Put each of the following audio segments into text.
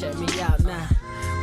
check me out now.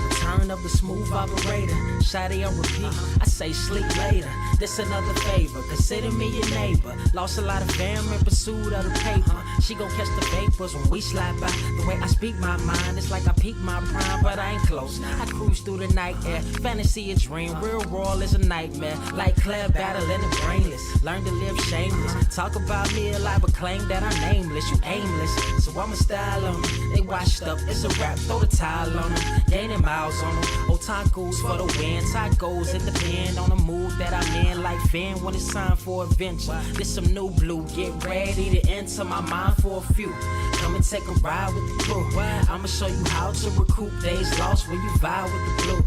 Return of the smooth operator, shawty on repeat, I say sleep later. This another favor, consider me your neighbor. Lost a lot of fam in pursuit of the paper. She gon' catch the vapors when we slide by. The way I speak my mind, it's like I peak my prime, but I ain't close. I cruise through the night air, fantasy a dream, real world is a nightmare. Like Claire battling the brainless, learn to live shameless. Talk about me a lot, but claim that I'm nameless. You aimless, so I'ma style on them. They washed up, it's a rap, throw the towel on them. Gaining miles on them, otakus for the win. Tacos, it depend on the mood that I'm in. Like Finn when it's time for adventure. This some new blue, get ready to enter my mind for a few. Come and take a ride with the crew. I'ma show you how to recoup days lost when you vibe with the blue.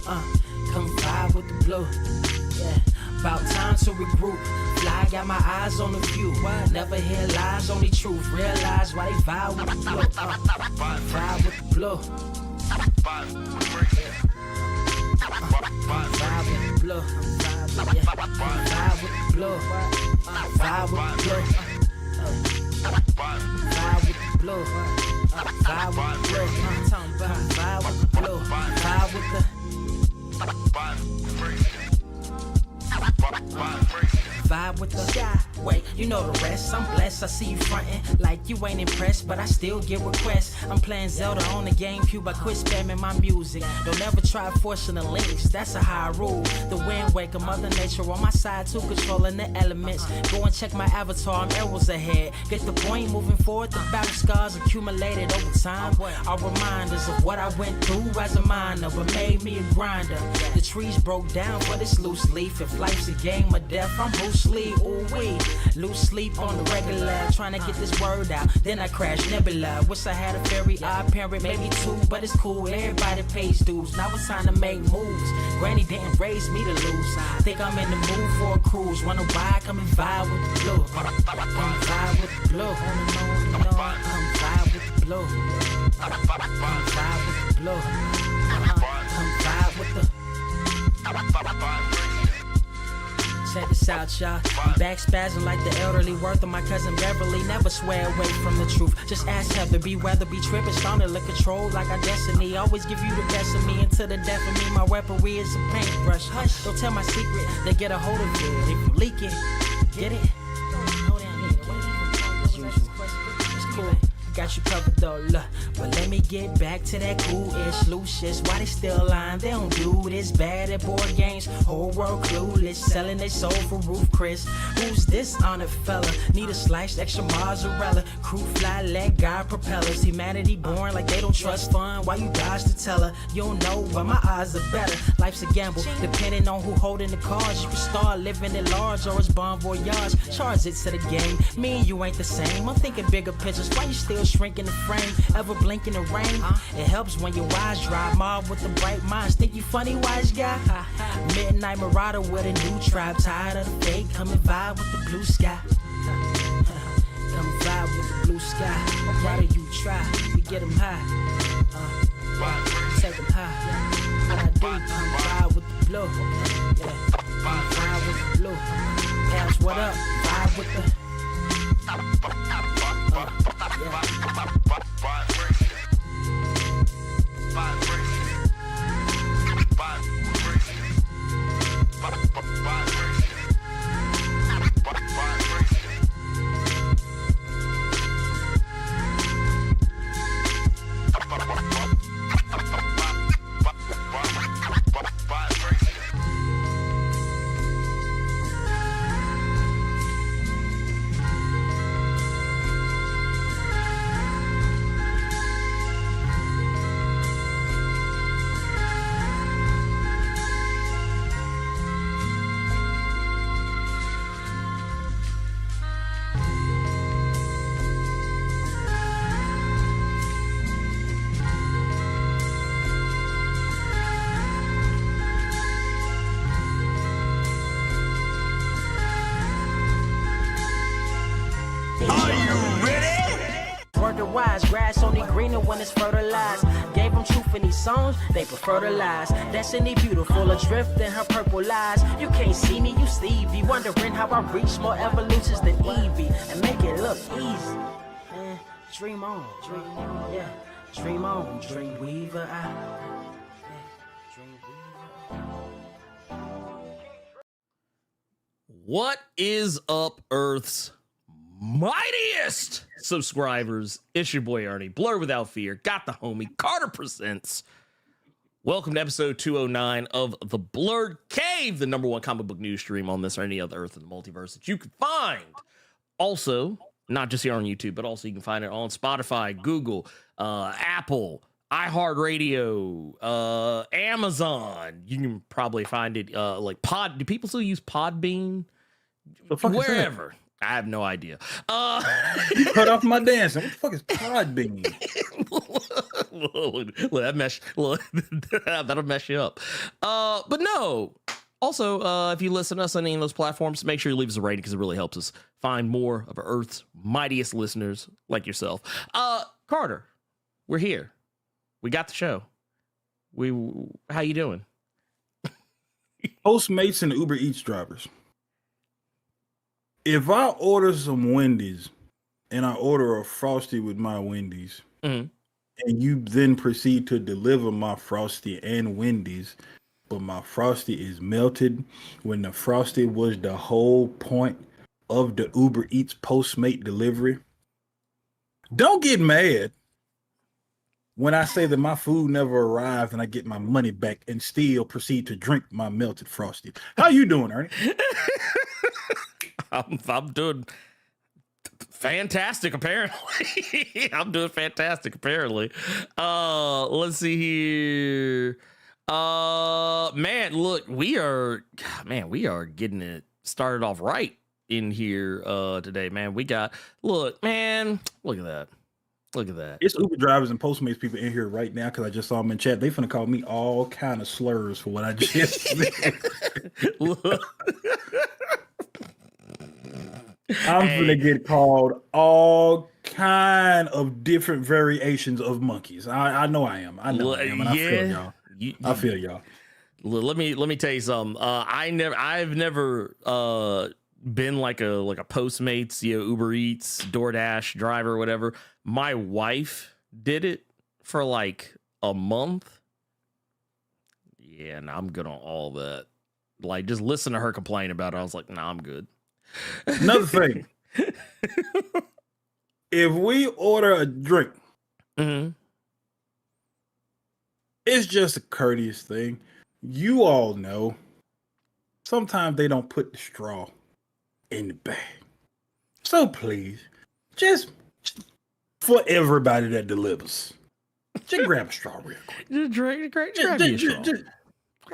Come vibe with the blue. Yeah, about time to regroup. Fly, got my eyes on the view. Never hear lies, only truth. Realize why they vibe with the blue. Vibe with the blue. Vibe with the blue. Vibe with the blue. Vibe with the blue. Vibe with the blue. Vibe with the blue. Vibe with the blue. Vibe with the vibe with the sky. Wait, you know the rest. I'm blessed, I see you frontin' like you ain't impressed, but I still get requests. I'm playing Zelda on the GameCube, I quit spamming my music. Don't ever try forcing the links, that's a high rule. The wind waker, Mother Nature on my side too, controlling the elements. Go and check my avatar, I'm arrows ahead. Get the point, moving forward, the battle scars accumulated over time are reminders of what I went through as a minor, but made me a grinder. The trees broke down for this loose leaf. If life's a game of death, I'm Bruce Lee, ooh wee. Lose sleep on the regular, trying to get this word out. Then I crash nebula. Wish I had a very odd parent, maybe two, but it's cool. Everybody pays dues. Now it's time to make moves. Granny didn't raise me to lose. Think I'm in the mood for a cruise. Wanna ride? Come and vibe with the blue. Come vibe with the blue. Come vibe with the blue. Come vibe with the blue. Come vibe with the. Check this out, y'all. I'm back spazzing like the elderly. Worth of my cousin Beverly. Never swear away from the truth. Just ask Heather. Be weather, be tripping. Starting to control like our destiny. Always give you the best of me until the death of me. My weaponry is a paintbrush. Hush, don't tell my secret. They get a hold of it. If you leak it, get it. It's cool. Got you covered though, look. But let me get back to that cool-ish, loose-ish. Why they still lying? They don't do this bad at board games. Whole world clueless, selling their soul for Roof Chris. Who's this honored fella? Need a sliced extra mozzarella. Crew fly, let God propellers. Humanity born like they don't trust fun. Why you dodge the teller? You don't know, but my odds are better. Life's a gamble, depending on who holding the cards. You can start living at large or it's bon voyage. Charge it to the game. Me and you ain't the same. I'm thinking bigger pictures. Why you still shrinking the frame? Ever blink in the rain? It helps when your eyes dry. Mob with the bright minds. Think you funny, wise guy? Midnight marauder with a new tribe. Tired of the fake. Come and vibe with the blue sky. Come vibe with the blue sky. Why do you try? We get them high. Take them high. What I do, come vibe with the blue. Yeah. Come vibe with the blue. Pass what up? Vibe with the. Wise grass only greener when it's fertilized. Gave them truth in these songs, they prefer to lies. Destiny beautiful, adrift in her purple eyes. You can't see me, you Stevie. Wondering how I reach more evolutions than Evie and make it look easy. Dream on, yeah. Dream on, dream weaver. Dream weaver. What is up, Earth's mightiest subscribers? It's your boy Ernie, Blerd Without Fear, got the homie Carter presents. Welcome to episode 209 of the Blerd Cave, the #1 comic book news stream on this or any other Earth in the multiverse that you can find. Also, not just here on YouTube, but also you can find it on Spotify, Google, Apple, iHeartRadio, Amazon. You can probably find it like Pod. Do people still use Podbean? Wherever. I have no idea. You cut off my dancing. What the fuck is Podbean? That'll mess you up. But no. Also, if you listen to us on any of those platforms, make sure you leave us a rating because it really helps us find more of Earth's mightiest listeners like yourself. Carter, we're here. We got the show. How you doing? Postmates and Uber Eats drivers. If I order some Wendy's and I order a Frosty with my Wendy's, and you then proceed to deliver my Frosty and Wendy's, but my Frosty is melted when the Frosty was the whole point of the Uber Eats Postmate delivery, don't get mad when I say that my food never arrived and I get my money back and still proceed to drink my melted Frosty. How you doing, Ernie? I'm doing fantastic, apparently. I'm doing fantastic, apparently. Let's see here. Man, look, we are getting it started off right in here today, man. Look at that. It's Uber drivers and Postmates people in here right now because I just saw them in chat. They finna call me all kind of slurs for what I just said. I'm gonna get called all kind of different variations of monkeys. I know I am. I am, and I feel y'all. I feel y'all. Let me tell you something. I've never been like a Postmates, Uber Eats, DoorDash driver, or whatever. My wife did it for like a month. Yeah, and I'm good on all that. Like, just listen to her complain about it. I was like, nah, I'm good. Another thing, if we order a drink, it's just a courteous thing. You all know sometimes they don't put the straw in the bag. So please, just for everybody that delivers, just grab a straw real quick.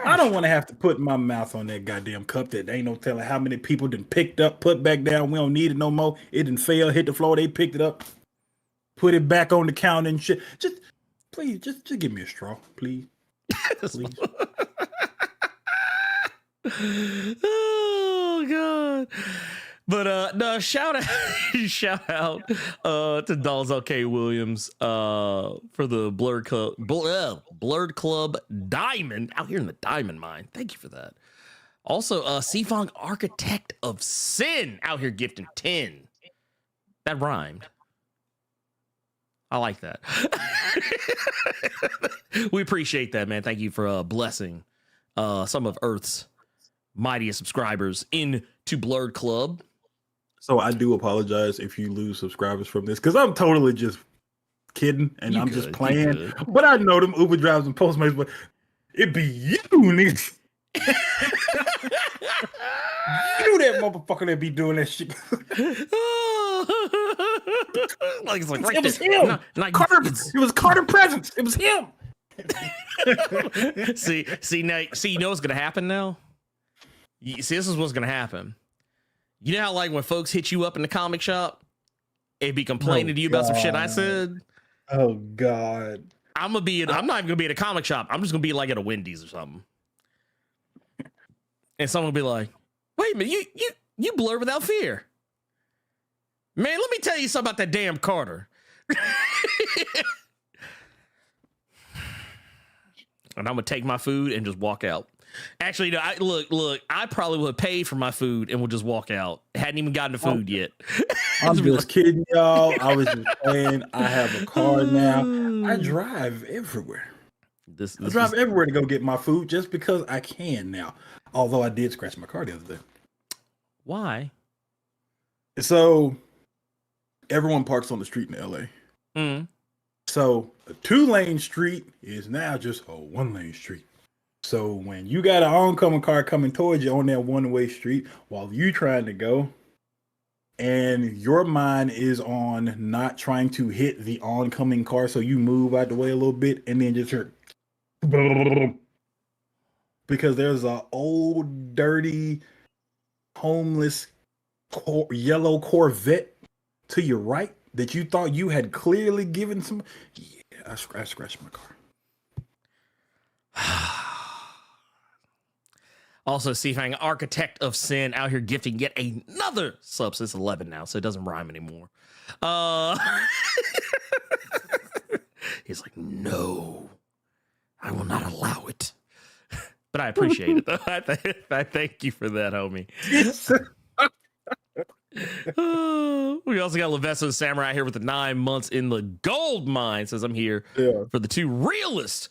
I don't want to have to put my mouth on that goddamn cup that ain't no telling how many people done picked up, put back down. We don't need it no more. It didn't fail, hit the floor. They picked it up, put it back on the counter and shit. Please, just give me a straw, please. Please. Oh God. But no, shout out to Dolls L.K. Williams for the Blerd Club Diamond out here in the Diamond Mine. Thank you for that. Also, Seafong Architect of Sin out here gifting 10. That rhymed. I like that. We appreciate that, man. Thank you for blessing some of Earth's mightiest subscribers into Blerd Club. So I do apologize if you lose subscribers from this because I'm totally just kidding and I'm just playing. But I know them Uber drivers and Postmates, but it be you, niggas. You that motherfucker that be doing that shit. Like, it's like it was him. Carter, it was Carter Presence. It was him. See, you know what's gonna happen now? This is what's gonna happen. You know how, like, when folks hit you up in the comic shop, it'd be complaining to you about some shit I said? Oh, God. I'm not even gonna be at a comic shop. I'm just gonna be like at a Wendy's or something. And someone will be like, wait a minute, you Blerd Without Fear. Man, let me tell you something about that damn Carter. And I'm gonna take my food and just walk out. Actually, no, look, I probably would have paid for my food and would just walk out. Hadn't even gotten the food yet. I'm just kidding, y'all. I was just playing. I have a car now. I drive everywhere. I drive everywhere to go get my food just because I can now. Although I did scratch my car the other day. Why? So everyone parks on the street in LA. Mm. So a 2-lane street is now just a 1-lane street. So when you got an oncoming car coming towards you on that 1-way street while you trying to go, and your mind is on not trying to hit the oncoming car, so you move out the way a little bit and then just hear because there's a old dirty homeless yellow Corvette to your right that you thought you had clearly given some. Yeah, I scratched my car. Also, C-Fang, Architect of Sin, out here gifting yet another sub. So it's 11 now, so it doesn't rhyme anymore. He's like, no, I will not allow it. But I appreciate it, though. I thank you for that, homie. We also got Levesso Samurai here with the 9 months in the gold mine. Says I'm here for the 2 realest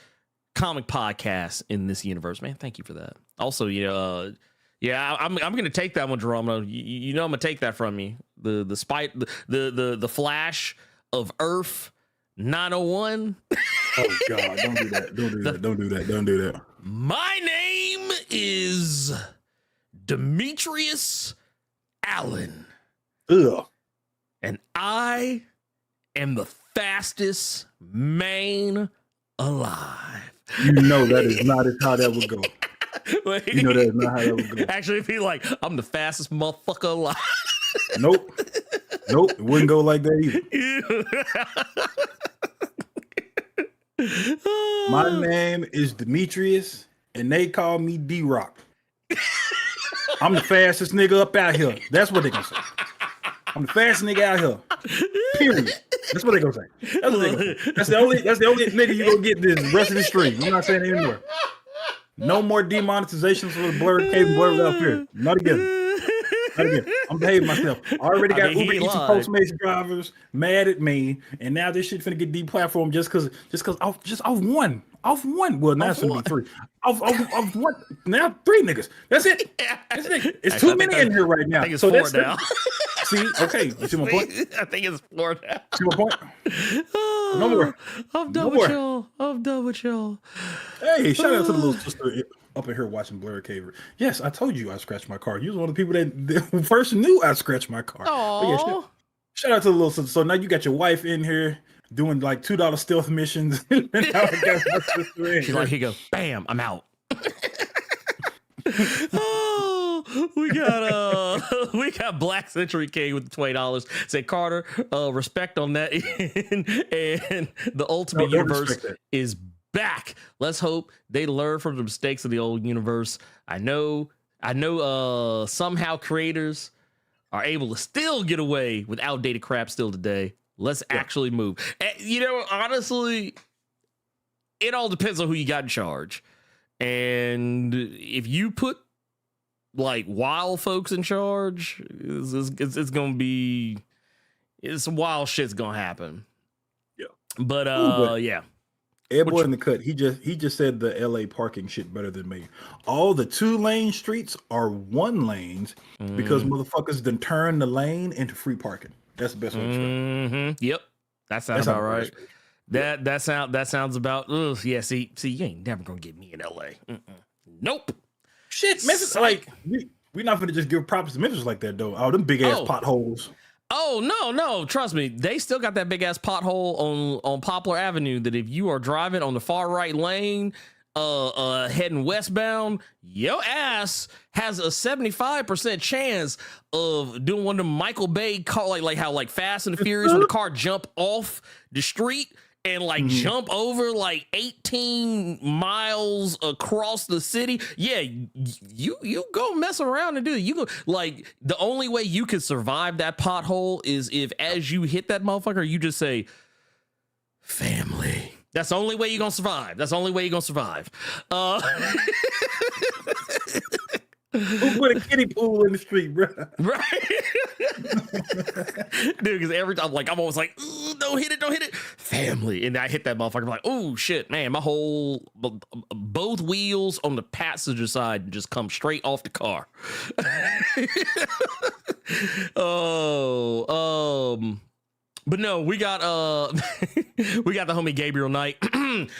comic podcasts in this universe. Man, thank you for that. Also, I'm gonna take that one, Geronimo. You know I'm gonna take that from you. The Flash of Earth 901. Oh God, don't do that. Don't do that. My name is Demetrius Allen. Ugh. And I am the fastest man alive. You know that is not how that would go. Wait. You know that is not how that would go. Actually, it'd be like, I'm the fastest motherfucker alive. Nope, it wouldn't go like that either. My name is Demetrius, and they call me D-Rock. I'm the fastest nigga up out here. That's what they gonna say. I'm the fastest nigga out here. Period. That's what they gonna say. That's the only nigga you gonna get this rest of the stream. I'm not saying it anymore. No more demonetizations for the Blerd Cave and Blerd out here. Not again. I'm behaving myself. I already got Uber Eats and Postmates drivers mad at me, and now this shit finna get deplatformed just cause off one. Well, now it's gonna be 3. Off one. Now 3 niggas. That's it. It's actually, too many in here right now. I think it's 4 now. See, okay, you see my point? I think it's 4 now. See my point? No more. I'm done with y'all. Hey, shout out to the little sister up in here watching Blerd Cave. Yes, I told you I scratched my car. You was one of the people that first knew I scratched my car. Yeah, shout out to the little sister. So now you got your wife in here doing like $2 stealth missions. And now I got my sister in. She's like, here you go. Bam, I'm out. We got Black Century King with the $20. Say, Carter, respect on that. and the Ultimate Universe is back. Let's hope they learn from the mistakes of the old universe. I know somehow creators are able to still get away with outdated crap still today. Let's actually move. Honestly, it all depends on who you got in charge. And if you put like wild folks in charge, it's gonna be some wild shit's gonna happen. Yeah. But yeah. Boy in the cut. He just said the LA parking shit better than me. All the 2-lane streets are 1 lanes because motherfuckers done turn the lane into free parking. That's the best way to describe it. Yep. That sounds about right. That sounds about yeah, see, you ain't never gonna get me in LA. Nope. Shit, Memphis, like we not gonna just give props to Memphis like that though. Oh, them big ass potholes. Oh no, trust me, they still got that big ass pothole on Poplar Avenue that if you are driving on the far right lane, heading westbound, your ass has a 75% chance of doing one of the Michael Bay car, like how like Fast and the Furious when the car jump off the street and like jump over like 18 miles across the city. Yeah, you go mess around and do it. You go, like, the only way you can survive that pothole is if as you hit that motherfucker, you just say family. That's the only way you're gonna survive. That's the only way you're gonna survive. Who put a kiddie pool in the street, bro? Right. Dude, because every time, like, I'm always like, don't hit it, family. And I hit that motherfucker, I'm like, oh shit, man, my whole, both wheels on the passenger side just come straight off the car. But no, we got we got the homie Gabriel Knight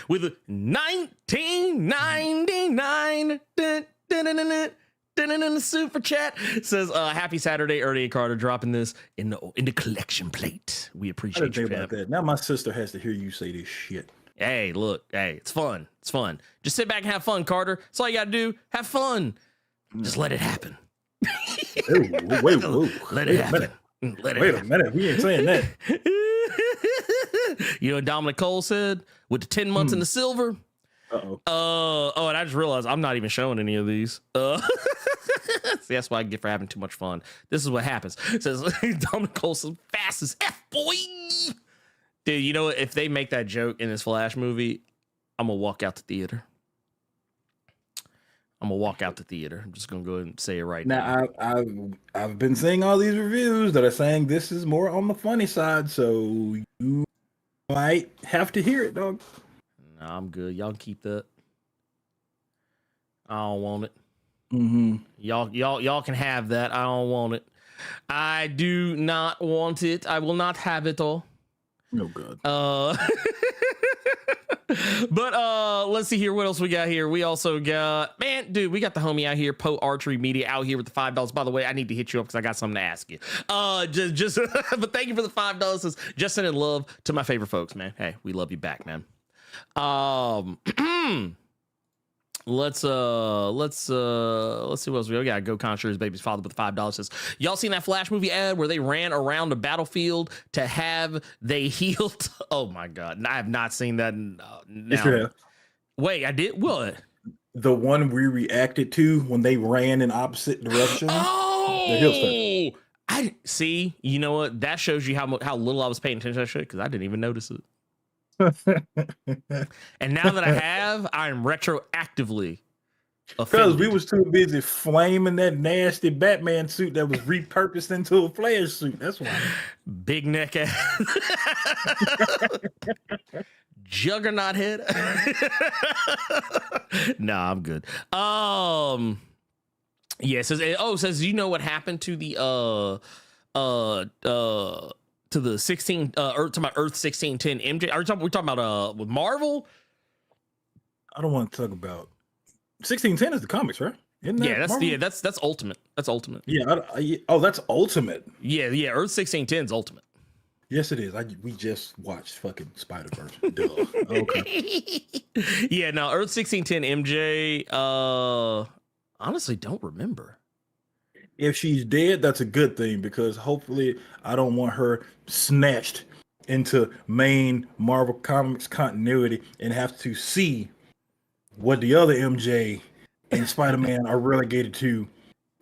with a 1999 super chat. Says happy Saturday, Ernie and Carter, dropping this in the collection plate. We appreciate you about that. Now my sister has to hear you say this shit. Hey, look, hey, it's fun. It's fun. Just sit back and have fun, Carter. That's all you gotta do. Have fun. Just let it happen. Wait, let it happen. Wait a minute, we ain't saying that. You know what Dominic Cole said with the 10 months in the silver? Uh-oh. And I just realized I'm not even showing any of these. See, that's what I get for having too much fun. This is what happens. It says Dominic Cole says fast as F, boy. Dude, you know what? If they make that joke in this Flash movie, I'm gonna walk out the theater. I'm just gonna go ahead and say it right now. I've been seeing all these reviews that are saying this is more on the funny side, so you might have to hear it, dog. No, I'm good. Y'all can keep that. I don't want it. Mm-hmm. Y'all can have that. I don't want it. I do not want it. I will not have it all. No good. But let's see here. What else we got here? We also got, man, dude, we got the homie out here, Poe Archery Media, out here with the $5. By the way, I need to hit you up because I got something to ask you. Just but thank you for the $5. Says, just sending love to my favorite folks, man. Hey, we love you back, man. Let's see what else we got. Go Conjure his baby's father with $5. Says, y'all seen that Flash movie ad where they ran around the battlefield to have they healed? Oh my god, I have not seen that. Now. Wait, I did what? The one we reacted to when they ran in opposite directions. Oh, the hill stuff. I see. You know what? That shows you how little I was paying attention to that shit because I didn't even notice it. And now that I have, I'm retroactively because we was too busy flaming that nasty Batman suit that was repurposed into a Flash suit. That's why. Big neck ass. Juggernaut head. Nah, I'm good. Yeah, says you know what happened to the to the 16 Earth 1610 MJ. Are we talking about with Marvel? I don't want to talk about 1610 is the comics, right? Isn't that that's Ultimate. That's Ultimate. Yeah. That's Ultimate. Yeah. Earth 1610 is Ultimate. Yes, it is. We just watched fucking Spider-Verse. Duh. Okay. Yeah. No, Earth 1610 MJ. Honestly, don't remember. If she's dead, that's a good thing because hopefully I don't want her snatched into main Marvel Comics continuity and have to see what the other MJ and Spider-Man are relegated to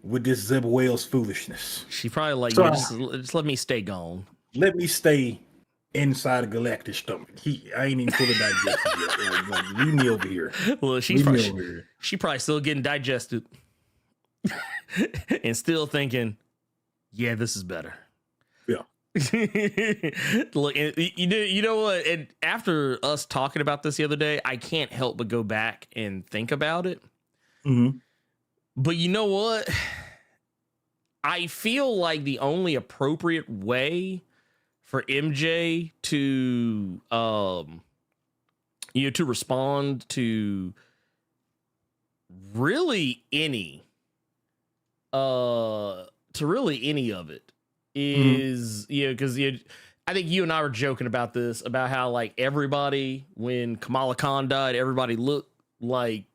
with this Zeb Wells foolishness. She probably like, just let me stay gone. Let me stay inside of Galactus' stomach. I ain't even fully digested yet. Like, leave me over here. Well, she probably still getting digested. And still thinking, yeah, this is better. Yeah. Look, you know what? And after us talking about this the other day, I can't help but go back and think about it. Mm-hmm. But you know what? I feel like the only appropriate way for MJ to to respond to really any of it is, because I think you and I were joking about this, about how like everybody, when Kamala Khan died, everybody looked like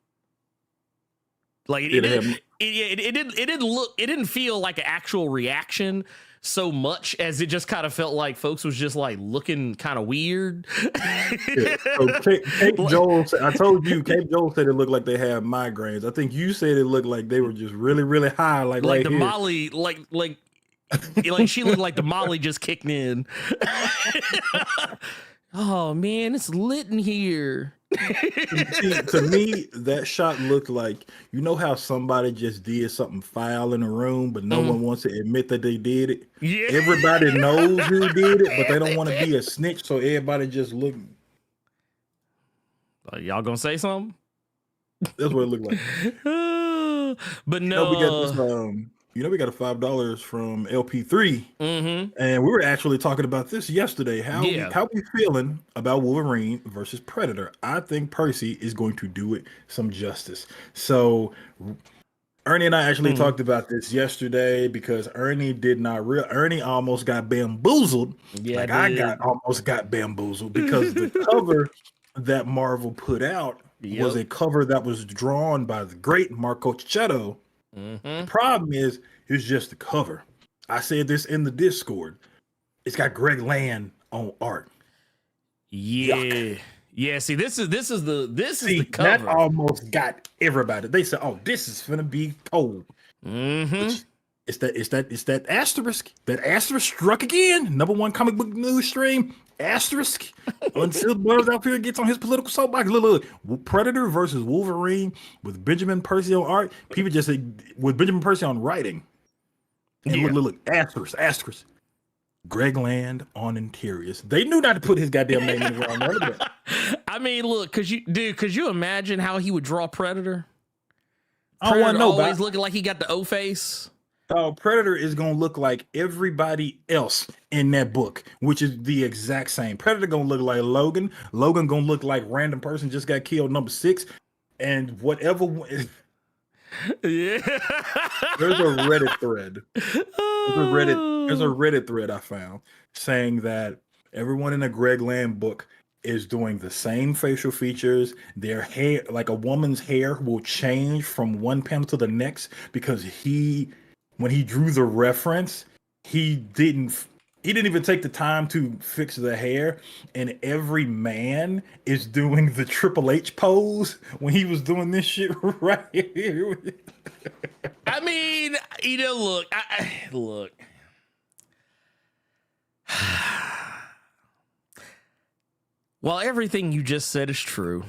it didn't feel like an actual reaction so much as it just kind of felt like folks was just like looking kind of weird. Yeah. So Cape Joel, I told you, Cape Joel said it looked like they had migraines. I think you said it looked like they were just really, really high, like the Molly, like she looked like the Molly just kicked in. Oh man, it's lit in here. See, to me, that shot looked like, you know how somebody just did something foul in a room, but no one wants to admit that they did it. Yeah. Everybody knows who did it, but they don't want to be a snitch, so everybody just look. Y'all gonna say something? That's what it looked like. But You no, know, we got this. We got a $5 from LP3, mm-hmm. and we were actually talking about this yesterday. How we feeling about Wolverine versus Predator? I think Percy is going to do it some justice. So Ernie and I actually talked about this yesterday because Ernie did not Ernie almost got bamboozled. Yeah, I almost got bamboozled because the cover that Marvel put out was a cover that was drawn by the great Marco Cicchetto. The problem is, it's just the cover. I said this in the Discord. It's got Greg Land on art. Yeah. Yuck. Yeah, see, this is the cover. That almost got everybody. They said, "Oh, this is gonna be cold." It's that asterisk. That asterisk struck again. #1 comic book news stream. Asterisk. Until Blerd out here gets on his political soapbox. Look. Predator versus Wolverine with Benjamin Percy on art. People just say with Benjamin Percy on writing. And look. Asterisk. Greg Land on interiors. They knew not to put his goddamn name in the wrong order. I mean, look, could you imagine how he would draw Predator? I want to know. Always looking like he got the O face. Predator is gonna look like everybody else in that book, which is the exact same. Predator gonna look like Logan. Logan gonna look like random person just got killed #6, and whatever. Yeah. There's a Reddit thread. There's a Reddit thread I found saying that everyone in a Greg Land book is doing the same facial features. Their hair, like a woman's hair, will change from one panel to the next because when he drew the reference, he didn't even take the time to fix the hair, and every man is doing the Triple H pose when he was doing this shit right here. I mean, look. While everything you just said is true,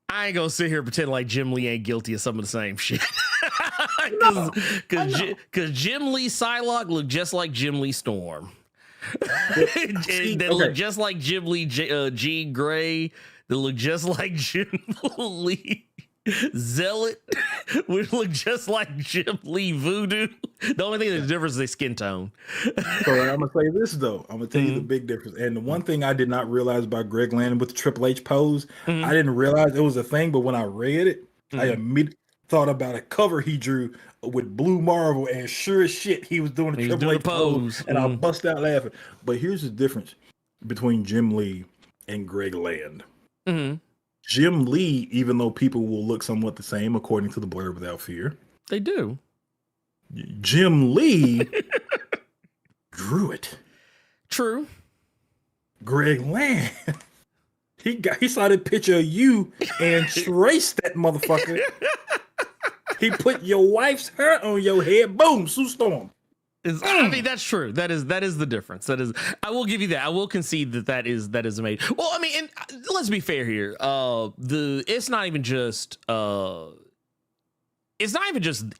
I ain't gonna sit here and pretend like Jim Lee ain't guilty of some of the same shit. Because Jim Lee Psylocke looked just like Jim Lee Storm. They look just like Jim Lee Jean Grey. They look just like Jim Lee Zealot, which look just like Jim Lee Voodoo. The only thing that's different is their skin tone. So I'm gonna say this though. I'm gonna tell you the big difference. And the one thing I did not realize about Greg Land with the Triple H pose, I didn't realize it was a thing. But when I read it, I immediately thought about a cover he drew with Blue Marvel, and sure as shit, he was doing the Triple H pose, and I bust out laughing. But here's the difference between Jim Lee and Greg Land. Jim Lee, even though people will look somewhat the same according to the Blerd Without Fear, they do. Jim Lee drew it. True. Greg Land, he saw the picture of you and traced that motherfucker. He put your wife's hair on your head. Boom, Sue Storm. I mean, that's true. That is the difference. That is, I will give you that. I will concede that is amazing. Well, I mean, and let's be fair here. It's not even just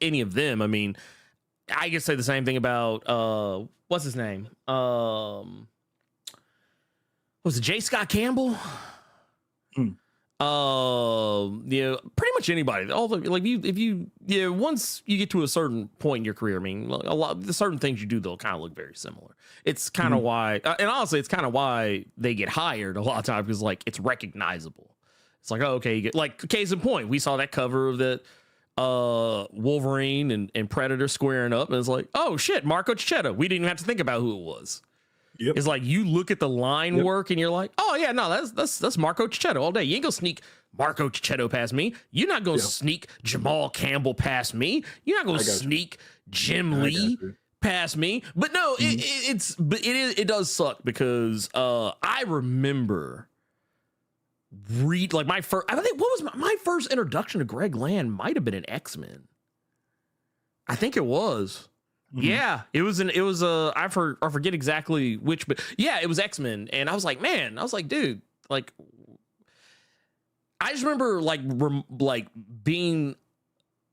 any of them. I mean, I could say the same thing about what's his name? Was it J. Scott Campbell? Pretty much anybody. Once you get to a certain point in your career, I mean, the certain things you do, they'll kind of look very similar. It's kind of why, and honestly, it's kind of why they get hired a lot of times, because like it's recognizable. It's like, oh, okay, you get, like, case in point, we saw that cover of that Wolverine and Predator squaring up, and it's like, oh shit, Marco Cicchetto. We didn't even have to think about who it was. Yep. It's like you look at the line work and you're like, oh yeah, no, that's Marco Cicchetto all day. You ain't gonna sneak Marco Cicchetto past me. You're not gonna sneak Jamal Campbell past me. You're not gonna sneak Jim Lee past me. But no, it does suck because I remember my first introduction to Greg Land might have been an X-Men. I think it was. Yeah, it was I forget exactly which, but yeah, it was X-Men. And I was like, dude, like, I just remember like being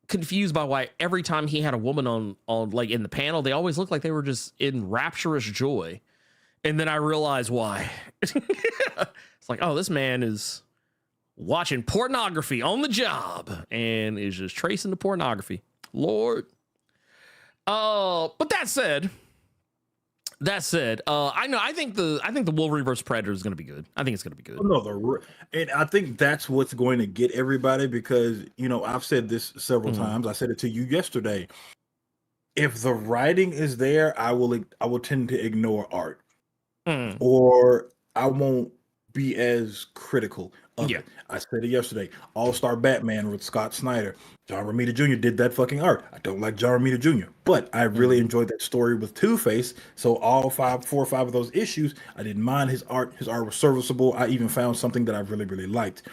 confused by why every time he had a woman on like in the panel, they always looked like they were just in rapturous joy. And then I realized why. It's like, oh, this man is watching pornography on the job and is just tracing the pornography. Lord. But that said, I think the Wolverine vs. Predator is going to be good. I think it's going to be good. No, and I think that's what's going to get everybody, because I've said this several times. I said it to you yesterday. If the writing is there, I will tend to ignore art, or I won't be as critical of it. I said it yesterday. All-Star Batman with Scott Snyder. John Romita Jr. did that fucking art. I don't like John Romita Jr., but I really enjoyed that story with Two-Face. So all 4 or 5 of those issues, I didn't mind his art. His art was serviceable. I even found something that I really, really liked.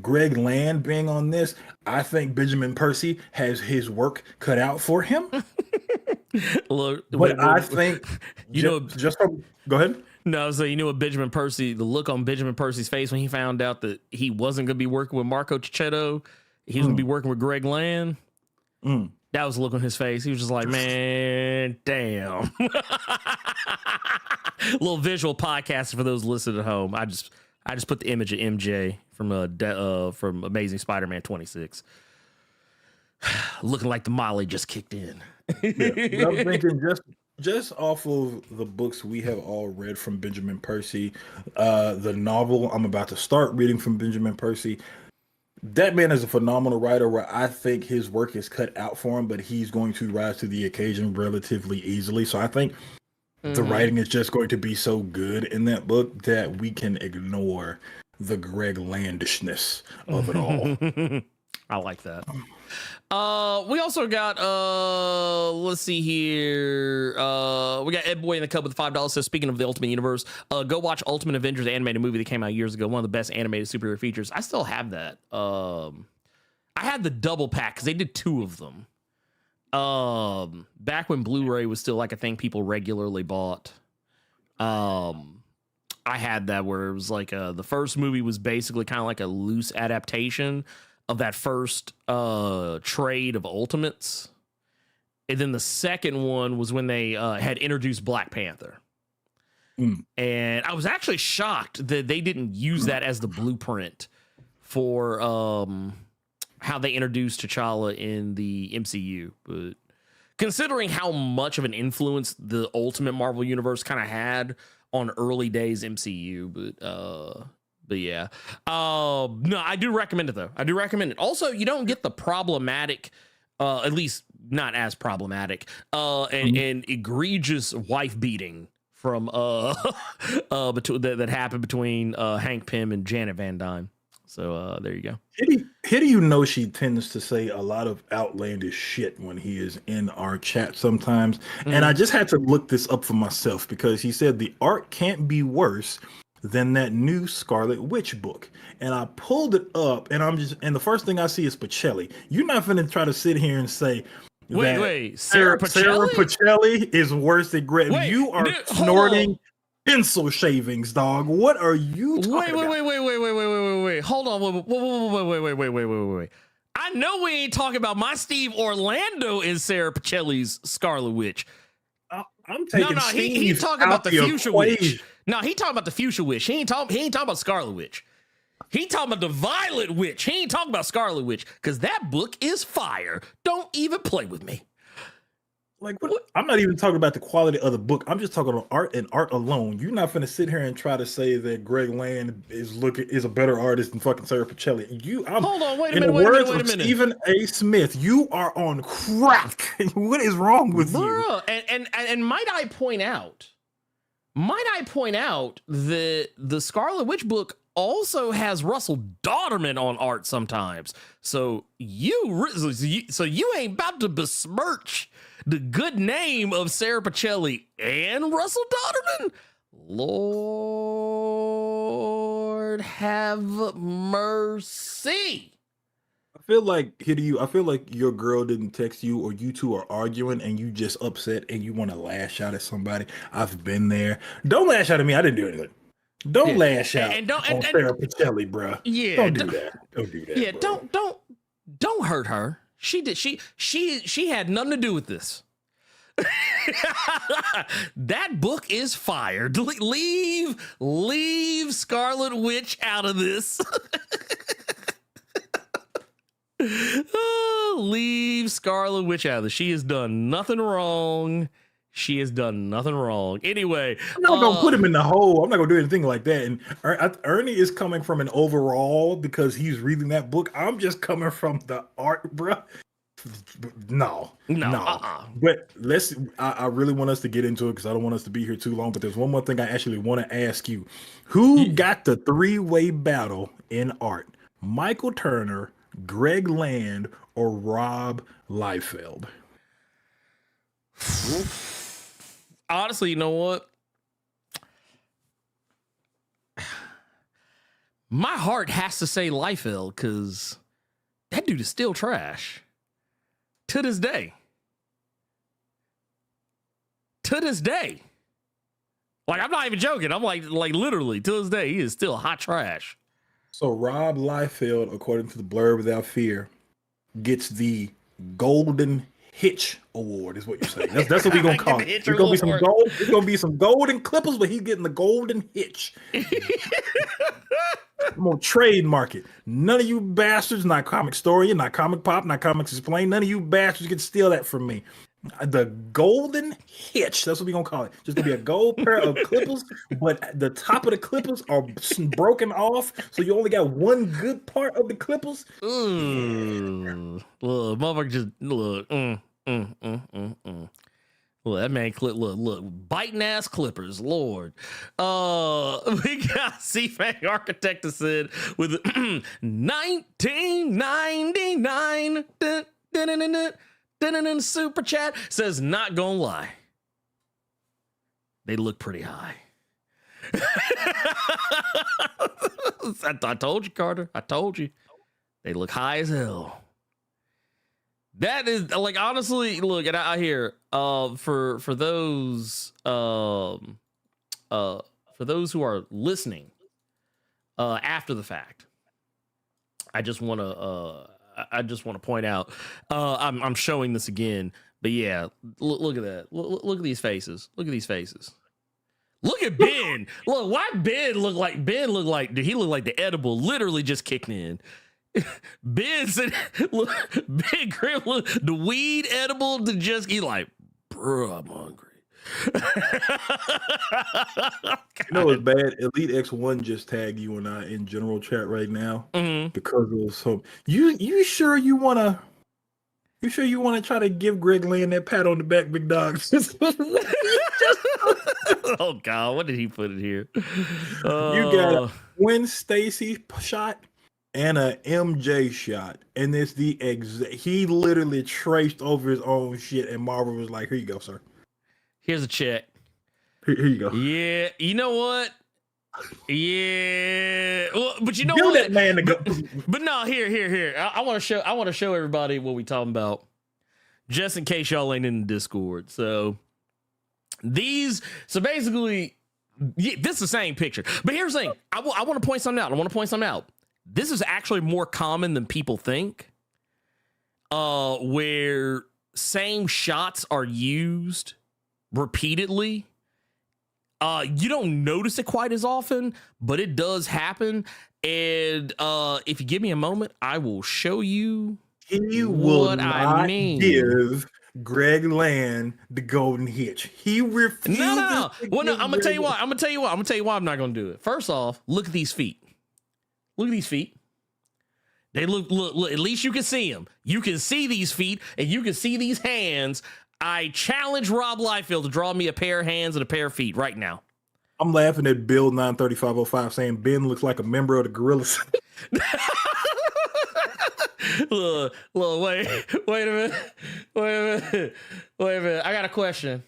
Greg Land being on this, I think Benjamin Percy has his work cut out for him. Look, I think go ahead. No, so what Benjamin Percy, the look on Benjamin Percy's face when he found out that he wasn't going to be working with Marco Cicchetto, he was going to be working with Greg Land. That was the look on his face. He was just like, man, damn. Little visual podcast for those listening at home. I just put the image of MJ from Amazing Spider-Man 26. Looking like the Molly just kicked in. Yeah, I'm thinking just off of the books we have all read from Benjamin Percy, the novel I'm about to start reading from Benjamin Percy, that man is a phenomenal writer where I think his work is cut out for him, but he's going to rise to the occasion relatively easily. So I think the writing is just going to be so good in that book that we can ignore the Greg Landishness of it all. I like that. We also got let's see here. We got Ed Boy in the Cup with $5. Says, speaking of the Ultimate Universe, go watch Ultimate Avengers, the animated movie that came out years ago. One of the best animated superhero features. I still have that. I had the double pack because they did 2 of them. Back when Blu-ray was still like a thing people regularly bought. I had that where it was like the first movie was basically kind of like a loose adaptation of that first trade of Ultimates. And then the second one was when they had introduced Black Panther. And I was actually shocked that they didn't use that as the blueprint for how they introduced T'Challa in the MCU. But considering how much of an influence the Ultimate Marvel Universe kind of had on early days MCU, but yeah, no, I do recommend it though. I do recommend it. Also, you don't get the problematic, at least not as problematic, and egregious wife beating from that happened between Hank Pym and Janet Van Dyne. So there you go. Hideo she tends to say a lot of outlandish shit when he is in our chat sometimes, and I just had to look this up for myself because he said the art can't be worse than that new Scarlet Witch book. And I pulled it up and and the first thing I see is Pacelli. You're not going to try to sit here and say, wait, Sarah Pacelli? Sarah Pacelli is worse than Greg. You are snorting pencil shavings, dog. What are you talking about? Wait. Hold on. Wait. I know we ain't talking about my Steve Orlando is Sarah Pacelli's Scarlet Witch. I'm taking he's talking about the Fuchsia Witch. No, he talking about the Fuchsia Witch. He ain't talking about Scarlet Witch. He talking about the Violet Witch. He ain't talking about Scarlet Witch because that book is fire. Don't even play with me. Like what? I'm not even talking about the quality of the book. I'm just talking about art and art alone. You're not going to sit here and try to say that Greg Land is a better artist than fucking Sarah Pacelli. Hold on, wait a minute. Stephen A. Smith, you are on crack. What is wrong with you? And might I point out that the Scarlet Witch book also has Russell Dauterman on art sometimes. So you ain't about to besmirch the good name of Sarah Pacelli and Russell Dauterman. Lord have mercy. feel like I feel like your girl didn't text you, or you two are arguing and you just upset and you want to lash out at somebody. I've been there. Don't lash out at me. I didn't do anything. Don't Yeah. lash out And don't on Sarah Pacelli, bruh. Yeah. Don't do that. Don't do that. Yeah, bro. don't hurt her. She had nothing to do with this. That book is fired. Leave Scarlet Witch out of this. Leave Scarlet Witch out of this. She has done nothing wrong. She has done nothing wrong. Anyway, I'm not gonna put him in the hole. I'm not gonna do anything like that. And Ernie is coming from an overall because he's reading that book. I'm just coming from the art, bruh. No. But I really want us to get into it because I don't want us to be here too long. But there's one more thing I actually want to ask you. Who got the 3-way battle in art? Michael Turner, Greg Land, or Rob Liefeld? Honestly, you know what? My heart has to say Liefeld because that dude is still trash. To this day. Like, I'm not even joking. I'm like literally, to this day, he is still hot trash. So Rob Liefeld, according to the Blerd Without Fear, gets the Golden Hitch Award, is what you're saying. That's what we're gonna call it. It's gonna be some gold. It's gonna be some golden clippers, but he's getting the Golden Hitch. I'm gonna trademark it. None of you bastards, not Comic Story, not Comic Pop, not Comics Explained, none of you bastards can steal that from me. The Golden Hitch, that's what we're gonna call it. Just gonna be a gold pair of clippers, but the top of the clippers are broken off, so you only got one good part of the clippers. Look, motherfucker, just look. Look, that man look, biting ass clippers, Lord. We got C-Fang Architect that said with 1999 super chat says, not gonna lie, they look pretty high. I told you, Carter. I told you. They look high as hell. That is like, honestly, look, and I hear for those who are listening after the fact, I just want to point out, I'm showing this again, but yeah, look at that. Look at these faces. Look at these faces. Look at Ben. Look, why Ben look like dude, he looked like the edible literally just kicked in. Ben said, look, Big Grim, look, the weed edible to just, he like, bro, I'm hungry. You know what's bad? Elite X1 just tagged you and I in general chat right now because of some. You sure you wanna try to give Greg Land that pat on the back, big dog? Oh God, what did he put in here? You got a Gwen Stacy shot and a MJ shot, and it's the exact. He literally traced over his own shit, and Marvel was like, "Here you go, sir. Here's a check. Here you go." Yeah, you know what? Yeah, well, but you know Give what? that man to go. But no, here. I want to show everybody what we talking about, just in case y'all ain't in the Discord. So basically, yeah, this is the same picture. But here's the thing: I want to point something out. This is actually more common than people think. Where same shots are used repeatedly. You don't notice it quite as often, but it does happen. And if you give me a moment, I will show you what I mean. Give Greg Land the Golden Hitch. He refused. No. Well, no, I'm gonna tell you why. I'm not gonna do it. First off, look at these feet. They look. At least you can see them. You can see these feet, and you can see these hands. I challenge Rob Liefeld to draw me a pair of hands and a pair of feet right now. I'm laughing at Bill 93505 saying Ben looks like a member of the Gorillas. Look, wait a minute. I got a question.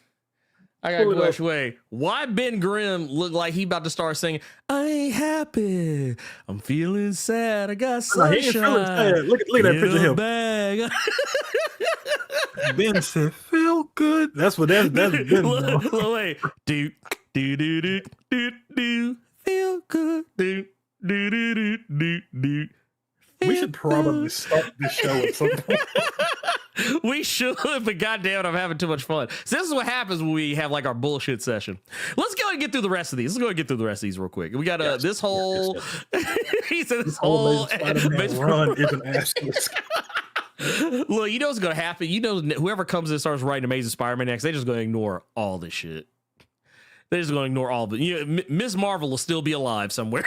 I got Pull a it up. question. Why Ben Grimm look like he about to start singing? I ain't happy. I'm feeling sad. I got No, he ain't sunshine. feeling sad. Look at that in picture a of him. bag. Ben said, "Feel good." That's Ben. Look, wait. Do do do do do do. Feel good. Do do do do do do. We should probably start this show at some point. We should, but goddamn it, I'm having too much fun. So this is what happens when we have like our bullshit session. Let's go and get through the rest of these. Let's go and get through the rest of these real quick. We got this whole. He said this whole Spider-Man run is an asterisk. Look, you know what's gonna happen. You know, whoever comes in and starts writing Amazing Spider-Man next, they're just gonna ignore all this shit. They're just gonna ignore all of it. You know, Miss Marvel will still be alive somewhere.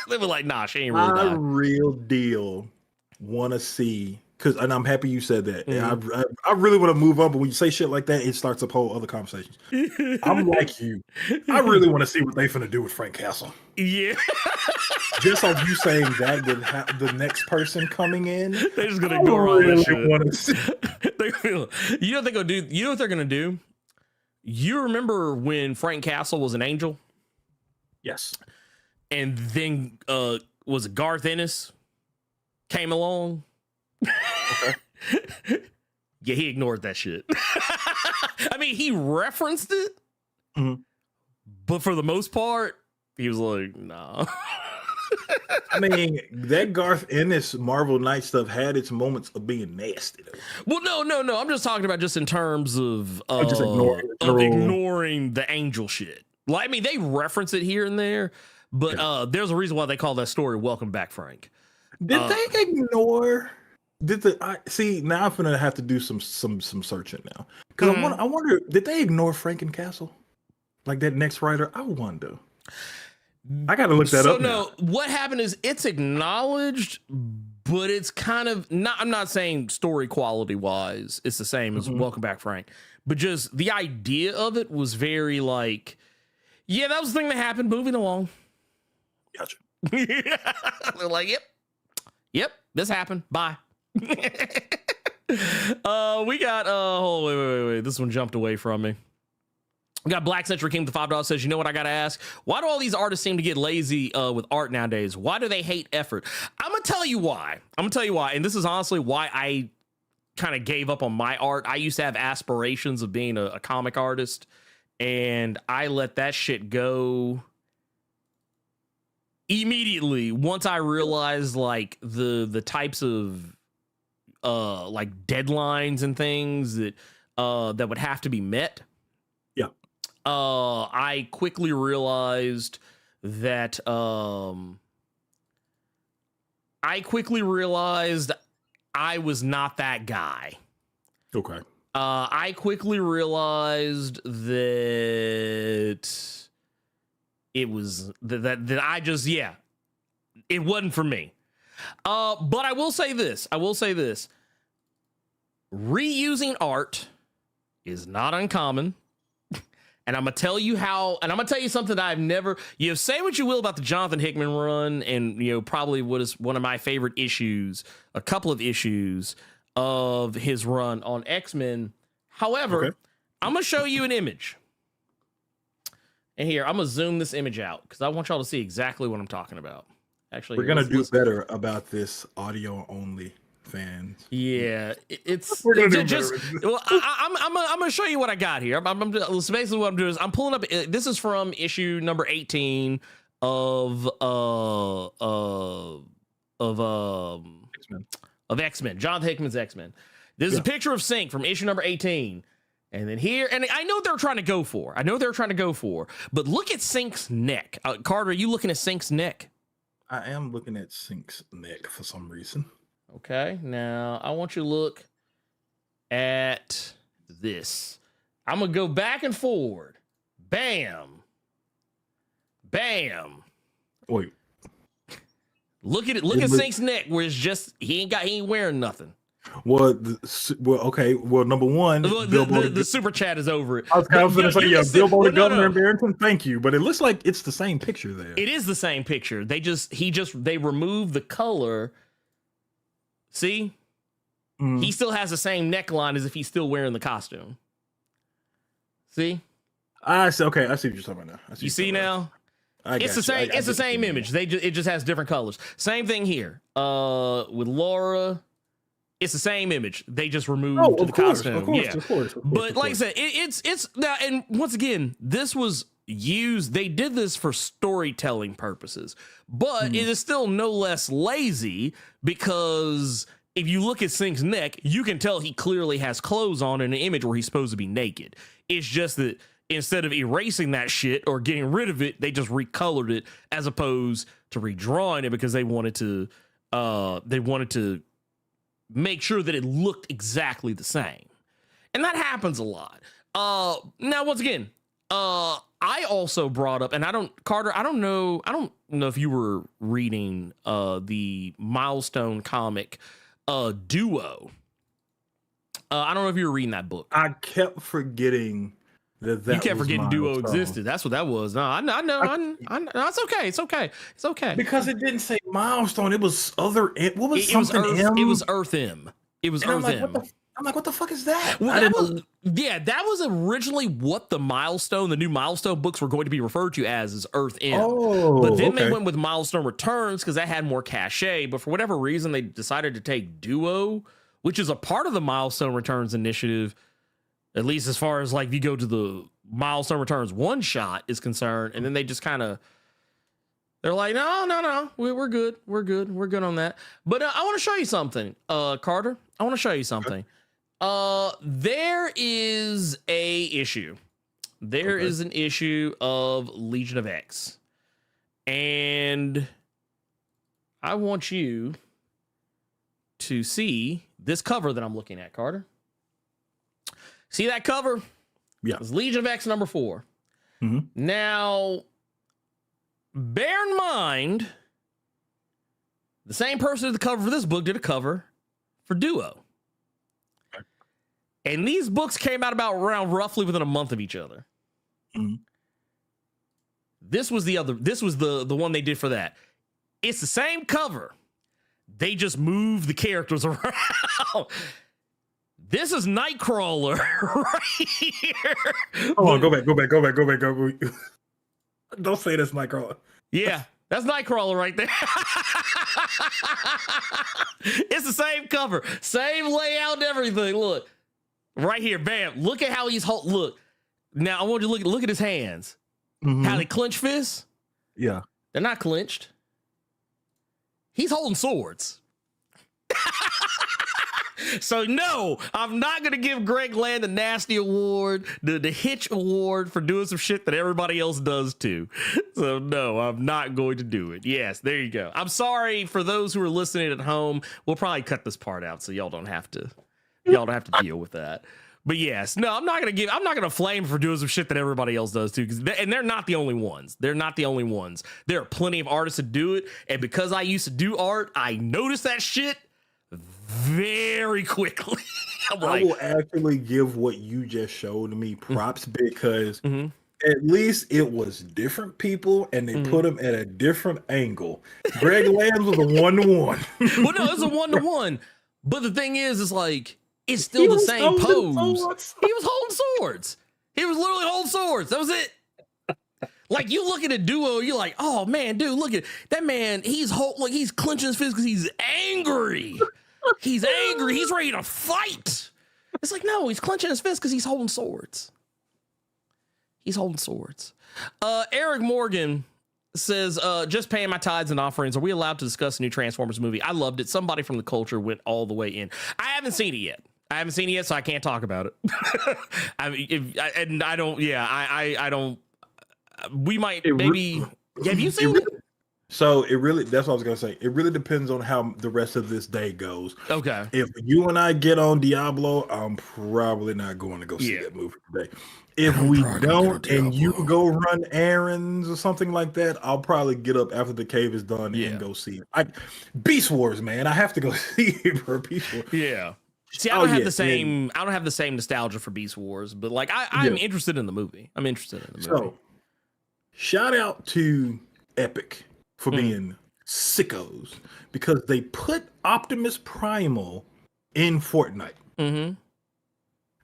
They'll be like, nah, she ain't really I died. real deal want to see, and I'm happy you said that. And I really want to move on, but when you say shit like that, it starts up whole other conversations. I'm like you. I really want to see what they finna do with Frank Castle. Yeah. Just like you saying that with the next person coming in, They're just gonna ignore all that shit. Want to see. You know what they're gonna do? You know what they're gonna do? You remember when Frank Castle was an angel? Yes. And then was it Garth Ennis came along? Okay. Yeah, he ignored that shit. I mean, he referenced it, but for the most part, he was like, nah. I mean, that Garth Ennis Marvel Knight stuff had its moments of being nasty, though. Well, no. I'm just talking about just in terms of just ignoring the angel shit. Like, I mean, they reference it here and there, but there's a reason why they call that story "Welcome Back, Frank." Did they ignore? See? Now I'm gonna have to do some searching now, because I wonder, did they ignore Frank and Castle? Like that next writer? I wonder. I gotta look that up. No, what happened is it's acknowledged, but it's kind of not. I'm not saying story quality wise, it's the same as Welcome Back, Frank, but just the idea of it was very like, yeah, that was the thing that happened. Moving along. Gotcha. They're like, yep, this happened. Bye. We got wait. This one jumped away from me. We got Black Century King with the $5 says, you know what I gotta ask? Why do all these artists seem to get lazy with art nowadays? Why do they hate effort? I'm gonna tell you why. And this is honestly why I kind of gave up on my art. I used to have aspirations of being a comic artist, and I let that shit go immediately once I realized like the types of like deadlines and things that that would have to be met. Yeah. I quickly realized that I was not that guy. Okay. I quickly realized that it was that I just, it wasn't for me. But I will say this. Reusing art is not uncommon. And I'm going to tell you how, and I'm going to tell you something that I've never, say what you will about the Jonathan Hickman run, and, probably what is one of my favorite issues, a couple of issues of his run on X-Men. However, I'm going to show you an image. And here, I'm going to zoom this image out because I want y'all to see exactly what I'm talking about. Actually, we're going to do better about this audio only. Fans. Yeah, it's We're gonna just. Well, I'm gonna show you what I got here. So basically what I'm doing is I'm pulling up. This is from issue number 18 of X-Men. Jonathan Hickman's X-Men. There's a picture of Sync from issue number 18, and then here, and I know they're trying to go for. But look at Sync's neck. Carter, are you looking at Sync's neck? I am looking at Sync's neck for some reason. Okay, now I want you to look at this. I'm going to go back and forward. Bam. Bam. Wait. Look at it. Look at Sync's neck where it's just, he ain't wearing nothing. Well, okay. Well, number one, the super chat is over it. I was kind of going to say, Bilbo the Governor and Barrington, thank you. But it looks like it's the same picture there. It is the same picture. They removed the color. See? He still has the same neckline as if he's still wearing the costume. See? I see. Okay, I see what you're talking about now. I You see now? It's the same. It's the same image. It just has different colors. Same thing here. With Laura, it's the same image. They just removed the costume. Of course. But like I said, it's now. And once again, this was used. They did this for storytelling purposes, but it is still no less lazy because if you look at Sync's neck, you can tell he clearly has clothes on in an image where he's supposed to be naked. It's just that instead of erasing that shit or getting rid of it, they just recolored it as opposed to redrawing it because they wanted to make sure that it looked exactly the same. And that happens a lot. Now, once again, I also brought up, and Carter, I don't know if you were reading the Milestone comic Duo. I don't know if you were reading that book. I kept forgetting that you kept forgetting Duo existed. That's what that was. No, I know. No, it's okay. It's okay. Because it didn't say Milestone. It was other. What was something Earth, M? It was Earth M. It was Earth M. I'm like, what the fuck is that? Well, that was originally what the new Milestone books were going to be referred to as Earth M. Oh, but then they went with Milestone Returns because that had more cachet. But for whatever reason, they decided to take Duo, which is a part of the Milestone Returns initiative, at least as far as like if you go to the Milestone Returns one shot is concerned, and then they just kind of they're like, no, we're good on that. But I want to show you something, Carter. I want to show you something. There is a issue. There is an issue of Legion of X, and I want you to see this cover that I'm looking at, Carter. See that cover? Yeah. It's Legion of X number 4. Mm-hmm. Now, bear in mind, the same person who did the cover for this book did a cover for Duo. And these books came out around roughly within a month of each other. Mm-hmm. This was the one they did for that. It's the same cover. They just moved the characters around. This is Nightcrawler right here. Oh, go back. Don't say that's Nightcrawler. Yeah, that's Nightcrawler right there. It's the same cover, same layout and everything. Look, right here, bam. Look at how he's look. Now I want you to look at his hands. Mm-hmm. How they clench fists? Yeah. They're not clenched. He's holding swords. So no, I'm not going to give Greg Land the Nasty Award, the Hitch Award for doing some shit that everybody else does too. So no, I'm not going to do it. Yes, there you go. I'm sorry for those who are listening at home. We'll probably cut this part out so y'all don't have to deal with that. But yes, no, I'm not going to flame for doing some shit that everybody else does too. And they're not the only ones. There are plenty of artists that do it. And because I used to do art, I noticed that shit very quickly. I will actually give what you just showed me props because at least it was different people and they put them at a different angle. Greg Lambs was a 1-to-1. Well, no, it's a 1-to-1. But the thing is like it's still the same pose. He was holding swords. He was literally holding swords. That was it. Like you look at a Duo, you're like, oh man, dude, look at that man. He's clenching his fist because he's angry. He's angry. He's ready to fight. It's like, no, he's clenching his fist because he's holding swords. Eric Morgan says, just paying my tithes and offerings. Are we allowed to discuss a new Transformers movie? I loved it. Somebody from the culture went all the way in. I haven't seen it yet. So I can't talk about it. I don't. We might maybe. Have you seen it? So that's what I was gonna say. It really depends on how the rest of this day goes. Okay. If you and I get on Diablo, I'm probably not going to go see that movie today. If we don't, and you go run errands or something like that, I'll probably get up after the cave is done and go see it. Beast Wars, man, I have to go see it for Beast Wars. Yeah. See, I don't have the same. I don't have the same nostalgia for Beast Wars, but like I'm interested in the movie. So, shout out to Epic for being sickos because they put Optimus Primal in Fortnite.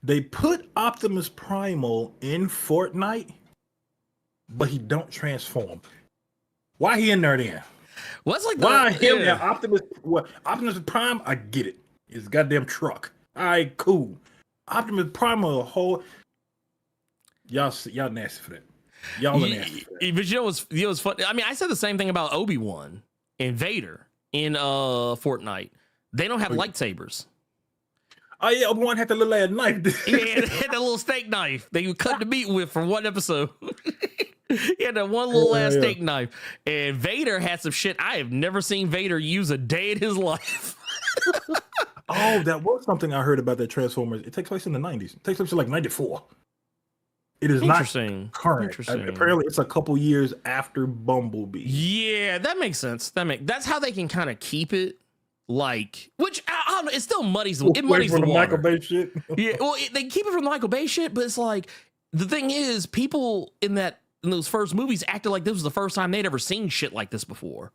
They put Optimus Primal in Fortnite, but he don't transform. Why he in there then? What's like Why the, him yeah. and Optimus? What Optimus Prime? I get it. It's a goddamn truck. All right, cool. Optimus Primal, a whole. Y'all nasty for that. Y'all are nasty for that. But you know what's fun? I mean, I said the same thing about Obi-Wan and Vader in Fortnite. They don't have lightsabers. Oh yeah, Obi-Wan had the little ass knife. Yeah, they had that little steak knife that you cut the meat with for one episode. He had that one little ass steak knife. And Vader had some shit I have never seen Vader use a day in his life. Oh, that was something I heard about that Transformers. It takes place in the 90s. It takes place in like 94. It is not current. Apparently, it's a couple years after Bumblebee. Yeah, that makes sense. That's how they can kind of keep it. Like, which I don't know, it still muddies the water. Michael Bay shit. Yeah, well, they keep it from the Michael Bay shit, but it's like the thing is, people in those first movies acted like this was the first time they'd ever seen shit like this before.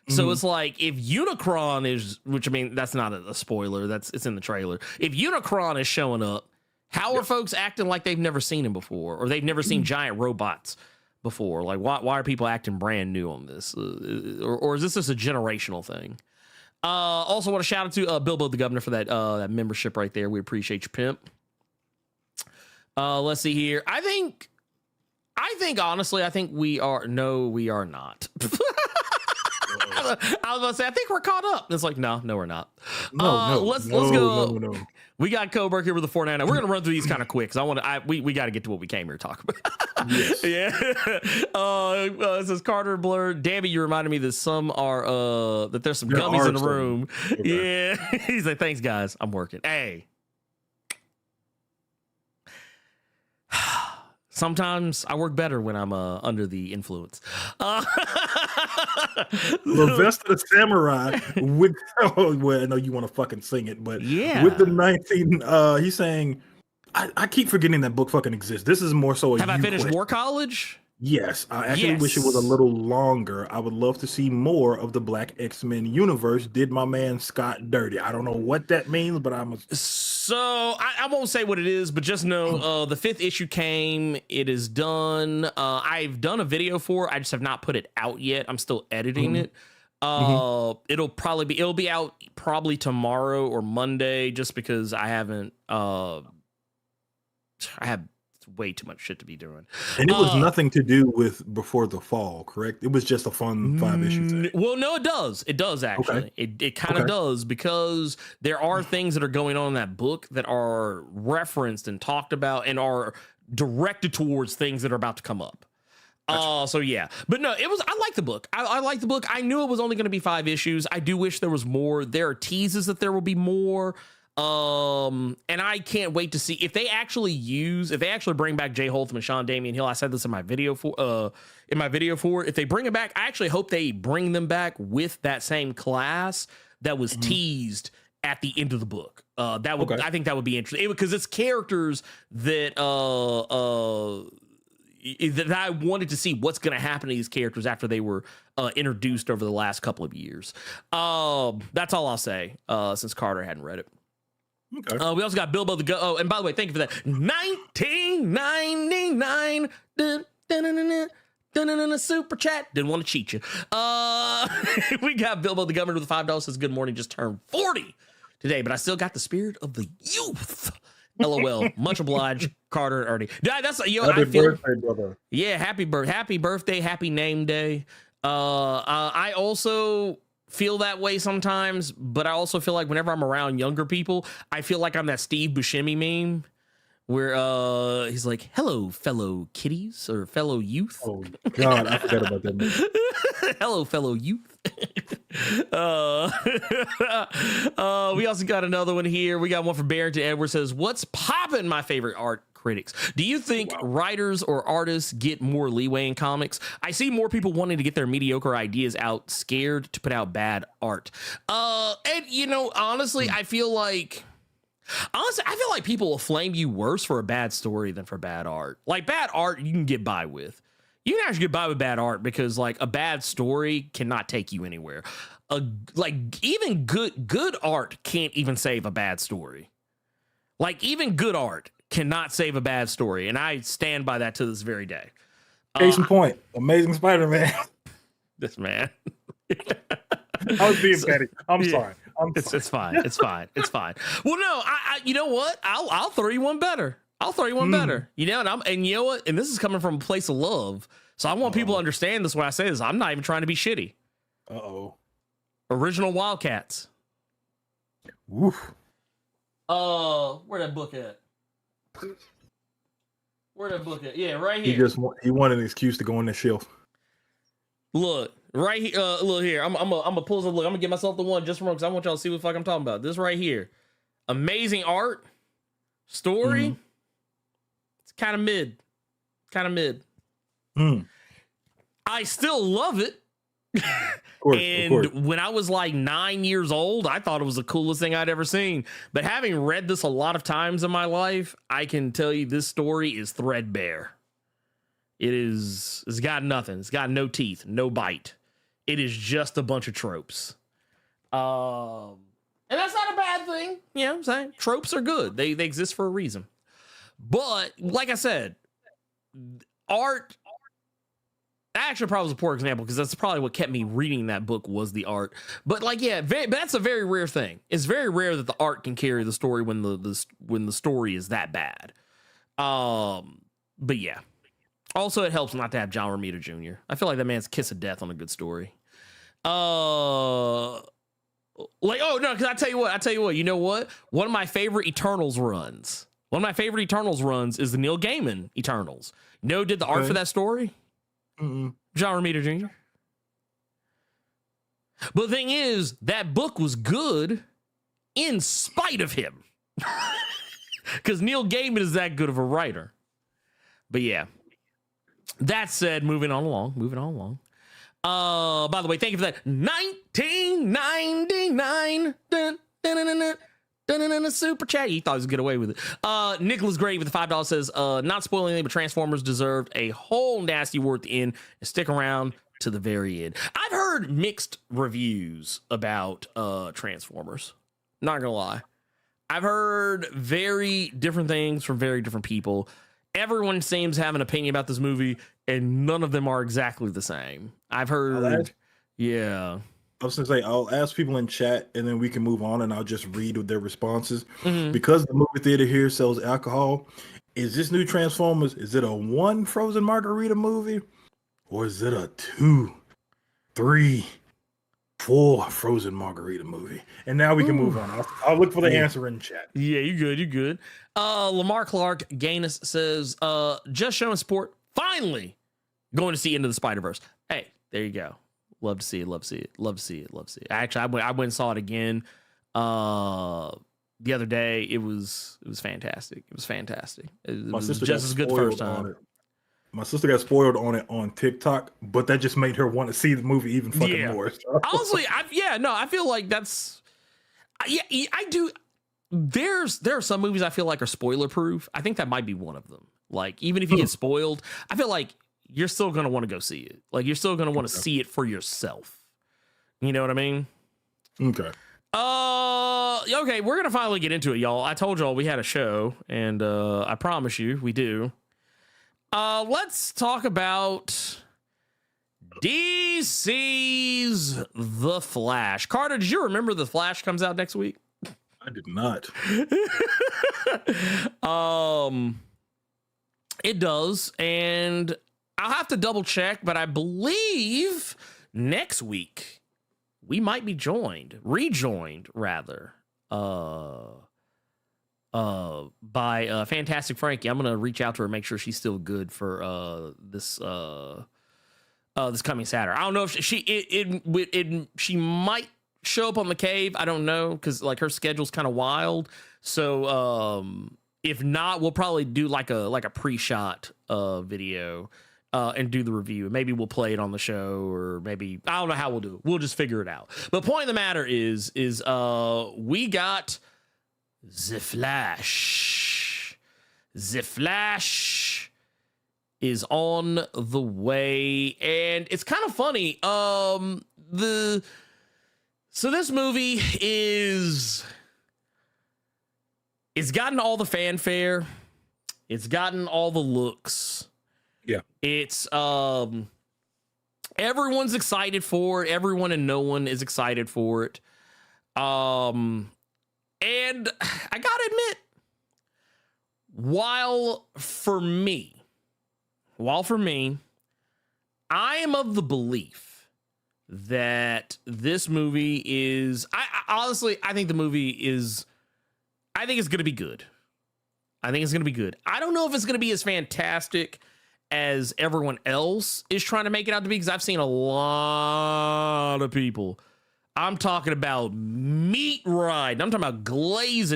So it's like if Unicron is, which I mean, that's not a spoiler. It's in the trailer. If Unicron is showing up, how are folks acting like they've never seen him before, or they've never seen giant robots before? Like, why are people acting brand new on this, or is this just a generational thing? Also want to shout out to Bilbo the Governor for that membership right there. We appreciate you, pimp. Let's see here. I think honestly, we are not. I was about to say, I think we're caught up. It's like, no, we're not. Let's go. No. We got Coburg here with the 499. We're gonna run through these kind of quick because we got to get to what we came here to talk about. Yes. Yeah. It says Carter Blerd. Damn it, you reminded me that some are that there's some gummies in the room. Okay. Yeah. He's like, thanks guys, I'm working. Hey. Sometimes I work better when I'm under the influence. Sylvester the Samurai with well, I know you want to fucking sing it, but yeah, with the 19, he's saying, I keep forgetting that book fucking exists. This is more so. Have I finished War College? Yes, I actually wish it was a little longer. I would love to see more of the Black X-Men universe. Did my man Scott dirty? I don't know what that means, but So I won't say what it is, but just know the 5th issue came. It is done. I've done a video for it. I just have not put it out yet. I'm still editing it. It'll be out probably tomorrow or Monday, just because I haven't. I have way too much shit to be doing. And it was nothing to do with Before the Fall, correct? It was just a fun 5-issue thing. Well, no, it does. It does actually. Okay. It kind of does, because there are things that are going on in that book that are referenced and talked about and are directed towards things that are about to come up. Gotcha. So yeah, but no, I like the book. I like the book. I knew it was only going to be 5 issues. I do wish there was more. There are teases that there will be more. And I can't wait to see if they actually bring back Jay Holtham and Sean Damian Hill. I said this in my video for if they bring it back, I actually hope they bring them back with that same class that was teased at the end of the book. I think that would be interesting, because it's characters that that I wanted to see what's going to happen to these characters after they were introduced over the last couple of years. That's all I'll say, since Carter hadn't read it. Okay. We also got Bilbo the Oh, and by the way, thank you for that. 1999 super chat. Didn't want to cheat you. We got Bilbo the Governor with $5. Says good morning. Just turned 40 today, but I still got the spirit of the youth. LOL. Much obliged, Carter and Ernie. Yeah, that's happy birthday, brother. Yeah, happy birthday, happy name day. I also feel that way sometimes, but I also feel like whenever I'm around younger people, I feel like I'm that Steve Buscemi meme where he's like, "Hello, fellow kiddies," or "Fellow youth." Oh God, I forgot about that meme. Hello, fellow youth. We also got another one here. We got one from Barrington Edwards. Says, "What's poppin', my favorite art critics? Do you think writers or artists get more leeway in comics? I see more people wanting to get their mediocre ideas out, scared to put out bad art." And honestly, I feel like people will flame you worse for a bad story than for bad art. Like, bad art you can get by with. You can actually get by with bad art, because like a bad story cannot take you anywhere. Like even good art can't even save a bad story. Like, even good art cannot save a bad story, and I stand by that to this very day. Case in point, Amazing Spider-Man. This man. I was being petty. I'm sorry. It's fine. It's fine. It's fine. Well, no, I you know what? I'll throw you one better. I'll throw you one better. You know, and you know what? And this is coming from a place of love. So I want people to understand this when I say this. I'm not even trying to be shitty. Uh-oh. Original Wildcats. Woof. Where that book at? Where that book at? Yeah, right here. He wanted an excuse to go on the shelf. Look, right here. Look here. I'm gonna pull this up. Look, I'm gonna give myself the one just from because I want y'all to see what the fuck I'm talking about. This right here. Amazing art. Story. Mm-hmm. It's kind of mid. I still love it. Of course. When I was like 9 years old, I thought it was the coolest thing I'd ever seen. But having read this a lot of times in my life, I can tell you this story is threadbare. It's got nothing. It's got no teeth, no bite. It is just a bunch of tropes. And that's not a bad thing. You know what I'm saying? Tropes are good. They exist for a reason. But like I said, art actually probably was a poor example because that's probably what kept me reading that book was the art. But like, yeah, but that's a very rare thing. It's very rare that the art can carry the story when the story is that bad. But yeah. Also, it helps not to have John Romita Jr. I feel like that man's kiss of death on a good story. Because I tell you what, you know what? One of my favorite Eternals runs is the Neil Gaiman Eternals. You know who did the art for that story? Mm-mm. John Romita Jr. But the thing is, that book was good in spite of him. Because Neil Gaiman is that good of a writer. But yeah. That said, moving on along. By the way, thank you for that. 1999. Dun, dun, dun, dun, dun. Super chat. He thought he was get away with it. Nicholas Gray with the $5 says, not spoiling anything, but Transformers deserved a whole nasty word at the end and stick around to the very end. I've heard mixed reviews about Transformers. Not gonna lie. I've heard very different things from very different people. Everyone seems to have an opinion about this movie, and none of them are exactly the same. I've heard, yeah. I was gonna say I'll ask people in chat, and then we can move on, and I'll just read their responses. Mm-hmm. Because the movie theater here sells alcohol, is this new Transformers? Is it a 1 frozen margarita movie, or is it a 2, 3, 4 frozen margarita movie? And now we can move on. I'll look for the answer in chat. Yeah, you good. Lamar Clark Gaines says, just showing support. Finally going to see Into the Spider-Verse. Hey, there you go. Love to see it. Actually, I went and saw it again the other day. It was fantastic. It was just as good the first time. My sister got spoiled on it on TikTok, but that just made her want to see the movie even fucking more. So. Honestly, I feel like that's I do. There are some movies I feel like are spoiler proof. I think that might be one of them. Like, even if you get spoiled, I feel like you're still going to want to go see it. Like, you're still going to want to see it for yourself. You know what I mean? Okay. Okay, we're going to finally get into it, y'all. I told y'all we had a show, and I promise you we do. Let's talk about DC's The Flash. Carter, did you remember The Flash comes out next week? I did not. It does, and I'll have to double check, but I believe next week we might be rejoined rather, by Fantastic Frankie. I'm gonna reach out to her, make sure she's still good for this coming Saturday. I don't know if she might show up on the cave. I don't know, because like her schedule's kind of wild. So if not, we'll probably do like a pre-shot video and do the review. Maybe we'll play it on the show, or maybe I don't know how we'll do it. We'll just figure it out. But point of the matter is we got The Flash. The Flash is on the way, and it's kind of funny. So this movie is It's gotten all the fanfare. It's gotten all the looks. Yeah. It's everyone's excited for it. Everyone and no one is excited for it. And I gotta admit, while for me, I am of the belief that this movie is, I honestly, I think the movie is, I think it's going to be good. I think it's going to be good. I don't know if it's going to be as fantastic as everyone else is trying to make it out to be, because I've seen a lot of people. I'm talking about meat riding. I'm talking about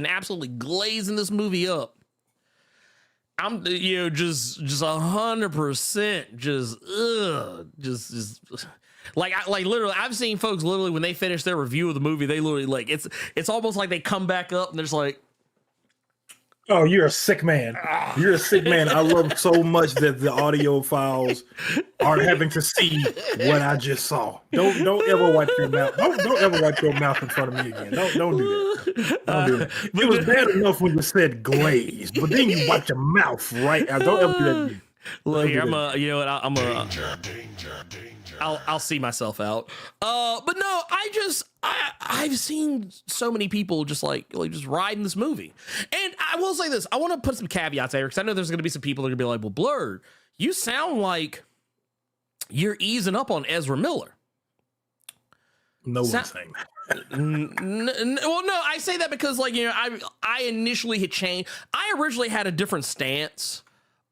absolutely glazing this movie up. I'm, just 100%, just like literally, I've seen folks literally when they finish their review of the movie, they literally like, it's almost like they come back up and they're just like, oh, you're a sick man. You're a sick man. I love so much that the audio files are having to see what I just saw. Don't ever wipe your mouth. Don't ever wipe your mouth in front of me again. Don't do that. Don't do that. It was bad enough when you said glaze, but then you wiped your mouth right out. Don't ever do that again. Look here, I'll see myself out. But no, I've seen so many people just riding this movie. And I will say this, I want to put some caveats there, because I know there's going to be some people that are going to be like, well, Blerd, you sound like you're easing up on Ezra Miller. No one's saying that. Well, no, I say that because I initially had changed. I originally had a different stance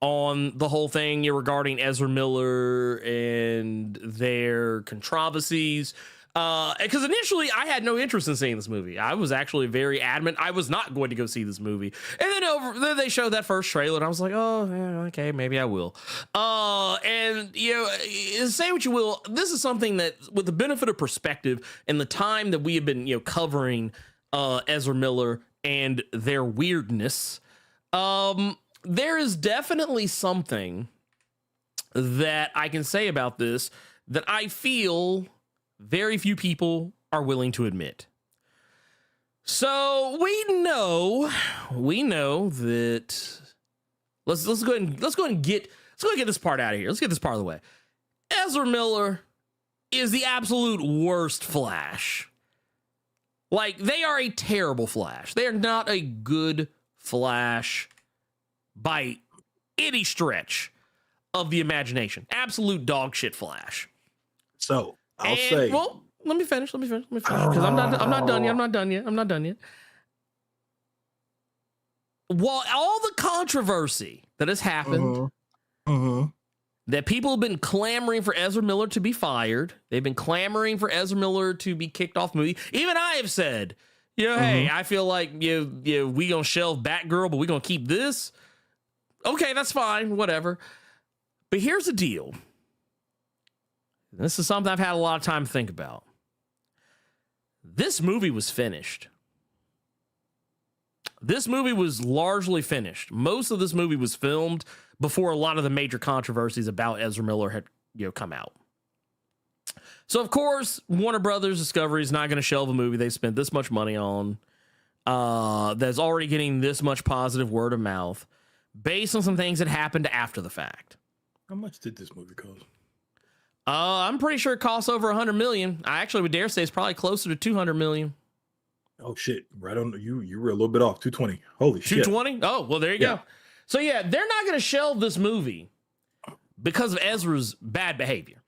on the whole thing regarding Ezra Miller and their controversies. Because initially I had no interest in seeing this movie. I was actually very adamant I was not going to go see this movie. And then they showed that first trailer and I was like, oh, yeah, okay, maybe I will. And say what you will, this is something that, with the benefit of perspective and the time that we have been, covering Ezra Miller and their weirdness, there is definitely something that I can say about this that I feel very few people are willing to admit. So we know that let's go ahead and get this part out of here. Let's get this part of the way. Ezra Miller is the absolute worst Flash. Like, they are a terrible Flash. They are not a good Flash by any stretch of the imagination. Absolute dog shit Flash. So I'll say, well, let me finish because I'm not done yet. While all the controversy that has happened, that people have been clamoring for Ezra Miller to be fired, they've been clamoring for Ezra Miller to be kicked off the movie. Even I have said, hey, I feel like we gonna shelve Batgirl, but we gonna keep this. Okay, that's fine, whatever. But here's the deal. This is something I've had a lot of time to think about. This movie was finished. This movie was largely finished. Most of this movie was filmed before a lot of the major controversies about Ezra Miller had come out. So, of course, Warner Brothers Discovery is not going to shelve a movie they spent this much money on, that's already getting this much positive word of mouth, based on some things that happened after the fact. How much did this movie cost? I'm pretty sure it costs over $100 million. I actually would dare say it's probably closer to $200 million. Oh shit! Right on, you were a little bit off. 220. Holy shit! 220. Oh well, there you go. So yeah, they're not going to shelve this movie because of Ezra's bad behavior,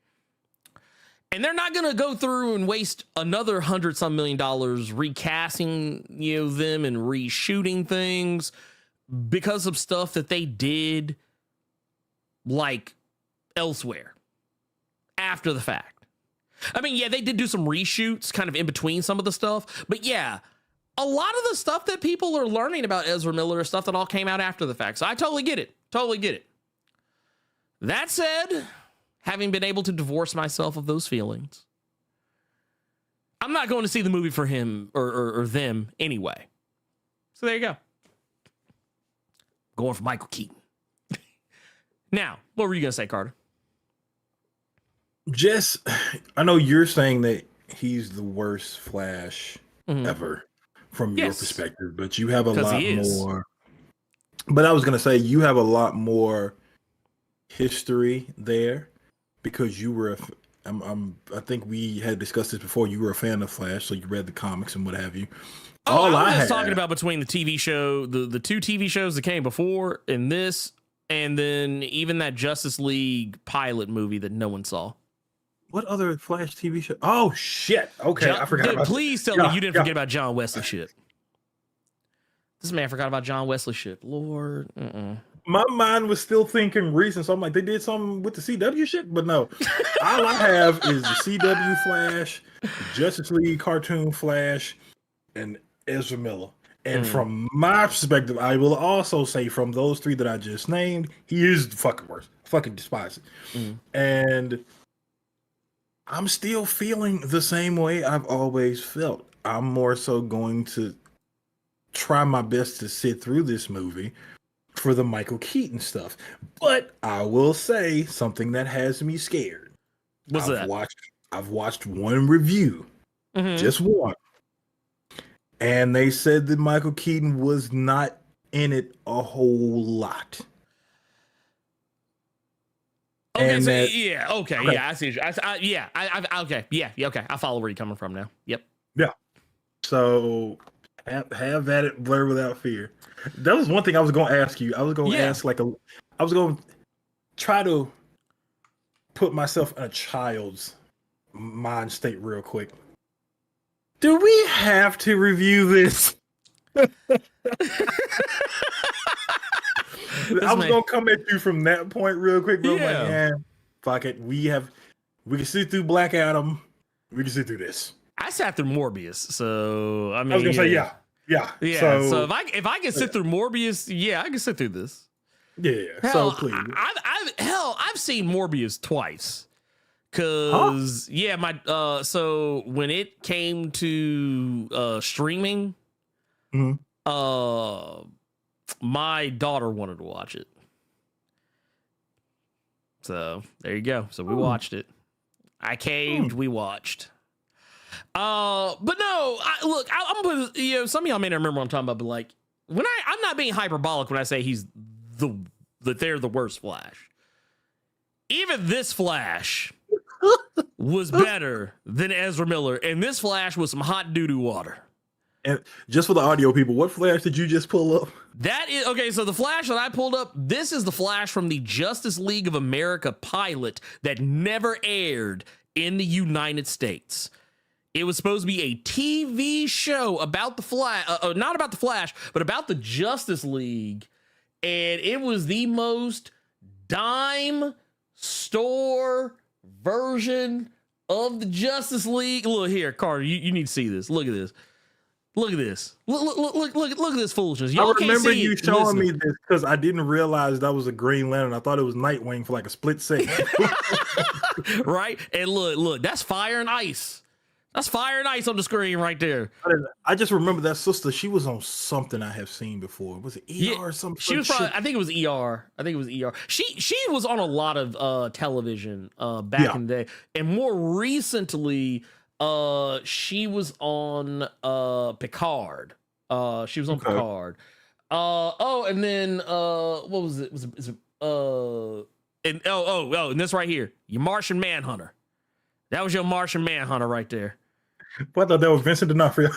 and they're not going to go through and waste another $100-some million recasting them and reshooting things because of stuff that they did like elsewhere after the fact. I mean, yeah, they did do some reshoots kind of in between some of the stuff, but yeah, a lot of the stuff that people are learning about Ezra Miller is stuff that all came out after the fact. So I totally get it. Totally get it. That said, having been able to divorce myself of those feelings, I'm not going to see the movie for him or them anyway. So there you go. Going for Michael Keaton. Now, what were you going to say, Carter? Jess, I know you're saying that he's the worst Flash ever, from your Yes. perspective, but you have a 'Cause lot he is. more. But I was gonna say you have a lot more history there because you were. I think we had discussed this before. You were a fan of Flash, so you read the comics and what have you. Oh, I was just talking about between the TV show, the two TV shows that came before and this, and then even that Justice League pilot movie that no one saw. What other Flash TV show? Oh shit! Okay, I forgot. Dude, please tell me you didn't forget about John Wesley ship. This man forgot about John Wesley ship. Lord, my mind was still thinking recent, so I'm like, they did something with the CW shit, but no. All I have is the CW Flash, Justice League cartoon Flash, and Ezra Miller. And from my perspective, I will also say from those three that I just named, he is the fucking worst. I fucking despise it. And I'm still feeling the same way I've always felt. I'm more so going to try my best to sit through this movie for the Michael Keaton stuff. But I will say something that has me scared. What's that? I've watched one review, just one. And they said that Michael Keaton was not in it a whole lot. Okay, And so that- yeah, okay, yeah, I see. Okay, I follow where you're coming from now. Yep. Yeah. So have at it, Blerd Without Fear. That was one thing I was going to ask you. I was going to ask I was going to try to put myself in a child's mind state real quick. Do we have to review this? I was going to come at you from that point real quick, bro. Yeah. Like, yeah, fuck it. We can sit through Black Adam. We can sit through this. I sat through Morbius, so I mean, I was going to say, yeah. So if I can sit through Morbius, yeah, I can sit through this. Yeah. Hell, So please. I've seen Morbius twice. Cause so when it came to streaming, my daughter wanted to watch it. So there you go. So we watched it. I caved, we watched. But no, I'm putting, some of y'all may not remember what I'm talking about, but like when I'm not being hyperbolic when I say that they're the worst Flash. Even this Flash was better than Ezra Miller, and this Flash was some hot doo-doo water. And just for the audio people, what Flash did you just pull up? That is okay. So the Flash that I pulled up, this is the Flash from the Justice League of America pilot that never aired in the United States. It was supposed to be a TV show about the Flash, not about the Flash, but about the Justice League, and it was the most dime store version of the Justice League. Look here, Carter, you need to see this. Look at this. Look at this. Look at this foolishness. Y'all I remember you showing me this because I didn't realize that was a Green Lantern. I thought it was Nightwing for like a split second. right? And look, that's fire and ice. That's fire and ice on the screen right there. I just remember that sister. She was on something I have seen before. Was it ER or something? She was probably, I think it was ER. She was on a lot of television back in the day. And more recently, she was on Picard. She was on Picard. And then what was it? And this right here, your Martian Manhunter. That was your Martian Manhunter right there. Well, I thought that was Vincent D'Onofrio.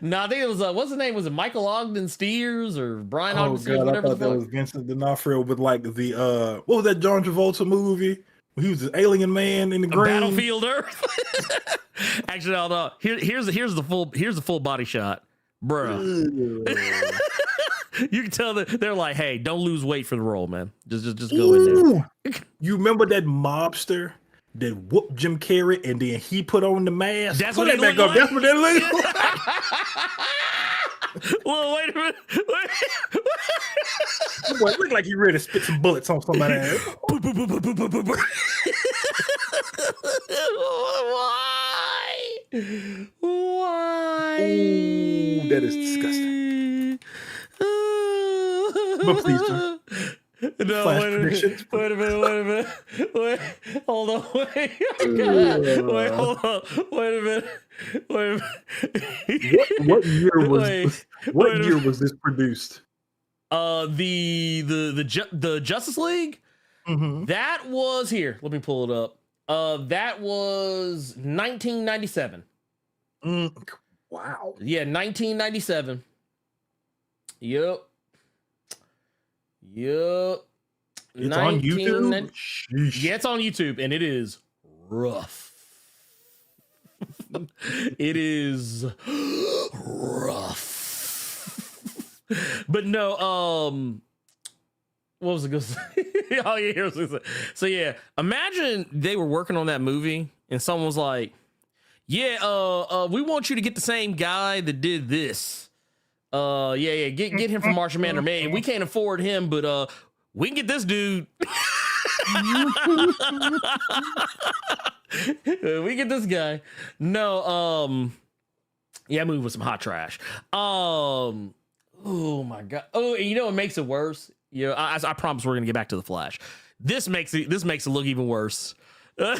No, I think it was what's his name? Was it Michael Ogden Steers or Brian Ogden Steers? God, Whatever I thought that was Vincent D'Onofrio with like the what was that John Travolta movie? He was the alien man in the green. Battlefield Earth. Actually, no. Here's the full body shot, bro. You can tell that they're like, hey, don't lose weight for the role, man. Just go in there. You remember that mobster that whooped Jim Carrey and then he put on the mask? That's put what that back up. like. That's what that looked like. Well, wait a minute. Boy, it looked like he ready to spit some bullets on somebody. Why? Ooh, that is disgusting. But please, sir. No, Flash wait a minute. predictions. Wait a minute. Wait, hold on. Wait. Wait, hold on. Wait a minute. Wait a minute. What year was Wait, what wait a year minute. was this produced? The Justice League? Mm-hmm. That was here. Let me pull it up. That was 1997. Wow. Yeah, 1997. Yep. It's on YouTube. Sheesh. Yeah, it's on YouTube, and it is rough. It is rough. But no, what was it going to say? Oh, yeah, here's what I was gonna say. So yeah, imagine they were working on that movie, and someone was like, "Yeah, we want you to get the same guy that did this. Get him from Martian Manhunter. Man, we can't afford him, but we can get this dude. We get this guy. No, yeah, movie was some hot trash. Oh my god. Oh, and you know what makes it worse? You know, I promise we're gonna get back to the Flash. This makes it look even worse. This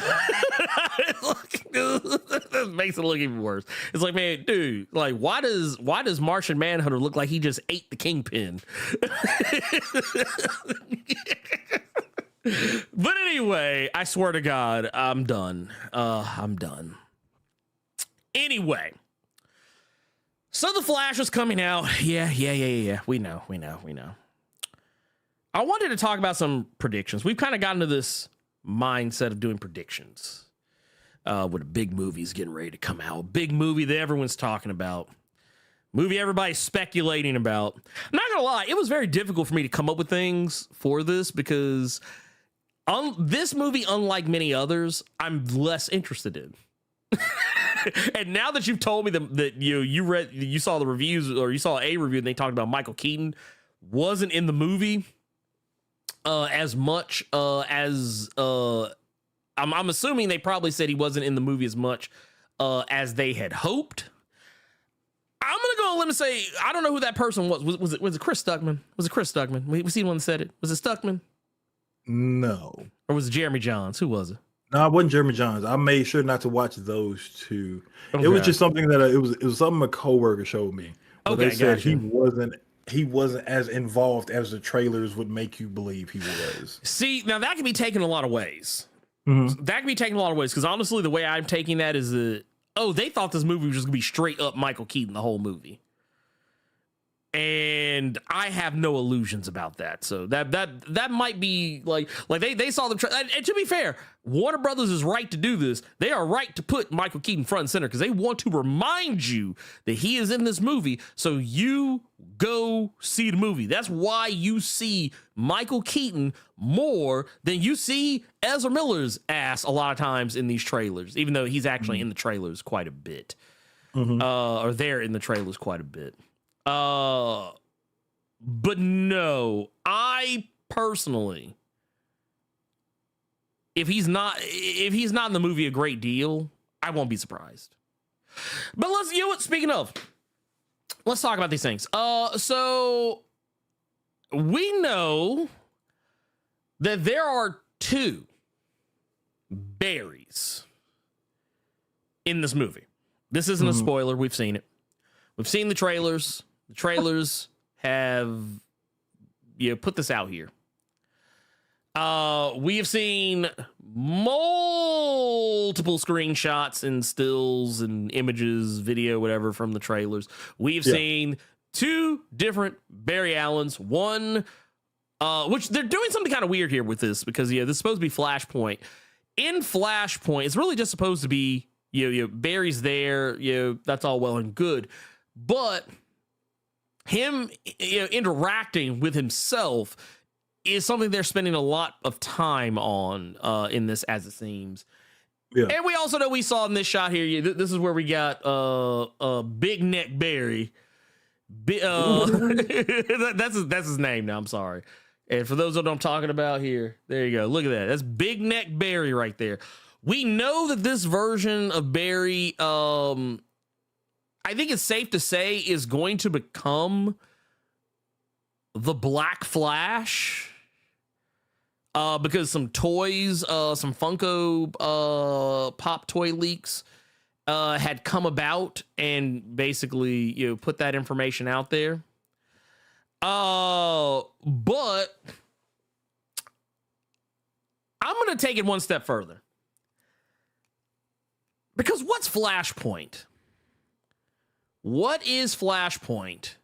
makes it look even worse. It's like, man, dude, like, why does Martian Manhunter look like he just ate the Kingpin? But anyway, I swear to God, I'm done. I'm done. Anyway, so the Flash is coming out. Yeah. We know. I wanted to talk about some predictions. We've kind of gotten to this mindset of doing predictions with a big movie's getting ready to come out. Big movie that everyone's talking about. Movie everybody's speculating about. I'm not gonna lie, it was very difficult for me to come up with things for this because this movie, unlike many others, I'm less interested in. And now that you've told me that you saw the reviews, or you saw a review and they talked about Michael Keaton wasn't in the movie as much as I'm assuming they probably said he wasn't in the movie as much as they had hoped. I'm gonna go on a limb and say I don't know who that person was. Was it Chris Stuckman? Was it Chris Stuckman? Was he the one that said it? Was it Stuckman? No. Or was it Jeremy Johns? Who was it? No, it wasn't Jeremy Johns. I made sure not to watch those two. Okay. It was just something that it was something a coworker showed me. Okay, they said gotcha. he wasn't as involved as the trailers would make you believe he was. See, now that can be taken a lot of ways. Mm-hmm. That can be taken a lot of ways because honestly, the way I'm taking that is that they thought this movie was just gonna be straight up Michael Keaton the whole movie. And I have no illusions about that. So that might be like they saw them. And to be fair, Warner Brothers is right to do this. They are right to put Michael Keaton front and center because they want to remind you that he is in this movie. So you go see the movie. That's why you see Michael Keaton more than you see Ezra Miller's ass a lot of times in these trailers, even though he's actually in the trailers quite a bit. Or they're in the trailers quite a bit. But no, I personally, if he's not in the movie a great deal, I won't be surprised. But speaking of, let's talk about these things. So we know that there are 2 Barrys in this movie. This isn't a spoiler. We've seen it. We've seen the trailers. The trailers have put this out here. We have seen multiple screenshots and stills and images, video, whatever from the trailers. We've seen 2 different Barry Allens. One, which they're doing something kind of weird here with this because this is supposed to be Flashpoint. In Flashpoint, it's really just supposed to be Barry's there. That's all well and good. But him interacting with himself is something they're spending a lot of time on in this, as it seems. Yeah. And we also know we saw in this shot here, this is where we got Big Neck Barry. That's his name now. I'm sorry. And for those that know what I'm talking about here, there you go. Look at that. That's Big Neck Barry right there. We know that this version of Barry, I think it's safe to say, is going to become the Black Flash. because some toys, some Funko Pop toy leaks had come about and basically, put that information out there. But I'm going to take it one step further. Because what's Flashpoint? What is Flashpoint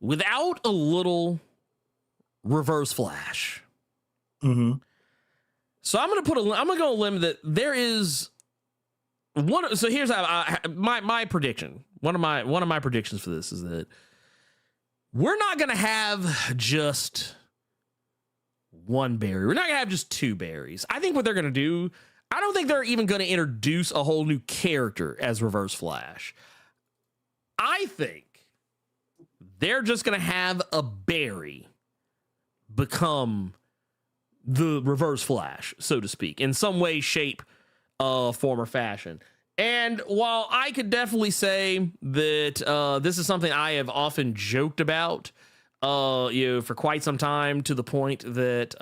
without a little Reverse Flash? Mm-hmm. So I'm gonna go limit that there is one. So here's how my prediction. One of my predictions for this is that we're not gonna have just one Barry. We're not gonna have just two Barrys. I think what they're gonna do, I don't think they're even gonna introduce a whole new character as Reverse Flash. I think they're just gonna have a Barry become the Reverse Flash, so to speak, in some way, shape, form, or fashion. And while I could definitely say that this is something I have often joked about, for quite some time, to the point that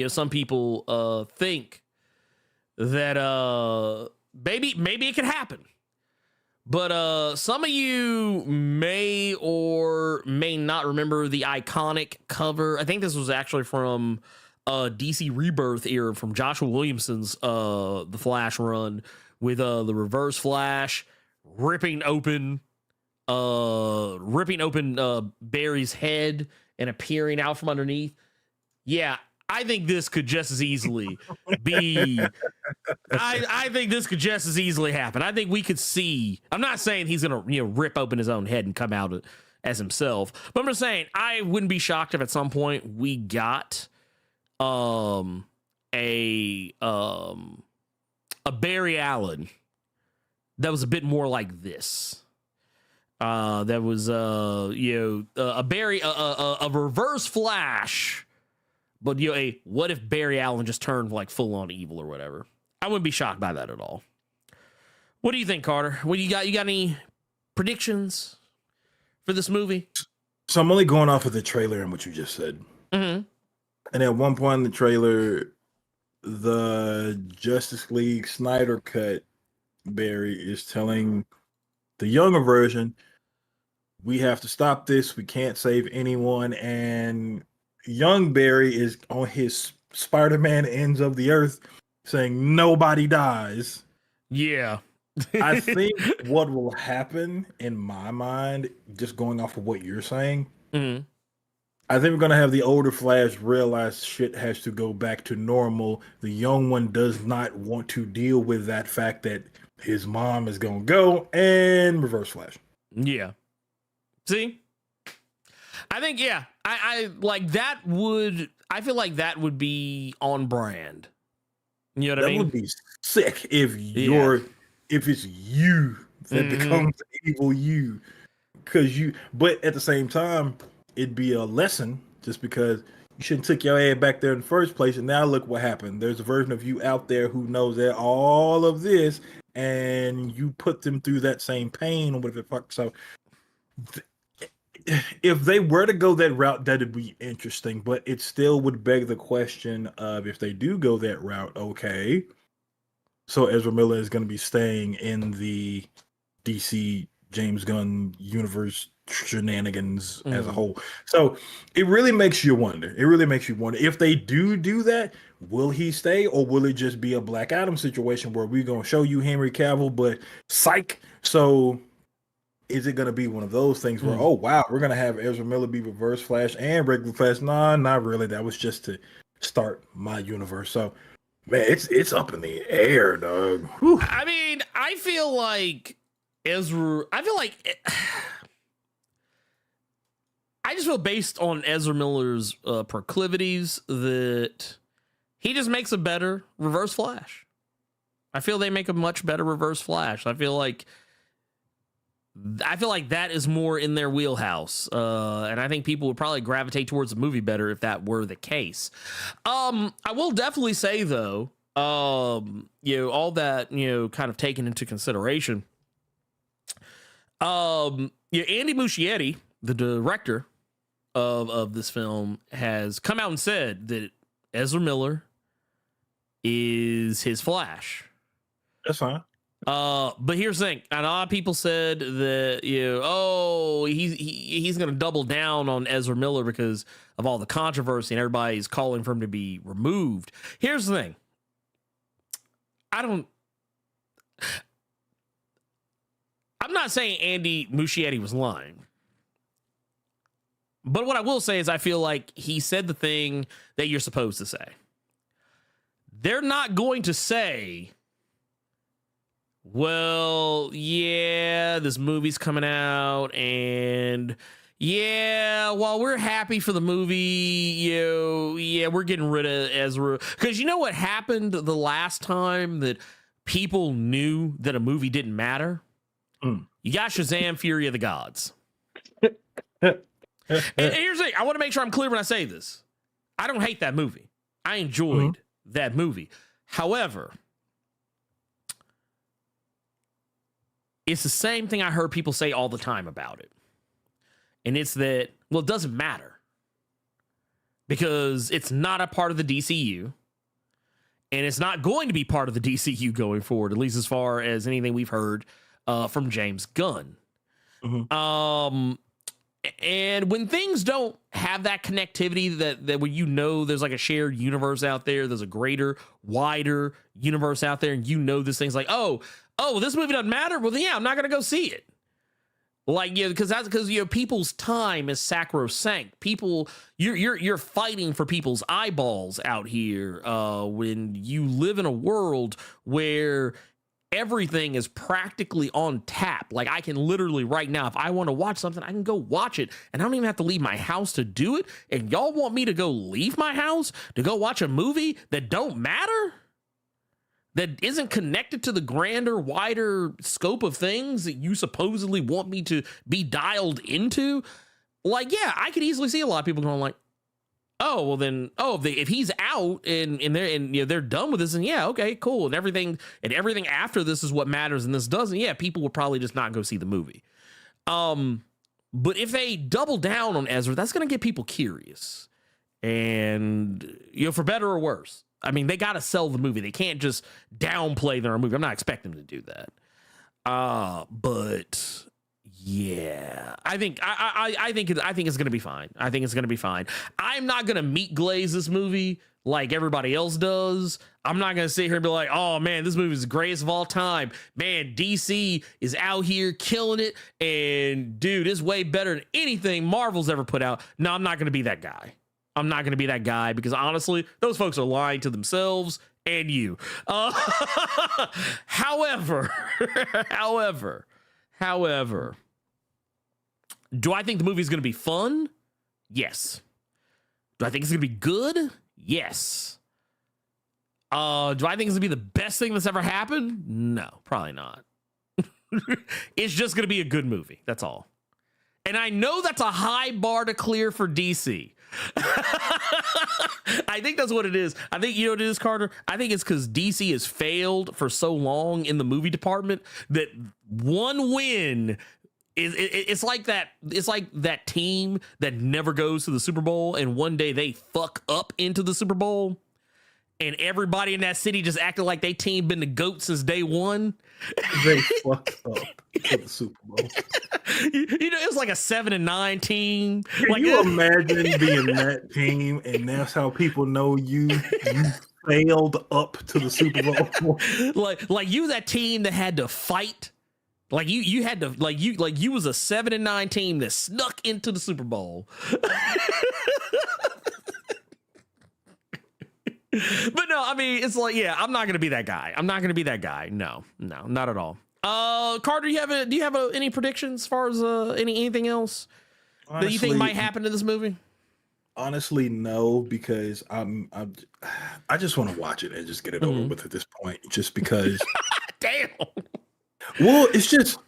some people think that maybe it could happen. But some of you may or may not remember the iconic cover. I think this was actually from DC Rebirth era, from Joshua Williamson's The Flash run, with the Reverse Flash ripping open Barry's head and appearing out from underneath. Yeah, I think this could just as easily be. I think this could just as easily happen. I think we could see. I'm not saying he's gonna rip open his own head and come out as himself, but I'm just saying I wouldn't be shocked if at some point we got a Barry Allen that was a bit more like this. That was a Barry a Reverse Flash. But what if Barry Allen just turned like full on evil or whatever? I wouldn't be shocked by that at all. What do you think, Carter? What do you got? You got any predictions for this movie? So I'm only going off of the trailer and what you just said. Mm-hmm. And at one point in the trailer, the Justice League Snyder Cut Barry is telling the younger version, we have to stop this. We can't save anyone. And young Barry is on his Spider-Man ends of the earth saying nobody dies. Yeah. I think what will happen in my mind, just going off of what you're saying, mm-hmm. I think we're going to have the older Flash realize shit has to go back to normal. The young one does not want to deal with that fact that his mom is going to go, and Reverse Flash. Yeah. See? I think, yeah, I like that I feel like that would be on brand. You know what I mean? That would be sick if it's you that becomes evil you. But at the same time, it'd be a lesson just because you shouldn't took your ass back there in the first place. And now look what happened. There's a version of you out there who knows that all of this, and you put them through that same pain or whatever the fuck. So if they were to go that route, that'd be interesting, but it still would beg the question of, if they do go that route, okay, so Ezra Miller is going to be staying in the DC James Gunn universe shenanigans as a whole. So it really makes you wonder. If they do that, will he stay, or will it just be a Black Adam situation where we're going to show you Henry Cavill, but psych? So is it going to be one of those things where, oh, wow, we're going to have Ezra Miller be Reverse Flash and regular Flash? Nah, not really. That was just to start my universe. So, man, it's up in the air, dog. Whew. I mean, I feel like I just feel based on Ezra Miller's proclivities that he just makes a better Reverse Flash. I feel they make a much better Reverse Flash. I feel like that is more in their wheelhouse. And I think people would probably gravitate towards the movie better if that were the case. I will definitely say, though, all that, kind of taken into consideration. Andy Muschietti, the director of this film has come out and said that Ezra Miller is his Flash. That's fine. But here's the thing. A lot of people said that, he's going to double down on Ezra Miller because of all the controversy and everybody's calling for him to be removed. Here's the thing. I'm not saying Andy Muschietti was lying. But what I will say is I feel like he said the thing that you're supposed to say. They're not going to say, well, yeah, this movie's coming out, and yeah, while we're happy for the movie, we're getting rid of Ezra. Because you know what happened the last time that people knew that a movie didn't matter? You got Shazam! Fury of the Gods. And here's the thing. I want to make sure I'm clear when I say this. I don't hate that movie. I enjoyed that movie. However, it's the same thing I heard people say all the time about it. And it's that, well, it doesn't matter. Because it's not a part of the DCU. And it's not going to be part of the DCU going forward, at least as far as anything we've heard from James Gunn. And when things don't have that connectivity that when there's like a shared universe out there, there's a greater, wider universe out there, and this thing's like, well, this movie doesn't matter. Well, then, yeah, I'm not going to go see it. Like, because people's time is sacrosanct. People, you're fighting for people's eyeballs out here when you live in a world where everything is practically on tap. Like, I can literally right now, if I want to watch something, I can go watch it, and I don't even have to leave my house to do it. And y'all want me to go leave my house to go watch a movie that don't matter, that isn't connected to the grander, wider scope of things that you supposedly want me to be dialed into? Like, yeah, I could easily see a lot of people going like, oh, well then, if he's out and they're done with this, and yeah, okay, cool, and everything after this is what matters, and this doesn't. Yeah, people will probably just not go see the movie. But if they double down on Ezra, that's going to get people curious, and for better or worse. I mean, they got to sell the movie. They can't just downplay their movie. I'm not expecting them to do that. But yeah, I think it's gonna be fine. I think it's gonna be fine. I'm not gonna meat glaze this movie like everybody else does. I'm not gonna sit here and be like, oh man, this movie is the greatest of all time. Man, DC is out here killing it, and dude, it's way better than anything Marvel's ever put out. No, I'm not gonna be that guy. I'm not gonna be that guy because honestly, those folks are lying to themselves and you. However. Do I think the movie is going to be fun? Yes. Do I think it's going to be good? Yes. Do I think it's going to be the best thing that's ever happened? No, probably not. It's just going to be a good movie. That's all. And I know that's a high bar to clear for DC. I think that's what it is. I think, you know what it is, Carter? I think it's because DC has failed for so long in the movie department that one win... It's like that team that never goes to the Super Bowl, and one day they fuck up into the Super Bowl, and everybody in that city just acted like they team been the GOAT since day one. They fucked up to the Super Bowl. It was like a 7-9 team. Can like, you imagine being that team, and that's how people know you failed up to the Super Bowl? like you, that team that had to fight. Like you had to you was a 7-9 team that snuck into the Super Bowl. But no, I mean, it's like, yeah, I'm not gonna be that guy. No, not at all. Carter, do you have any predictions as far as anything else honestly, that you think might happen to this movie? Honestly, no, because I just want to watch it and just get it over with at this point. Just because. Damn. Well, it's just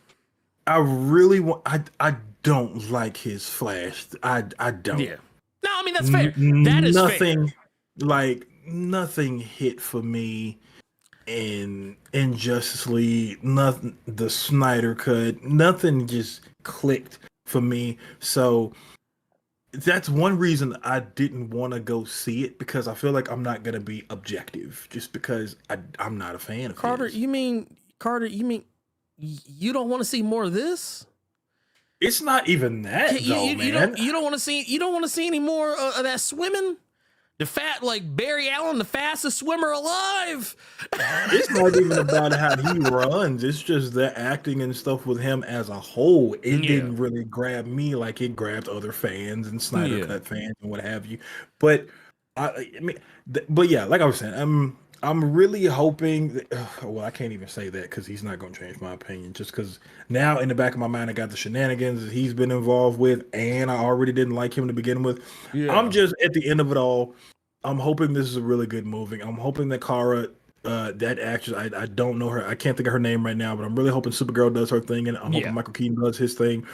I really want. I don't like his Flash. I don't. Yeah. No, I mean that's fair. That is nothing. Fair. Like nothing hit for me in Justice League. Nothing. The Snyder Cut. Nothing just clicked for me. So that's one reason I didn't want to go see it, because I feel like I'm not gonna be objective just because I'm not a fan of Carter. his. You mean you don't want to see more of this? It's not even that man. You don't want to see any more of that swimming. Like Barry Allen, the fastest swimmer alive. It's not even about how he runs. It's just the acting and stuff with him as a whole. It didn't really grab me like it grabbed other fans and Snyder Cut fans and what have you. But but yeah, like I was saying, I'm really hoping that, well, I can't even say that because he's not going to change my opinion, just because now in the back of my mind I got the shenanigans that he's been involved with, and I already didn't like him to begin with. I'm just at the end of it all, I'm hoping this is a really good movie. I'm hoping that Kara, that actress, I don't know her, I can't think of her name right now, but I'm really hoping Supergirl does her thing, and I'm hoping Michael Keaton does his thing.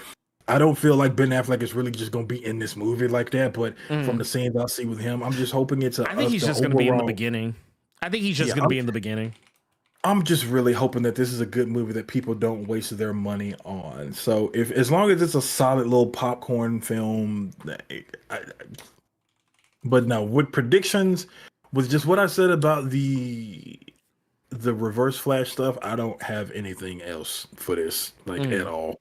I don't feel like Ben Affleck is really just going to be in this movie like that, but from the scenes I see with him, I'm just hoping it's I think he's just going to be in the beginning. I think he's just going to be in the beginning. I'm just really hoping that this is a good movie that people don't waste their money on. So as long as it's a solid little popcorn film, but no, with predictions, with just what I said about the Reverse Flash stuff, I don't have anything else for this, at all.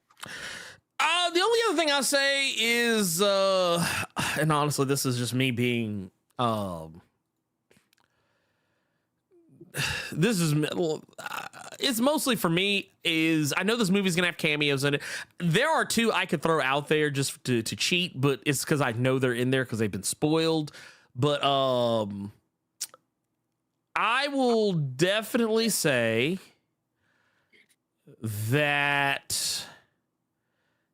The only other thing I'll say is, and honestly, this is just me being, it's mostly for me, is I know this movie's gonna have cameos in it. There are two I could throw out there just to cheat, but it's because I know they're in there because they've been spoiled. But I will definitely say that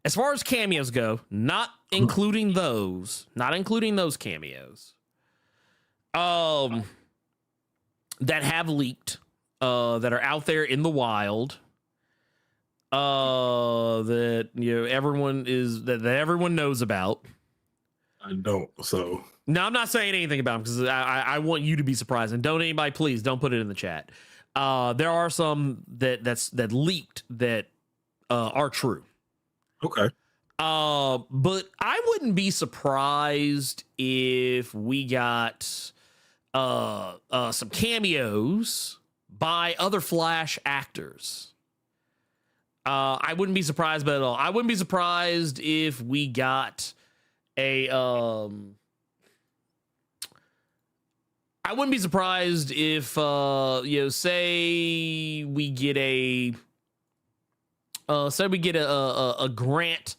as far as cameos go, not including those cameos, that have leaked, that are out there in the wild, that everyone knows about. I don't. So no, I'm not saying anything about them because I want you to be surprised, and please don't put it in the chat. There are some that leaked that are true. Okay. But I wouldn't be surprised if we got some cameos by other Flash actors. I wouldn't be surprised by it at all. I wouldn't be surprised if we got a I wouldn't be surprised if say we get a Grant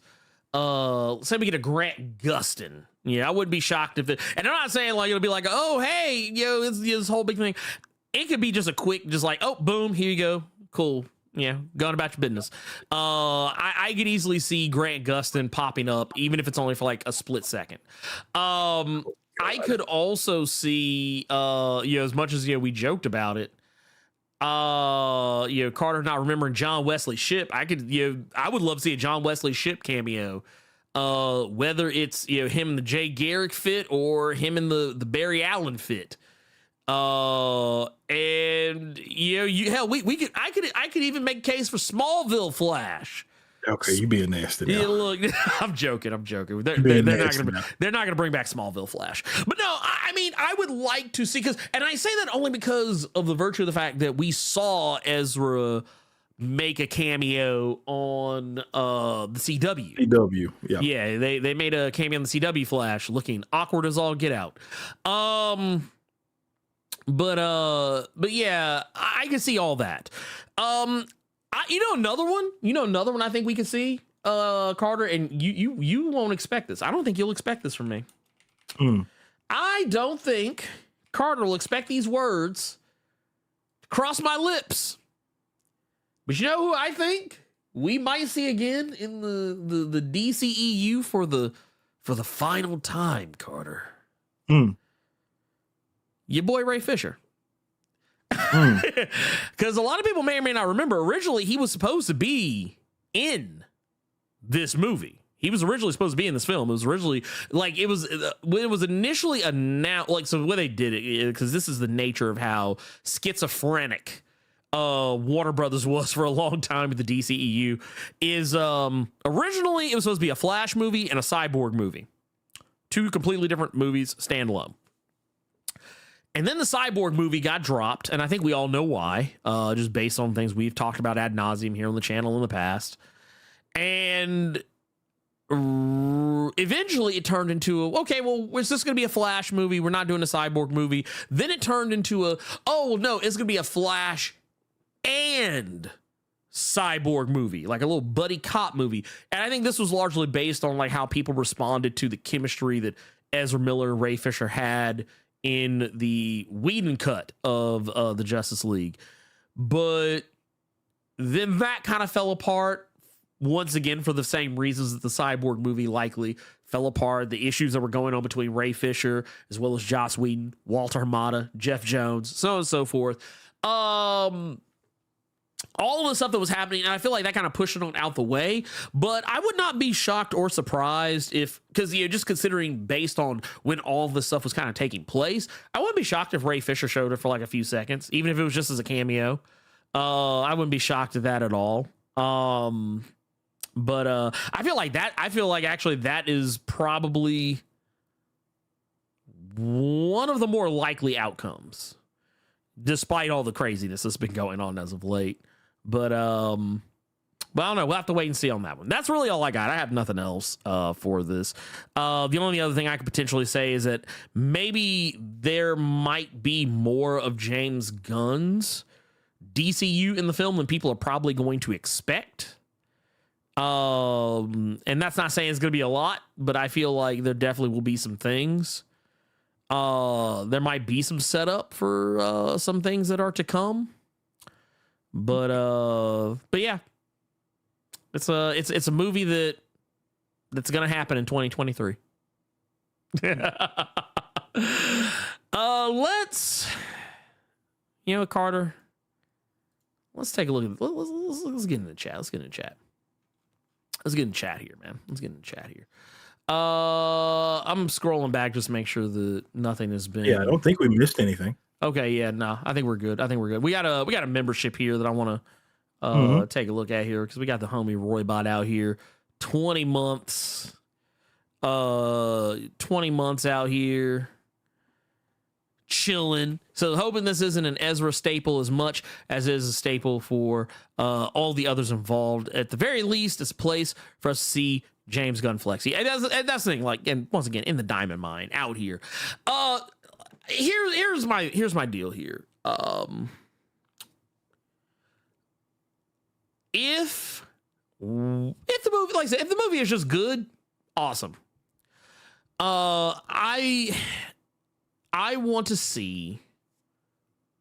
Gustin. Yeah, I wouldn't be shocked if it, and I'm not saying like it'll be like, oh hey, it's this whole big thing. It could be just a quick, just like, oh boom, here you go, cool. Yeah, going about your business. I could easily see Grant Gustin popping up, even if it's only for like a split second. I could also see, as much as we joked about it, Carter not remembering John Wesley Shipp. I would love to see a John Wesley Shipp cameo. Whether it's him in the Jay Garrick fit or him in the Barry Allen fit. And I could even make a case for Smallville Flash. Okay, you being nasty now. Yeah, look, I'm joking. They're not gonna bring back Smallville Flash. But no, I mean, I would like to see, and I say that only because of the virtue of the fact that we saw Ezra make a cameo on the CW. CW, yeah. Yeah, they made a cameo on the CW Flash, looking awkward as all get out. But yeah, I can see all that. Another one I think we can see, Carter, and you won't expect this. I don't think you'll expect this from me. I don't think Carter will expect these words to cross my lips. But you know who I think we might see again in the DCEU for the final time, Carter? Your boy Ray Fisher. Because a lot of people may or may not remember, originally he was supposed to be in this movie. He was originally supposed to be in this film. It was originally when it was initially announced, so the way they did it, because this is the nature of how schizophrenic Warner Brothers was for a long time with the DCEU, is originally it was supposed to be a Flash movie and a Cyborg movie. two completely different movies, standalone. And then the Cyborg movie got dropped, and I think we all know why, just based on things we've talked about ad nauseum here on the channel in the past. And eventually it turned into okay, well, is this going to be a Flash movie? We're not doing a Cyborg movie. Then it turned into oh, no, it's going to be a Flash and Cyborg movie, like a little buddy cop movie. And I think this was largely based on like how people responded to the chemistry that Ezra Miller and Ray Fisher had in the Whedon cut of the Justice League. But then that kind of fell apart once again for the same reasons that the Cyborg movie likely fell apart. The issues that were going on between Ray Fisher as well as Joss Whedon, Walter Hamada, Jeff Jones, so on and so forth. All of the stuff that was happening, and I feel like that kind of pushed it on out the way. But I would not be shocked or surprised if, because just considering based on when all of this stuff was kind of taking place, I wouldn't be shocked if Ray Fisher showed up for like a few seconds, even if it was just as a cameo. I wouldn't be shocked at that at all. But I feel like actually that is probably one of the more likely outcomes, despite all the craziness that's been going on as of late. But I don't know. We'll have to wait and see on that one. That's really all I got. I have nothing else for this. The only other thing I could potentially say is that maybe there might be more of James Gunn's DCU in the film than people are probably going to expect. And that's not saying it's going to be a lot, but I feel like there definitely will be some things. There might be some setup for some things that are to come. But yeah, it's a movie that's gonna happen in 2023. Let's, Carter, let's take a look at let's get in the chat. Let's get in the chat. Let's get in chat here, man. Let's get in chat here. I'm scrolling back just to make sure that nothing has been. Yeah, I don't think we missed anything. Okay, yeah, no, I think we're good. We got a membership here that I want to take a look at here, because we got the homie Roybot out here, 20 months out here, chilling. So hoping this isn't an Ezra staple as much as it is a staple for all the others involved. At the very least, it's a place for us to see James Gunn flexy. And that's the thing. Like, and once again, in the diamond mine out here. Here's my deal here. If the movie, like I said, if the movie is just good, awesome. I want to see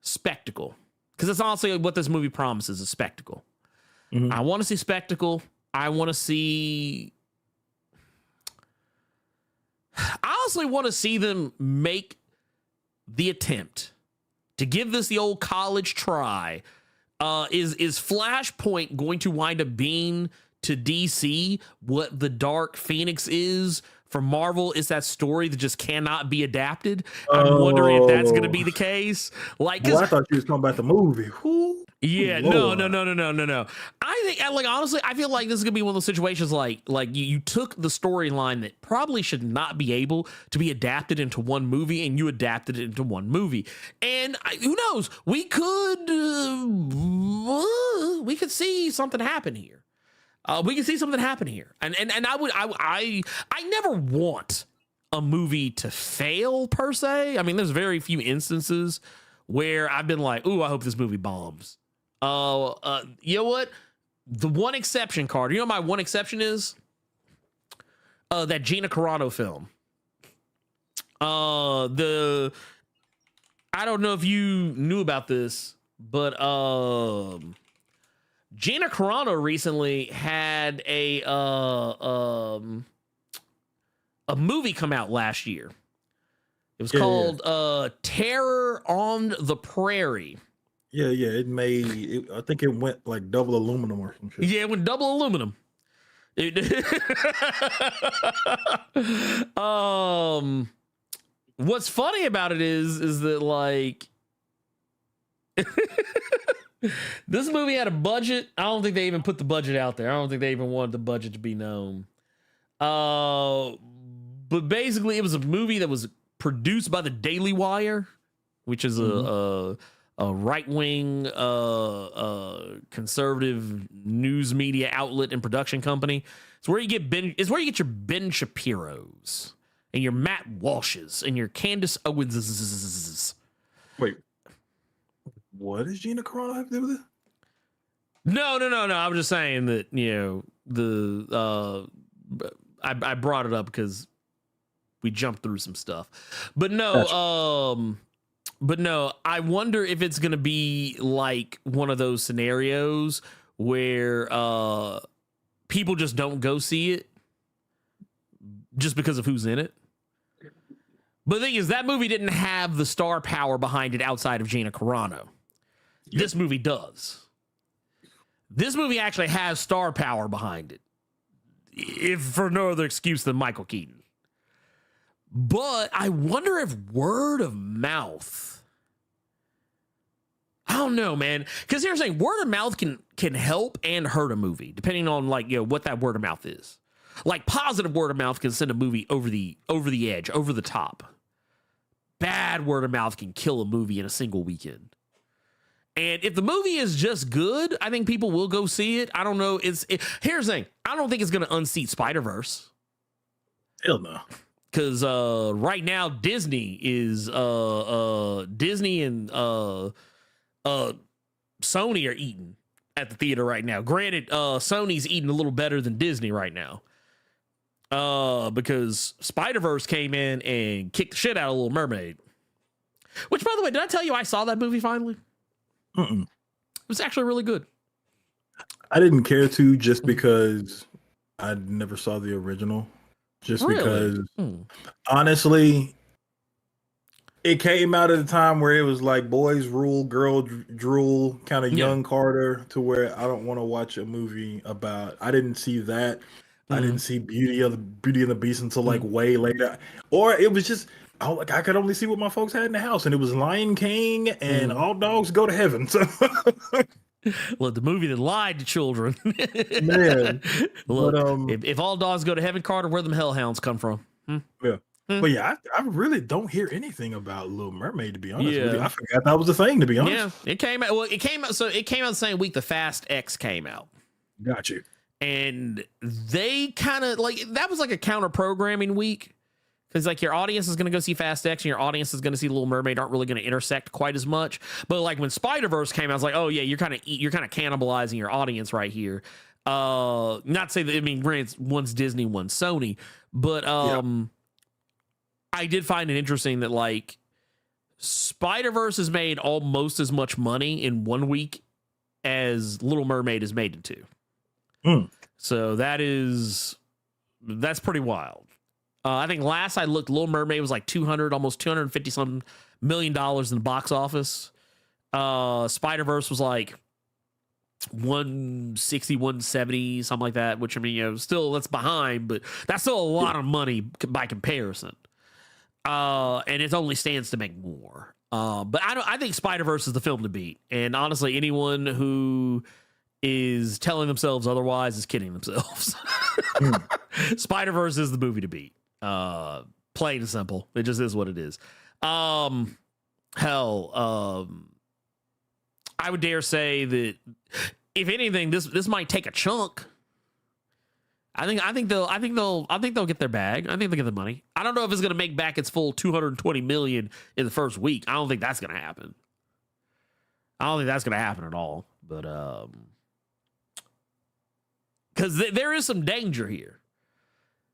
spectacle, because that's honestly what this movie promises, a spectacle. Mm-hmm. I want to see spectacle. I honestly want to see them make the attempt to give this the old college try. Is Flashpoint going to wind up being to DC what the Dark Phoenix is for Marvel? Is that story that just cannot be adapted? I'm wondering if that's going to be the case. Like, I thought you was talking about the movie. Yeah, no. I think, like, honestly, I feel like this is gonna be one of those situations like you took the storyline that probably should not be able to be adapted into one movie, and you adapted it into one movie. And who knows? We could see something happen here. We can see something happen here, and I never want a movie to fail per se. I mean, there's very few instances where I've been like, ooh, I hope this movie bombs. You know what? The one exception, Carter. You know what my one exception is? That Gina Carano film. I don't know if you knew about this, but Gina Carano recently had a movie come out last year. It was called Terror on the Prairie. Yeah. I think it went like double aluminum or some shit. Yeah, it went double aluminum. What's funny about it is that, like, this movie had a budget. I don't think they even put the budget out there. I don't think they even wanted the budget to be known. But basically, it was a movie that was produced by the Daily Wire, which is a right-wing conservative news media outlet and production company. It's where you get your Ben Shapiro's and your Matt Walsh's and your Candace Owens. Wait, what does Gina Carano have to do with it? No. I was just saying that, you know, I brought it up because we jumped through some stuff. But no, I wonder if it's going to be like one of those scenarios where people just don't go see it just because of who's in it. But the thing is, that movie didn't have the star power behind it outside of Gina Carano. Yep. This movie does. This movie actually has star power behind it, if for no other excuse than Michael Keaton. But I wonder if word of mouth. I don't know, man. Because here's the thing: word of mouth can help and hurt a movie, depending on, like, you know, what that word of mouth is. Like, positive word of mouth can send a movie over the edge, over the top. Bad word of mouth can kill a movie in a single weekend. And if the movie is just good, I think people will go see it. I don't know. Here's the thing: I don't think it's going to unseat Spider-Verse. Hell no. Because right now Disney is Disney and Sony are eating at the theater right now. Granted, Sony's eating a little better than Disney right now. Because Spider-Verse came in and kicked the shit out of Little Mermaid. Which, by the way, did I tell you I saw that movie finally? Mm-mm. It was actually really good. I didn't care to, just because I never saw the original. Just because, honestly, it came out at a time where it was like boys rule, girl drool, kind of young Carter, to where I don't want to watch a movie about. I didn't see that. I didn't see Beauty and the Beast until like way later, or it was just I could only see what my folks had in the house, and it was Lion King and All Dogs Go to Heaven. So. Well, the movie that lied to children. Man. Look, but, if all dogs go to heaven, Carter, where them hellhounds come from? Yeah. But yeah, I really don't hear anything about Little Mermaid, to be honest with you. I forgot that was a thing, to be honest. Yeah, it came out. Well, it came out the same week the Fast X came out. Got you. And they kind of like, that was like a counter programming week. Because like your audience is going to go see Fast X and your audience is going to see Little Mermaid, aren't really going to intersect quite as much. But like when Spider-Verse came out, I was like, oh yeah, you're kind of cannibalizing your audience right here. Not to say that, I mean, granted, one's Disney, one's Sony, but I did find it interesting that like Spider-Verse has made almost as much money in 1 week as Little Mermaid has made in 2. So that's pretty wild. I think last I looked, Little Mermaid was like almost $250 million in the box office. Spider-Verse was like 160, 170, something like that, which, I mean, you know, still that's behind, but that's still a lot of money by comparison. And it only stands to make more. But I think Spider-Verse is the film to beat. And honestly, anyone who is telling themselves otherwise is kidding themselves. Spider-Verse is the movie to beat. Plain and simple. It just is what it is. I would dare say that if anything, this might take a chunk. I think they'll get their bag. I think they'll get the money. I don't know if it's going to make back its full $220 million in the first week. I don't think that's going to happen. I don't think that's going to happen at all. But because there is some danger here.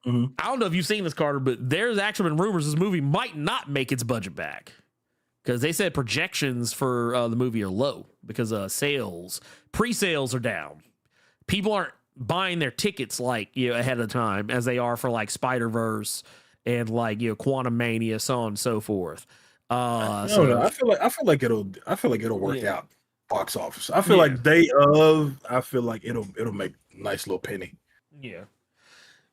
I don't know if you've seen this, Carter, but there's actually been rumors this movie might not make its budget back, because they said projections for the movie are low because pre-sales are down. People aren't buying their tickets like, you know, ahead of time as they are for like Spider-Verse and like, you know, Quantumania, so on and so forth. I feel like it'll work out box office. I feel like it'll make a nice little penny. Yeah.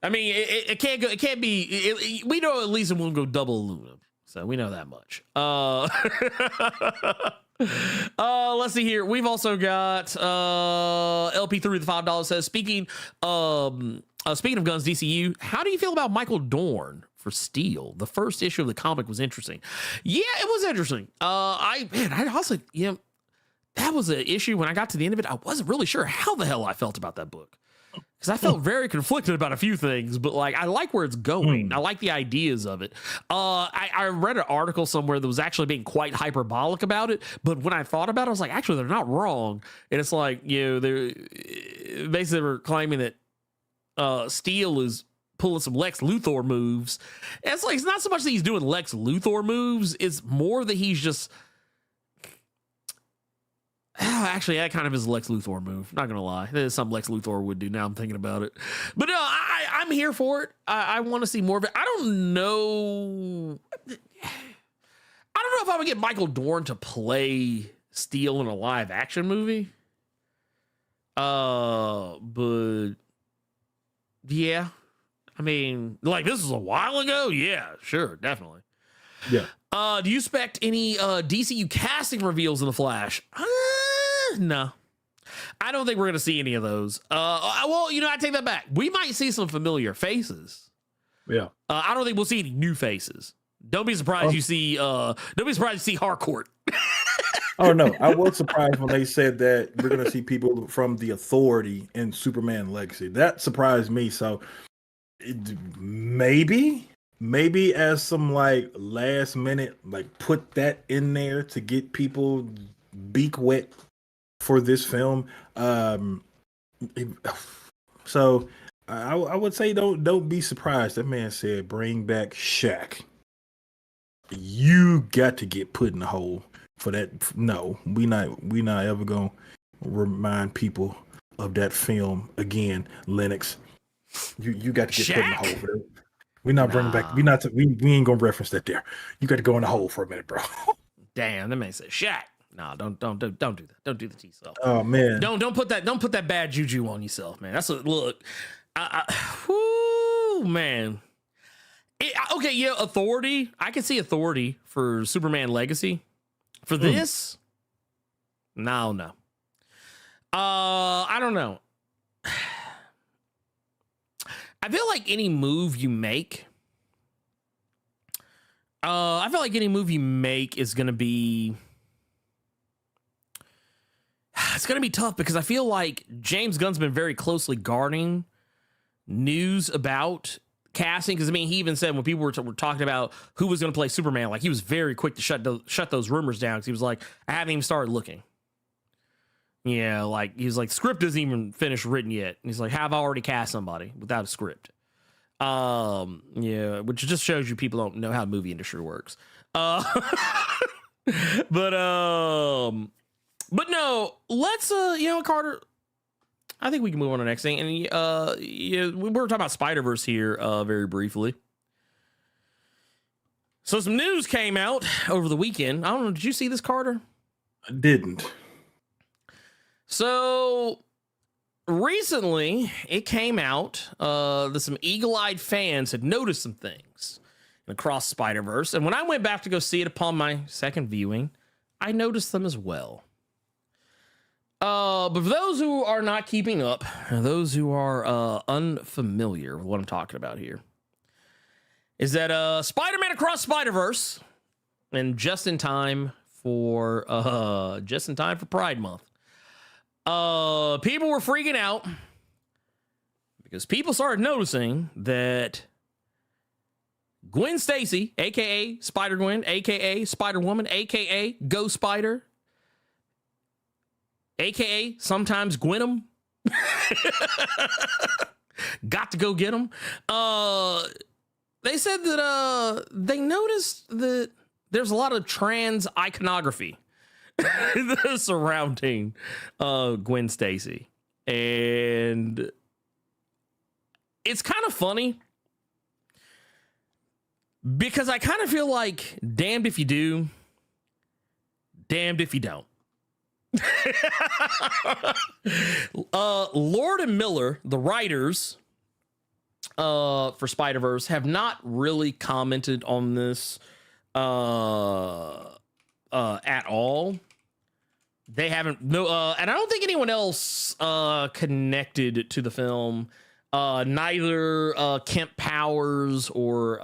I mean, it can't be. We know at least it won't go double aluminum, so we know that much. Let's see here. We've also got LP3 with $5 says, speaking Speaking of guns, DCU, how do you feel about Michael Dorn for Steel? The first issue of the comic was interesting. Yeah, it was interesting. I also, that was an issue when I got to the end of it. I wasn't really sure how the hell I felt about that book because I felt very conflicted about a few things, but like I like where it's going. I like the ideas of it. I read an article somewhere that was actually being quite hyperbolic about it, but when I thought about it, I was like, actually, they're not wrong. And it's like, they're basically were claiming that Steel is pulling some Lex Luthor moves. And it's like, it's not so much that he's doing Lex Luthor moves, it's more that he's just actually that kind of is a Lex Luthor move, not gonna lie. That is something Lex Luthor would do, now I'm thinking about it. But no, I'm here for it. I want to see more of it. I don't know if I would get Michael Dorn to play Steel in a live action movie, but yeah, I mean, like, this was a while ago. Yeah, sure, definitely. Yeah. Do you expect any DCU casting reveals in The Flash? No. I don't think we're going to see any of those. Well, I take that back. We might see some familiar faces. Yeah. I don't think we'll see any new faces. Don't be surprised you see Harcourt. Oh no, I was surprised when they said that we're gonna see people from the Authority in Superman Legacy. That surprised me. So maybe as some like last minute, like put that in there to get people beak wet for this film. So I would say don't be surprised. That man said bring back Shaq. You got to get put in the hole for that. No, we not ever gonna remind people of that film again. Lennox, you got to get put in the hole for that. We're not bringing back. We ain't gonna reference that there. You got to go in the hole for a minute, bro. Damn, that man said Shaq. No, don't do that. Don't do the T self. Oh man, don't put that bad juju on yourself, man. That's a look. Whoo, man. Okay, yeah, Authority. I can see Authority for Superman Legacy. For this, no. I don't know. I feel like any move you make, is going to be, it's going to be tough because I feel like James Gunn's been very closely guarding news about casting. Because I mean, he even said when people were talking about who was going to play Superman, like he was very quick to shut those rumors down. Because he was like, I haven't even started looking. Yeah, like he was like, script isn't even finished written yet. And he's like, have I already cast somebody without a script? Yeah, which just shows you people don't know how the movie industry works. But no, let's Carter, I think we can move on to the next thing. And yeah, we were talking about Spider-Verse here very briefly. So some news came out over the weekend. I don't know, did you see this, Carter? I didn't. So recently it came out that some eagle-eyed fans had noticed some things across Spider-Verse. And when I went back to go see it upon my second viewing, I noticed them as well. But for those who are not keeping up, those who are unfamiliar with what I'm talking about here, is that Spider-Man Across Spider-Verse, and just in time for Pride Month, people were freaking out because people started noticing that Gwen Stacy, aka Spider-Gwen, aka Spider-Woman, aka Ghost Spider, aka sometimes Gwen'em, got to go get them. They said that they noticed that there's a lot of trans iconography surrounding Gwen Stacy, and it's kind of funny because I kind of feel like damned if you do, damned if you don't. Lord and Miller, the writers for Spider-Verse, have not really commented on this at all. They haven't, and I don't think anyone else connected to the film Neither Kemp Powers or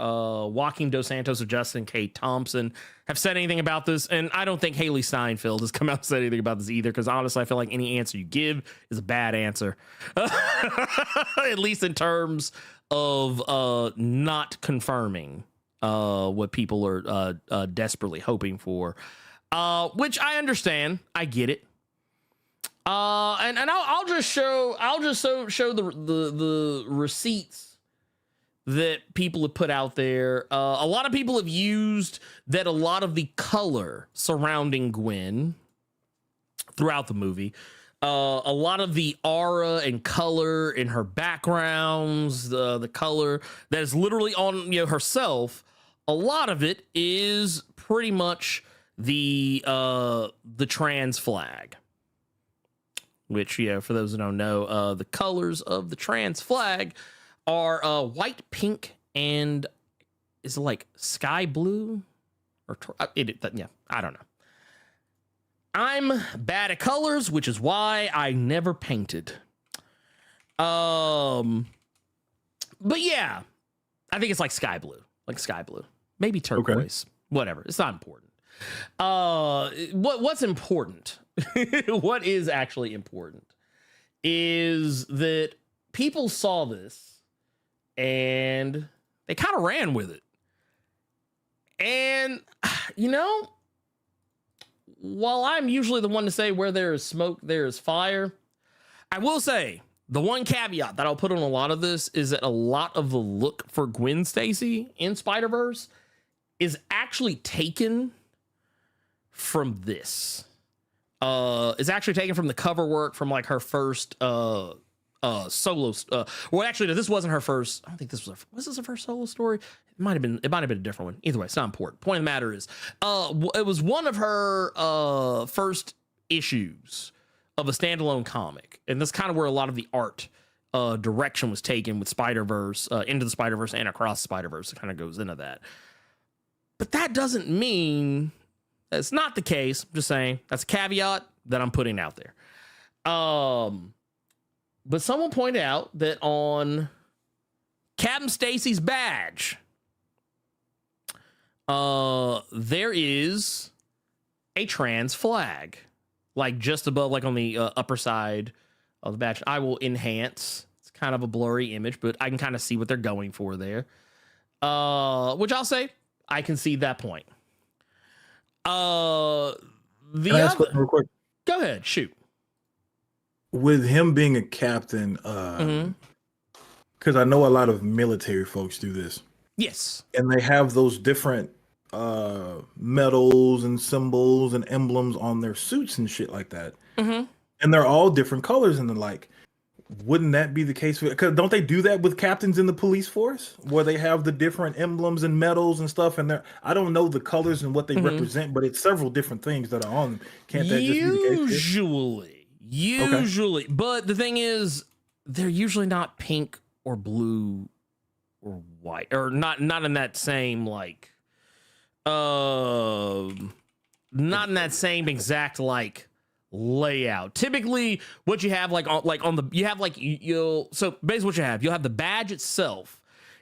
Joaquin Dos Santos or Justin K. Thompson have said anything about this, and I don't think Haley Steinfeld has come out and said anything about this either, because honestly, I feel like any answer you give is a bad answer, at least in terms of not confirming what people are desperately hoping for, which I understand. I get it. And I'll just show the receipts that people have put out there. A lot of people have used that a lot of the color surrounding Gwen throughout the movie, a lot of the aura and color in her backgrounds, the color that is literally on herself, a lot of it is pretty much the trans flag. Which, for those who don't know, the colors of the trans flag are white, pink, and is it like sky blue? Or I don't know. I'm bad at colors, which is why I never painted. But yeah, I think it's like sky blue, maybe turquoise, whatever. It's not important. What's important? What is actually important is that people saw this and they kind of ran with it. And, while I'm usually the one to say where there is smoke, there is fire, I will say the one caveat that I'll put on a lot of this is that a lot of the look for Gwen Stacy in Spider-Verse is actually taken from this. Is actually taken from the cover work from like her first solo. Well, actually, no, this wasn't her first. I don't think this was this her first solo story? It might have been a different one. Either way, it's not important. Point of the matter is, it was one of her first issues of a standalone comic, and that's kind of where a lot of the art direction was taken with Spider-Verse, Into the Spider-Verse and Across the Spider-Verse. It kind of goes into that, but that doesn't mean that's not the case. I'm just saying that's a caveat that I'm putting out there. But someone pointed out that on Captain Stacy's badge, there is a trans flag, like just above, like on the upper side of the badge. I will enhance. It's kind of a blurry image, but I can kind of see what they're going for there. Which I'll say I can see that point. Can I ask real quick? Go ahead, shoot. With him being a captain, because I know a lot of military folks do this. Yes. And they have those different medals and symbols and emblems on their suits and shit like that. Mm-hmm. And they're all different colors and the like. Wouldn't that be the case? Because don't they do that with captains in the police force, where they have the different emblems and medals and stuff? And I don't know the colors and what they represent, but it's several different things that are on them. Can't that just be the case? Usually, okay. But the thing is, they're usually not pink or blue or white, or not in that same like, not in that same exact like layout. Typically what you have so basically what you'll have the badge itself,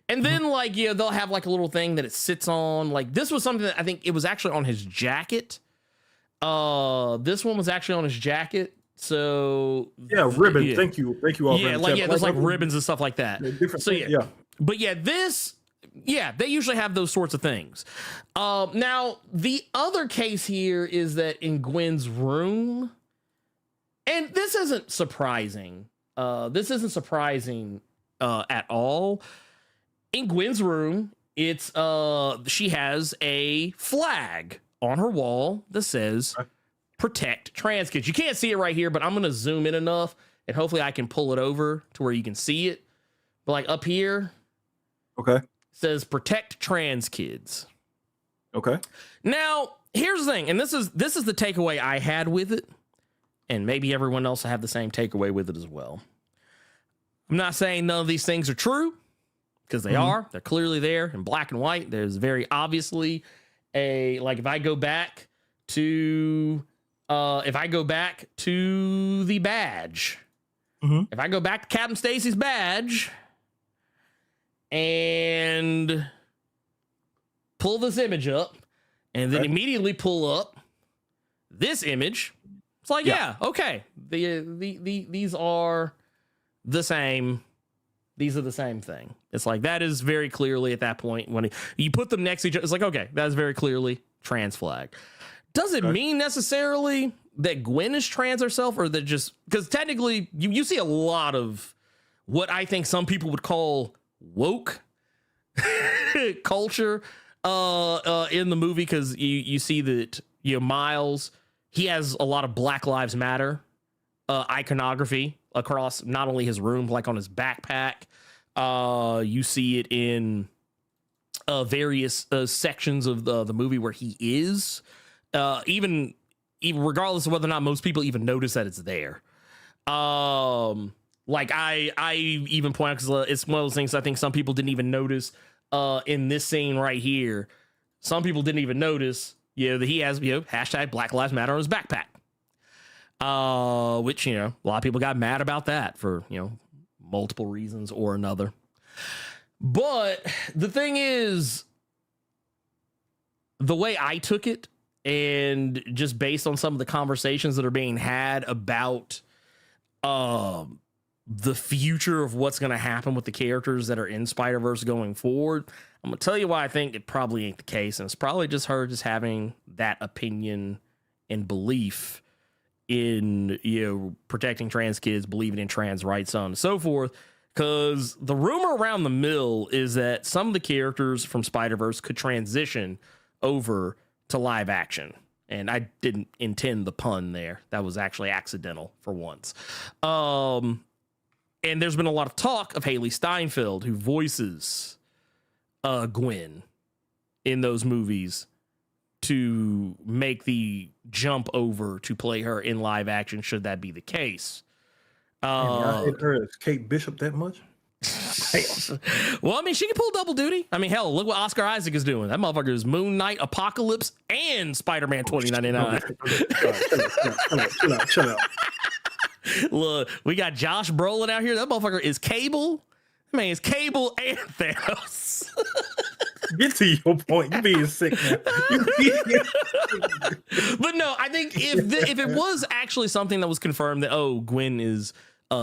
and then they'll have like a little thing that it sits on. Like this was something that I think it was actually on his jacket. This one was actually on his jacket. So ribbon. Yeah. Thank you all. There's like ribbons and stuff like that. But they usually have those sorts of things. Now the other case here is that in Gwen's room, and this isn't surprising. At all. In Gwen's room, it's she has a flag on her wall that says "Protect Trans Kids." You can't see it right here, but I'm gonna zoom in enough, and hopefully I can pull it over to where you can see it. But like up here, okay. Says "Protect Trans Kids." Okay. Now, here's the thing, and this is the takeaway I had with it, and maybe everyone else will have the same takeaway with it as well. I'm not saying none of these things are true, because they are. They're clearly there in black and white. There's very obviously if I go back to the badge, If I go back to Captain Stacy's badge and pull this image up and then immediately pull up this image, it's like, yeah, okay. These are the same. These are the same thing. It's like, that is very clearly at that point when you put them next to each other, it's like, okay, that is very clearly trans flag. Does it mean necessarily that Gwen is trans herself, or that just because technically you see a lot of what I think some people would call woke culture in the movie, because you see that, you know, Miles, he has a lot of Black Lives Matter iconography across not only his room, like on his backpack. You see it in various sections of the movie where he is, even regardless of whether or not most people even notice that it's there. Like I even point out, because it's one of those things I think some people didn't even notice in this scene right here. Some people didn't even notice, you know, that he has, you know, hashtag Black Lives Matter on his backpack. Which, you know, a lot of people got mad about that for, you know, multiple reasons or another. But the thing is, the way I took it, and just based on some of the conversations that are being had about the future of what's going to happen with the characters that are in Spider-Verse going forward, I'm going to tell you why I think it probably ain't the case. And it's probably just her just having that opinion and belief in, you know, protecting trans kids, believing in trans rights, so on and so forth. Because the rumor around the mill is that some of the characters from Spider-Verse could transition over to live action. And I didn't intend the pun there. That was actually accidental for once. And there's been a lot of talk of Haley Steinfeld, who voices Gwen in those movies, to make the jump over to play her in live action, should that be the case. I hate her as Kate Bishop that much. Well, I mean, she can pull double duty. I mean, hell, look what Oscar Isaac is doing. That motherfucker is Moon Knight, Apocalypse, and Spider-Man 2099. Chill out. Look, we got Josh Brolin out here. That motherfucker is Cable. Man, it's Cable and Thanos. Get to your point. You being sick now. But no, I think if it was actually something that was confirmed that, oh, Gwen is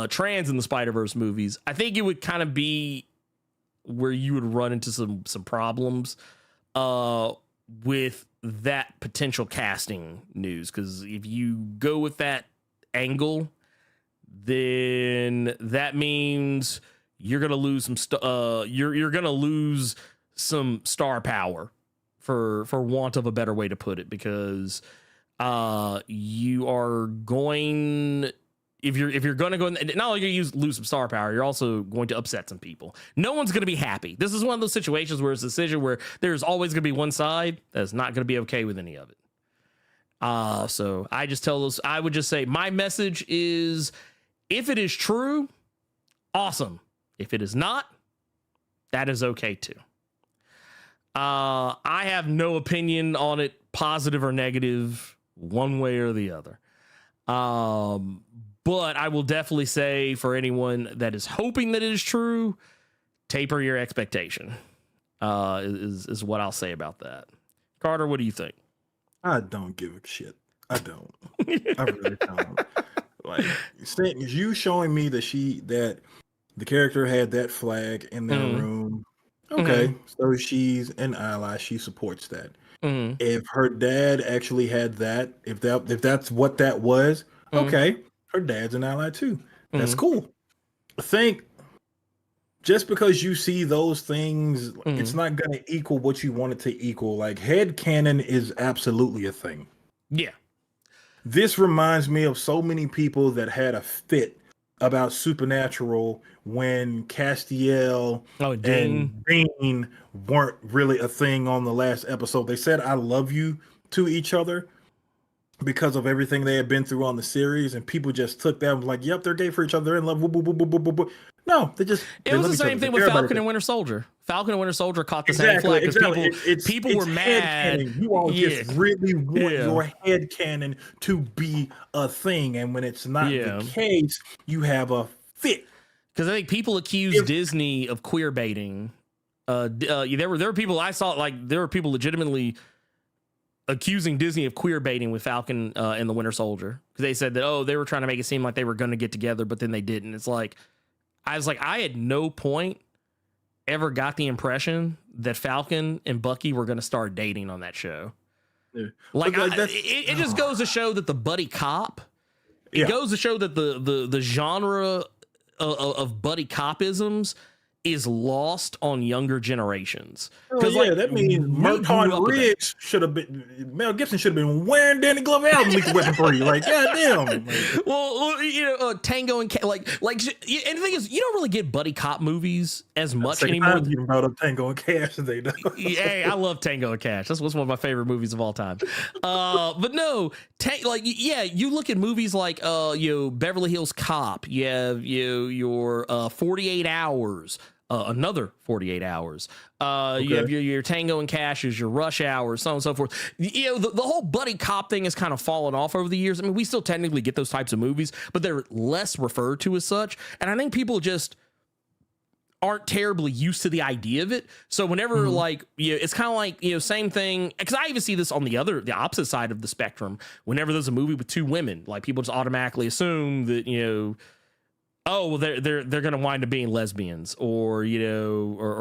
trans in the Spider-Verse movies, I think it would kind of be where you would run into some problems with that potential casting news. Because if you go with that angle, then that means you're gonna lose some you're gonna lose some star power, for want of a better way to put it, because you are going, if you're going to go, not only are you lose some star power, you're also going to upset some people. No one's going to be happy. This is one of those situations where it's a decision where there's always going to be one side that's not going to be okay with any of it. So I would just say my message is, if it is true, awesome. If it is not, that is okay too. I have no opinion on it, positive or negative, one way or the other. But I will definitely say, for anyone that is hoping that it is true, taper your expectation, is what I'll say about that. Carter, what do you think? I don't give a shit. I don't. I really don't. Like, you showing me that the character had that flag in their room. Okay, so she's an ally. She supports that. If her dad actually had that, if that's what that was, okay, her dad's an ally too. That's cool. I think just because you see those things, it's not going to equal what you want it to equal. Like, headcanon is absolutely a thing. Yeah. This reminds me of so many people that had a fit about Supernatural when Castiel and Dean weren't really a thing on the last episode. They said "I love you" to each other because of everything they had been through on the series, and people just took that and was like, "Yep, they're gay for each other. They're in love." No, they just. It was the same thing with Falcon and Winter Soldier. Falcon and Winter Soldier caught the same flag because people were mad. You all just really want your headcanon to be a thing, and when it's not the case, you have a fit. Because I think people accuse Disney of queer baiting. There were people I saw, like, there were people legitimately accusing Disney of queer baiting with Falcon and the Winter Soldier, because they said that they were trying to make it seem like they were going to get together, but then they didn't. It's like, I was like, I at no point ever got the impression that Falcon and Bucky were going to start dating on that show. Yeah. Like, it just goes to show that the buddy cop. It goes to show that the genre of buddy copisms is lost on younger generations. Because that means Merton Riggs should have been, Mel Gibson should have been wearing Danny Glover album Lethal Weapon 3. Like, goddamn. Well, Tango and and the thing is, you don't really get buddy cop movies as much anymore. You brought up Tango and Cash today, though. Yeah, I love Tango and Cash. That's one of my favorite movies of all time. But no, you look at movies like Beverly Hills Cop. You have your 48 Hours. Another 48 Hours. You have your Tango and Cashes, your Rush Hour, so on and so forth. The whole buddy cop thing has kind of fallen off over the years. I mean, we still technically get those types of movies, but they're less referred to as such. And I think people just aren't terribly used to the idea of it. So whenever it's kind of like, same thing. Because I even see this on the opposite side of the spectrum. Whenever there's a movie with two women, like, people just automatically assume that, they're going to wind up being lesbians or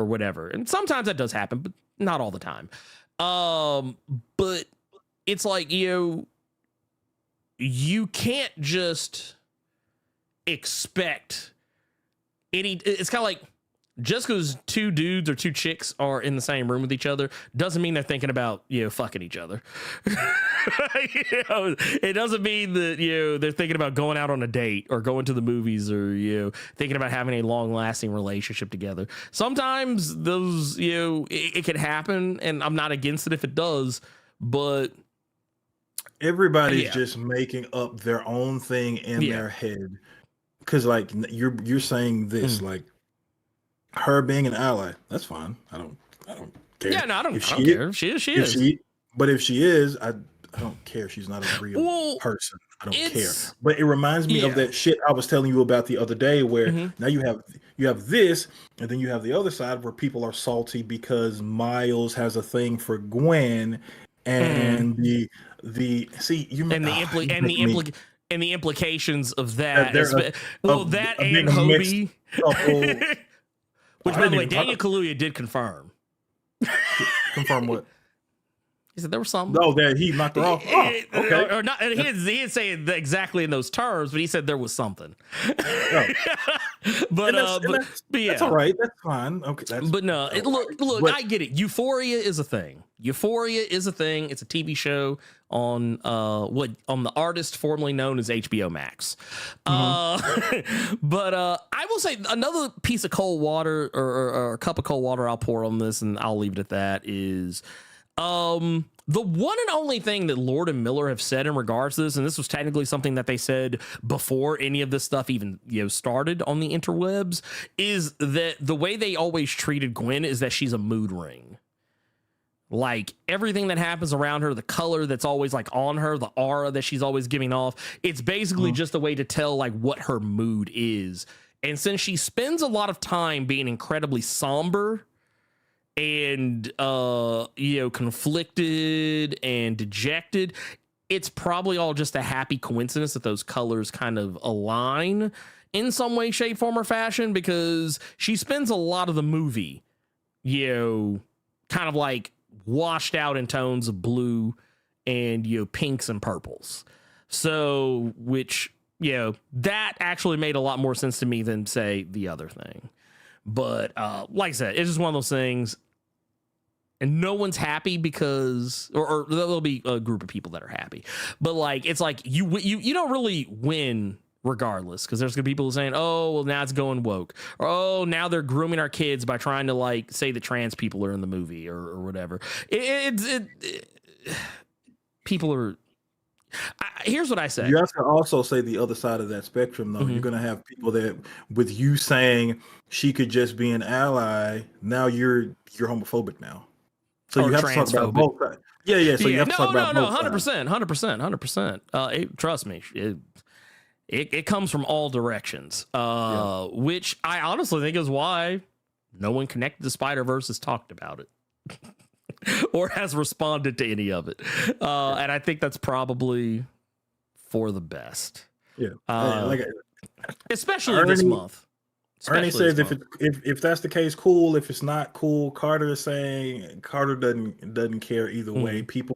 whatever. And sometimes that does happen, but not all the time. But it's like, you can't just expect it's kind of like, just because two dudes or two chicks are in the same room with each other doesn't mean they're thinking about, fucking each other. It doesn't mean that, they're thinking about going out on a date or going to the movies or, thinking about having a long lasting relationship together. Sometimes those, it can happen, and I'm not against it if it does, but everybody's just making up their own thing in their head. Cause like you're saying this, like, her being an ally, that's fine. I don't care. Yeah, no, I don't care. She is. But if she is, I don't care. She's not a real person. I don't care. But it reminds me of that shit I was telling you about the other day, where now you have this, and then you have the other side where people are salty because Miles has a thing for Gwen, and the implications of that. And Hobie. Which, by the way, Daniel Kaluuya did confirm. Confirm what? He said there was something. No, that he knocked her off. Oh, okay. Or not. He didn't say it exactly in those terms, but he said there was something. Oh. But that's all right. That's fine. Okay. But no, look, I get it. Euphoria is a thing. It's a TV show on the artist formerly known as HBO Max. But I will say another piece of cold water or a cup of cold water I'll pour on this, and I'll leave it at that, is the one and only thing that Lord and Miller have said in regards to this, and this was technically something that they said before any of this stuff even started on the interwebs, is that the way they always treated Gwen is that she's a mood ring. Like, everything that happens around her, the color that's always like on her, the aura that she's always giving off, it's basically just a way to tell like what her mood is. And since she spends a lot of time being incredibly somber and conflicted and dejected, it's probably all just a happy coincidence that those colors kind of align in some way, shape, form, or fashion, because she spends a lot of the movie kind of like washed out in tones of blue and pinks and purples. So which that actually made a lot more sense to me than, say, the other thing. But like I said, it's just one of those things, and no one's happy because, or there'll be a group of people that are happy, but like, it's like you don't really win regardless, because there's gonna be people saying, oh, well, now it's going woke, or oh, now they're grooming our kids by trying to like say that trans people are in the movie or whatever. People are, Here's what I say. You have to also say the other side of that spectrum, though. You're going to have people that, with you saying she could just be an ally, now you're homophobic now. So you have to talk about both sides. Yeah. So you have to talk about both sides. 100%. Trust me, it comes from all directions. Which I honestly think is why no one connected to Spider-Verse has talked about it. Or has responded to any of it. And I think that's probably for the best. Yeah. Especially this month. Ernie says if that's the case, cool. If it's not cool, Carter is saying Carter doesn't care either way. People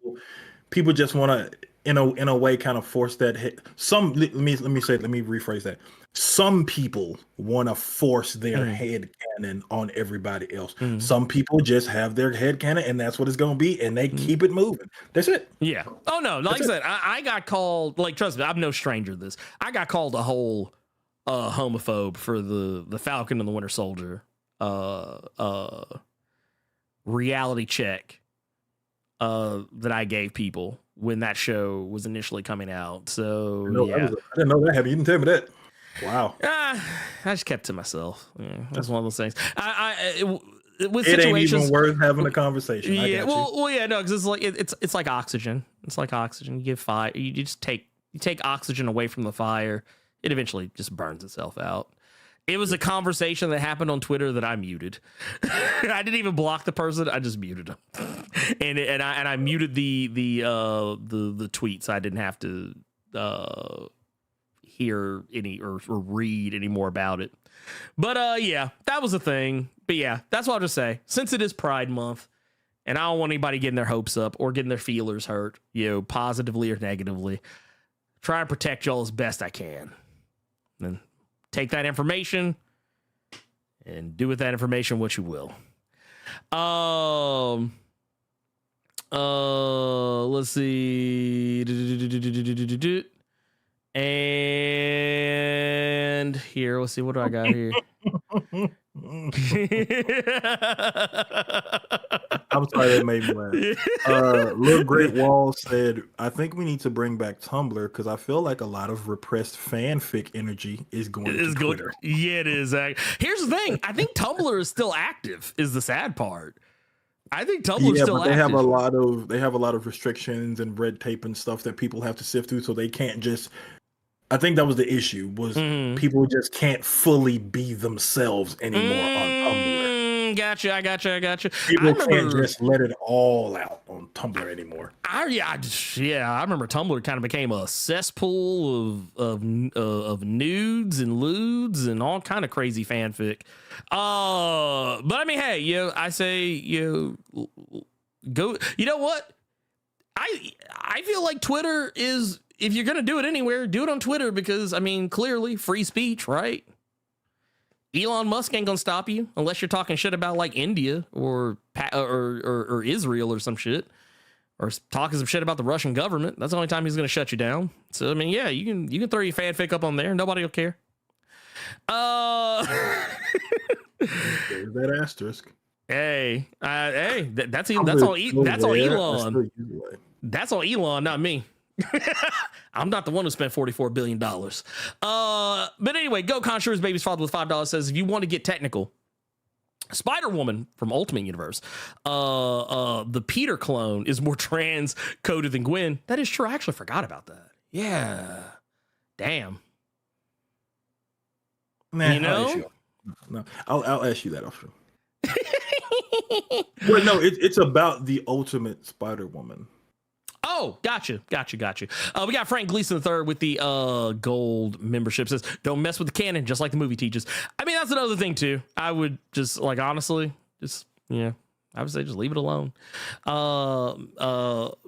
just want to in a way kind of force that hit. Let me rephrase that. Some people want to force their head canon on everybody else. Some people just have their head canon, and that's what it's going to be, and they keep it moving. That's it. Yeah. Oh no, like I said, I got called. Like, trust me, I'm no stranger to this. I got called a whole homophobe for the Falcon and the Winter Soldier reality check that I gave people when that show was initially coming out. So I didn't know that. You didn't tell me that. Wow. I just kept to myself. Yeah, that's one of those things. With it situations, ain't even worth having a conversation. Yeah. No, because it's like oxygen. It's like oxygen. You give fire. You just take oxygen away from the fire. It eventually just burns itself out. It was a conversation that happened on Twitter that I muted. I didn't even block the person. I just muted them, and I muted the tweets. I didn't have to hear any or read any more about it. But yeah, that was a thing. But yeah, that's what I'll just say. Since it is Pride Month, and I don't want anybody getting their hopes up or getting their feelers hurt, positively or negatively, try and protect y'all as best I can. And take that information and do with that information what you will. Let's see. And here, let's see, what do I got here? I'm sorry, that made me laugh. Little Great Wall said, I think we need to bring back Tumblr because I feel like a lot of repressed fanfic energy is going to Twitter. Yeah, it is. Here's the thing. I think Tumblr is still active, is the sad part. I think Tumblr is still active. They have a lot of restrictions and red tape and stuff that people have to sift through, so they can't just. I think that was the issue, was people just can't fully be themselves anymore on Tumblr. Gotcha. I gotcha. People can't just let it all out on Tumblr anymore. I remember Tumblr kind of became a cesspool of nudes and lewds and all kind of crazy fanfic. But I mean, hey, I say, go. You know what? I feel like Twitter is. If you're going to do it anywhere, do it on Twitter because, I mean, clearly free speech, right? Elon Musk ain't going to stop you unless you're talking shit about like India or Israel or some shit, or talking some shit about the Russian government. That's the only time he's going to shut you down. So, I mean, yeah, you can throw your fanfic up on there. Nobody will care. There's that asterisk. Hey, that's all Elon. That's all Elon, not me. I'm not the one who spent $44 billion. But anyway, Go Consur's Baby's Father with $5 says, if you want to get technical, Spider-Woman from Ultimate Universe, the Peter clone is more trans coded than Gwen. That is true. I actually forgot about that. Yeah. Damn. Man, I'll ask you that off. Well, no, it's about the Ultimate Spider-Woman. Oh, gotcha. We got Frank Gleason III with the gold membership. Says, don't mess with the canon, just like the movie teaches. I mean, that's another thing, too. I would just, like, honestly, I would say just leave it alone.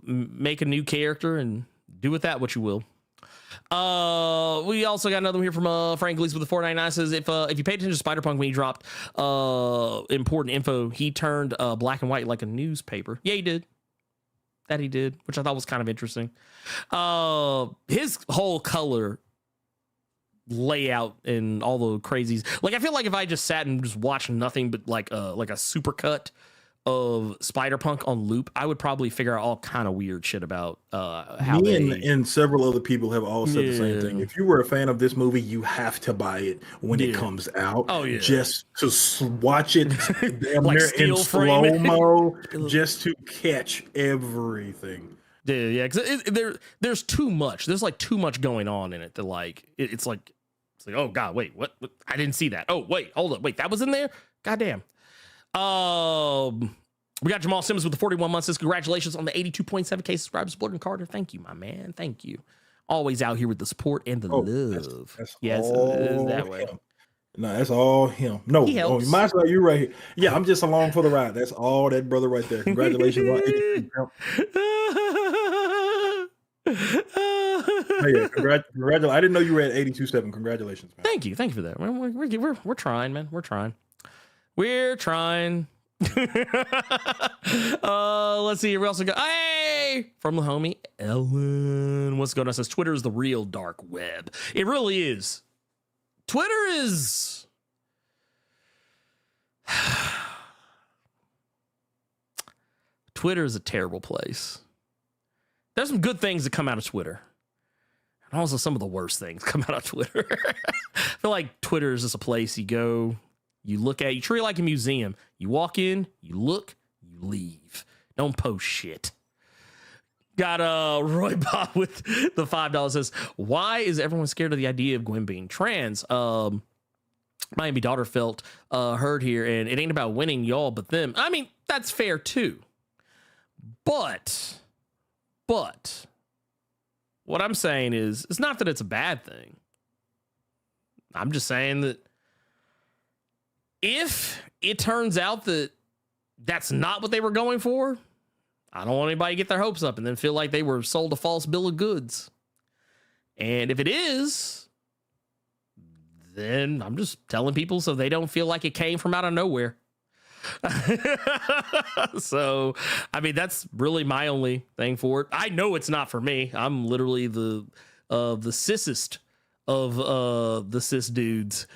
Make a new character and do with that what you will. We also got another one here from Frank Gleason with the $4.99. Says, if you paid attention to Spider-Punk when he dropped important info, he turned black and white like a newspaper. Yeah, he did. That he did, which I thought was kind of interesting. His whole color layout and all the crazies. Like, I feel like if I just sat and just watched nothing but like a super cut of Spider-Punk on loop, I would probably figure out all kind of weird shit about how and several other people have all said the same thing. If you were a fan of this movie, you have to buy it when it comes out. Oh yeah, just to watch it damn like near in slow mo, just to catch everything. Yeah, because there's too much. There's like too much going on in it that like it's like oh god, wait, what? I didn't see that. Oh wait, hold up, wait, that was in there. Goddamn. We got Jamal Simmons with the 41 months. Says congratulations on the 82.7K subscribers. Blerd Carter, thank you, my man. Thank you. Always out here with the support and the love. That's yes, that way. Him. No, that's all him. No, you might as well. You right here. Yeah, I'm just along for the ride. That's all that brother right there. Congratulations on 82. Yeah, congratulations. I didn't know you were at 82.7. Congratulations, man. Thank you for that. We're trying, man. We're trying. Let's see. We also got from the homie Ellen. What's going on? Says Twitter is the real dark web. It really is. Twitter is. Twitter is a terrible place. There's some good things that come out of Twitter. And also some of the worst things come out of Twitter. I feel like Twitter is just a place you go, you look at, you treat it like a museum. You walk in, you look, you leave. Don't post shit. Got Roy Bob with the $5 says, why is everyone scared of the idea of Gwen being trans? Miami daughter felt heard here, and it ain't about winning y'all but them. I mean, that's fair too. But what I'm saying is, it's not that it's a bad thing. I'm just saying that if it turns out that that's not what they were going for, I don't want anybody to get their hopes up and then feel like they were sold a false bill of goods. And if it is, then I'm just telling people so they don't feel like it came from out of nowhere. So, I mean, that's really my only thing for it. I know it's not for me. I'm literally the cissest of the cis dudes.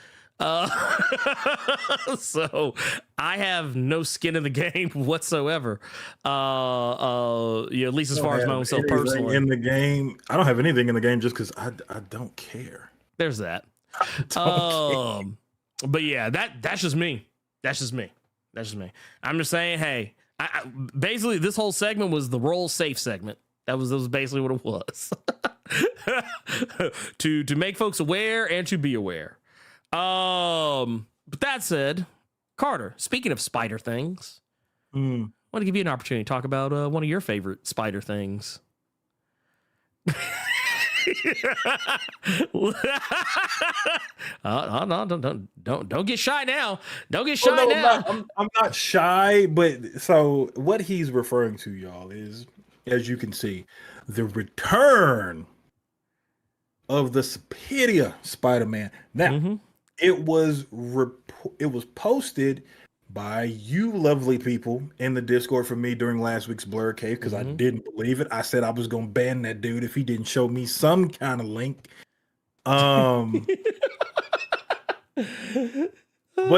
So I have no skin in the game whatsoever. At least as far as my own self personally. In the game, I don't have anything in the game just because I don't care. There's that. But yeah, that's just me. That's just me. I'm just saying, hey, I basically this whole segment was the roll safe segment. That was basically what it was. to make folks aware and to be aware. But that said, Carter, speaking of spider things, I want to give you an opportunity to talk about one of your favorite spider things. No, don't get shy now. Don't get shy now. I'm not shy, but so what he's referring to, y'all, is, as you can see, the return of the Superior Spider-Man. Now, it was posted by you lovely people in the Discord for me during last week's Blerd Cave because I didn't believe it. I said I was going to ban that dude if he didn't show me some kind of link. But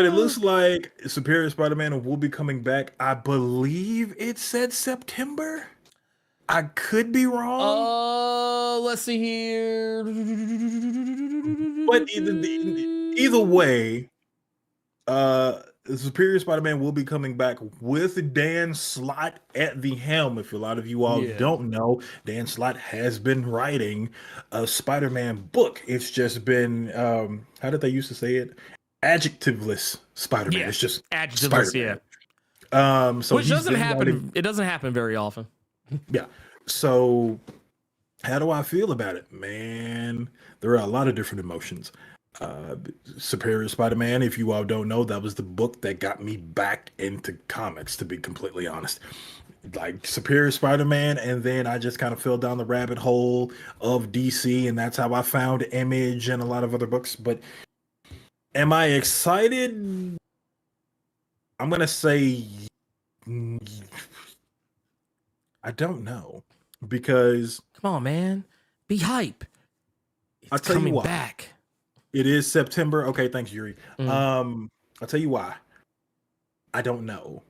it looks like Superior Spider-Man will be coming back. I believe it said September. I could be wrong. Let's see here. But either way, Superior Spider-Man will be coming back with Dan Slott at the helm. If a lot of you all don't know, Dan Slott has been writing a Spider-Man book. It's just been, how did they used to say it? Adjectiveless Spider-Man. Yeah, it's just adjectiveless, Spider-Man. So which doesn't happen. It doesn't happen very often. Yeah. So how do I feel about it? Man, there are a lot of different emotions. Superior Spider-Man, if you all don't know, that was the book that got me back into comics, to be completely honest. Like Superior Spider-Man, and then I just kind of fell down the rabbit hole of DC, and that's how I found Image and a lot of other books. But am I excited? I'm gonna say I don't know, because come on, man, be hype. I'll tell you why. Back. It is September. Okay, thanks, Yuri. I'll tell you why. I don't know.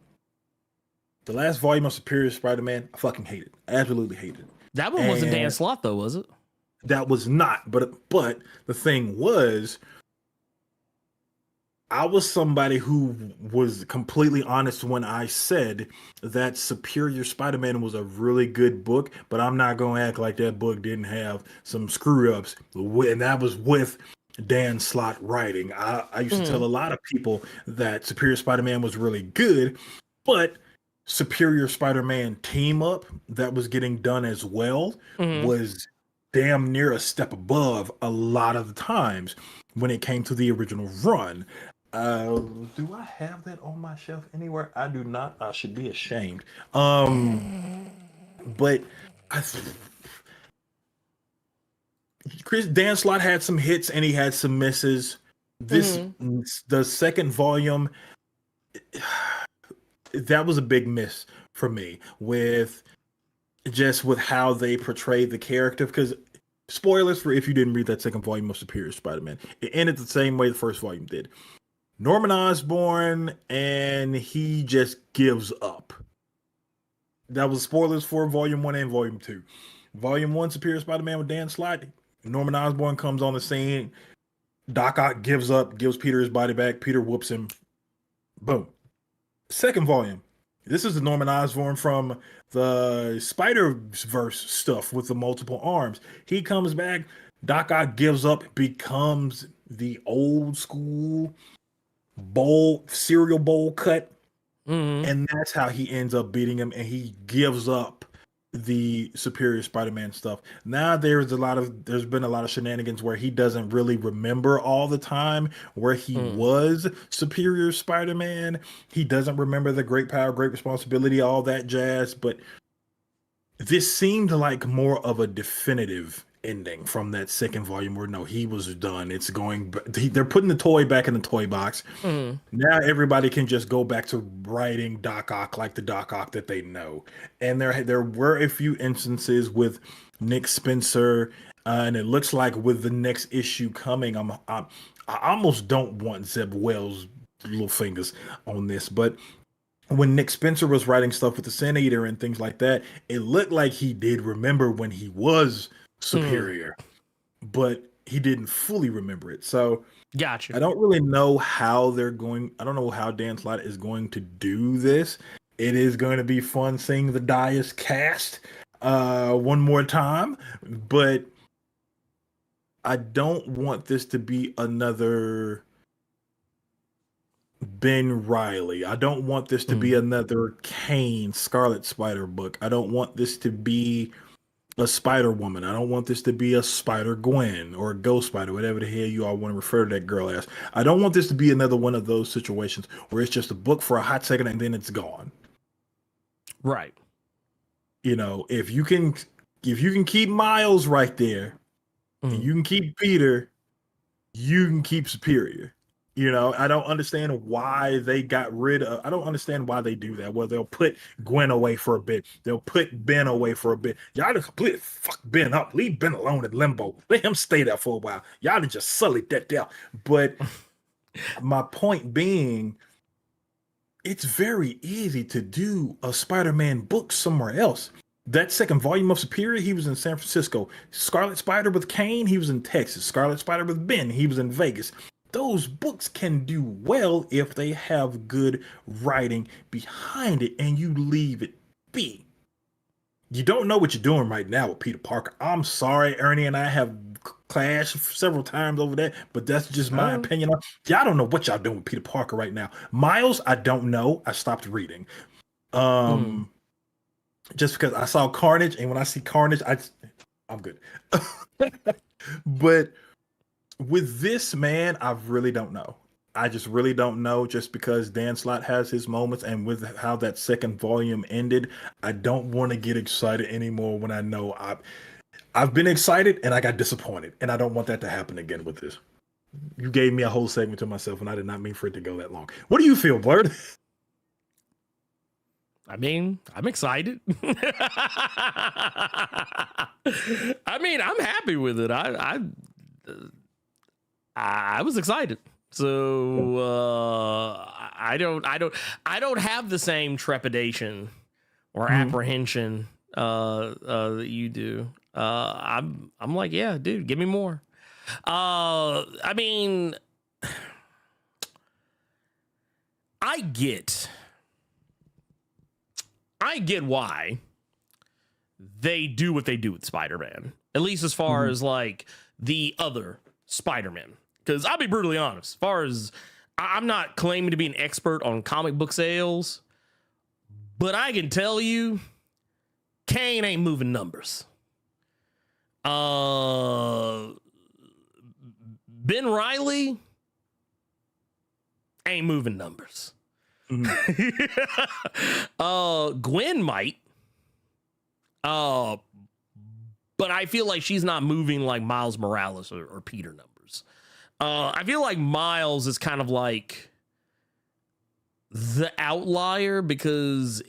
The last volume of Superior Spider-Man, I fucking hate it. I absolutely hate it. That one wasn't Dan Slott though, was it? That was not. But the thing was, I was somebody who was completely honest when I said that Superior Spider-Man was a really good book, but I'm not going to act like that book didn't have some screw-ups. And that was with Dan Slott writing. I used to tell a lot of people that Superior Spider-Man was really good, but Superior Spider-Man team-up that was getting done as well was damn near a step above a lot of the times when it came to the original run. Do I have that on my shelf anywhere? I do not. I should be ashamed. But Dan Slott had some hits and he had some misses. The second volume, that was a big miss for me with how they portrayed the character. Because spoilers for if you didn't read that second volume of Superior Spider-Man, it ended the same way the first volume did. Norman Osborn, and he just gives up. That was spoilers for Volume 1 and Volume 2. Volume 1, Superior Spider-Man with Dan Slott. Norman Osborn comes on the scene. Doc Ock gives up, gives Peter his body back. Peter whoops him. Boom. Second volume. This is the Norman Osborn from the Spider-Verse stuff with the multiple arms. He comes back. Doc Ock gives up, becomes the old school cereal bowl cut, and that's how he ends up beating him, and he gives up the Superior Spider-Man stuff. Now there's been a lot of shenanigans where he doesn't really remember all the time where he was Superior Spider-Man. He doesn't remember the great power, great responsibility, all that jazz. But this seemed like more of a definitive ending from that second volume where no, he was done. They're putting the toy back in the toy box. Now everybody can just go back to writing Doc Ock like the Doc Ock that they know. And there were a few instances with Nick Spencer, and it looks like with the next issue coming, I almost don't want Zeb Wells' little fingers on this, but when Nick Spencer was writing stuff with the Sin Eater and things like that, it looked like he did remember when he was Superior, but he didn't fully remember it. So gotcha. I don't really know how I don't know how Dan Slott is going to do this. It is going to be fun seeing the Dias cast one more time, but I don't want this to be another Ben Reilly. I don't want this to be another Kane Scarlet Spider book. I don't want this to be a Spider-Woman. I don't want this to be a Spider-Gwen or a Ghost Spider, whatever the hell you all want to refer to that girl as. I don't want this to be another one of those situations where it's just a book for a hot second and then it's gone. Right. You know, if you can keep Miles right there, and you can keep Peter, you can keep Superior. You know, I don't understand why they got rid of. I don't understand why they do that. Well, they'll put Gwen away for a bit. They'll put Ben away for a bit. Y'all done completely fuck Ben up. Leave Ben alone in limbo. Let him stay there for a while. Y'all done just sullied that down. But my point being, it's very easy to do a Spider-Man book somewhere else. That second volume of Superior, he was in San Francisco. Scarlet Spider with Kane, he was in Texas. Scarlet Spider with Ben, he was in Vegas. Those books can do well if they have good writing behind it and you leave it be. You don't know what you're doing right now with Peter Parker. I'm sorry, Ernie and I have clashed several times over that, but that's just my opinion. Y'all don't know what y'all doing with Peter Parker right now. Miles, I don't know. I stopped reading. Just because I saw Carnage, and when I see Carnage, I'm good. But with this, man, I really don't know. I just really don't know, just because Dan Slott has his moments, and with how that second volume ended, I don't want to get excited anymore when I know I've been excited and I got disappointed, and I don't want that to happen again with this. You gave me a whole segment to myself, and I did not mean for it to go that long. What do you feel, Blerd? I mean, I'm excited. I mean, I'm happy with it. I was excited. So I don't have the same trepidation or apprehension that you do. I'm like, yeah, dude, give me more. I mean, I get why they do what they do with Spider-Man, at least as far as like the other Spider-Man. Because I'll be brutally honest, as far as I'm not claiming to be an expert on comic book sales, but I can tell you, Kane ain't moving numbers. Ben Reilly ain't moving numbers. Gwen might. But I feel like she's not moving like Miles Morales or Peter numbers. I feel like Miles is kind of like the outlier because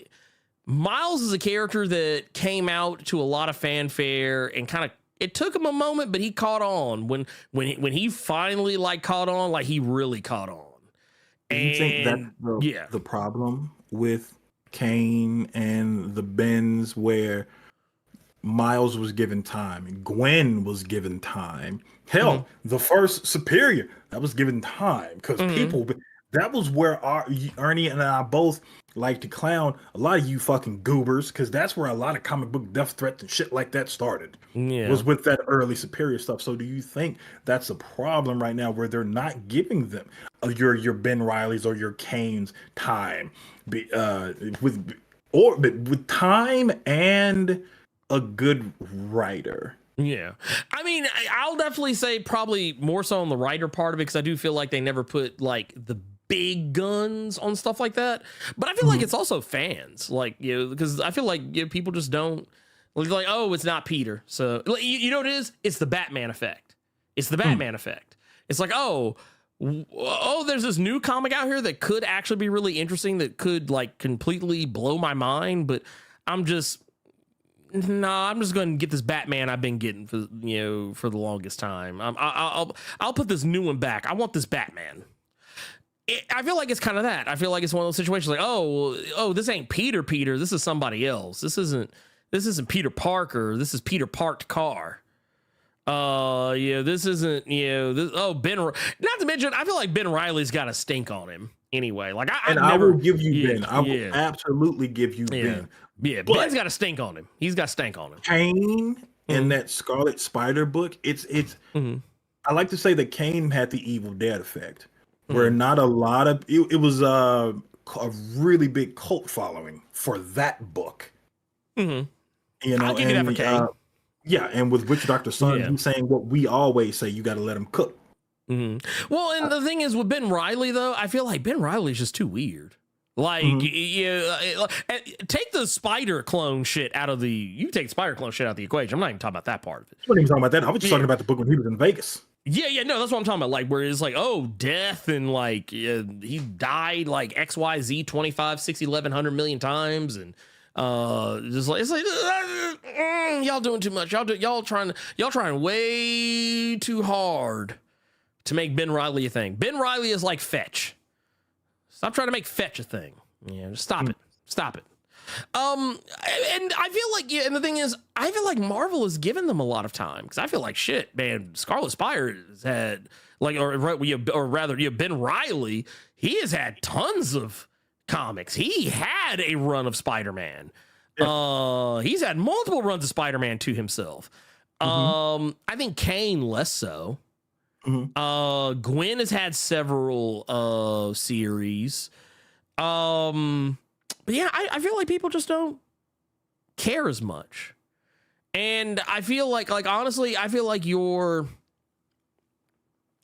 Miles is a character that came out to a lot of fanfare and kind of, it took him a moment, but he caught on when he finally like caught on, like he really caught on. Do you think that's the problem with Kane and the Bens, where Miles was given time, Gwen was given time, hell, the first Superior, that was given time because people, that was where Ernie and I both like to clown a lot of you fucking goobers, because that's where a lot of comic book death threats and shit like that started. Was with that early Superior stuff. So do you think that's a problem right now, where they're not giving them your Ben Reillys or your Kanes time, with time and a good writer? Yeah. I mean, I'll definitely say probably more so on the writer part of it, because I do feel like they never put like the big guns on stuff like that. But I feel like it's also fans, like, you know, because I feel like people just don't like, oh, it's not Peter. So you know what it is? It's the Batman effect. It's the Batman effect. It's like, oh, there's this new comic out here that could actually be really interesting, that could like completely blow my mind, but I'm just going to get this Batman I've been getting for the longest time. I'll put this new one back. I want this Batman. I feel like it's kind of that. I feel like it's one of those situations like, oh, this ain't Peter. This is somebody else. This isn't Peter Parker. This is Peter Parked car. This isn't, Ben. Not to mention, I feel like Ben Reilly's got a stink on him anyway. Like I will give you Ben. I will absolutely give you Ben. Yeah, but Ben's got a stink on him. He's got stank on him. Kane in that Scarlet Spider book, it's I like to say that Kane had the Evil Dead effect, where not a lot of it was a really big cult following for that book. I'll give you that for Kane. And with Witch Doctor Son, he's saying what we always say: you got to let him cook. Well, and the thing is with Ben Reilly, though, I feel like Ben Reilly's just too weird. Like, take the spider clone shit out of the. You take spider clone shit out of the equation. I'm not even talking about that part of it. I wasn't even talking about that. I was just talking about the book when he was in Vegas. No, that's what I'm talking about. Like, where it's like, oh, death, and like he died like XYZ 25, 60, 1100 million times, and just like it's like y'all doing too much. Y'all trying way too hard to make Ben Reilly a thing. Ben Reilly is like Fetch. Stop trying to make Fetch a thing. Just stop it. Stop it. And I feel like, and the thing is, I feel like Marvel has given them a lot of time, because I feel like shit, man. Scarlet Spider has had like, or rather, Ben Reilly. He has had tons of comics. He had a run of Spider-Man. He's had multiple runs of Spider-Man to himself. I think Kane less so. Gwen has had several series. But yeah, I feel like people just don't care as much. And I feel like honestly, I feel like you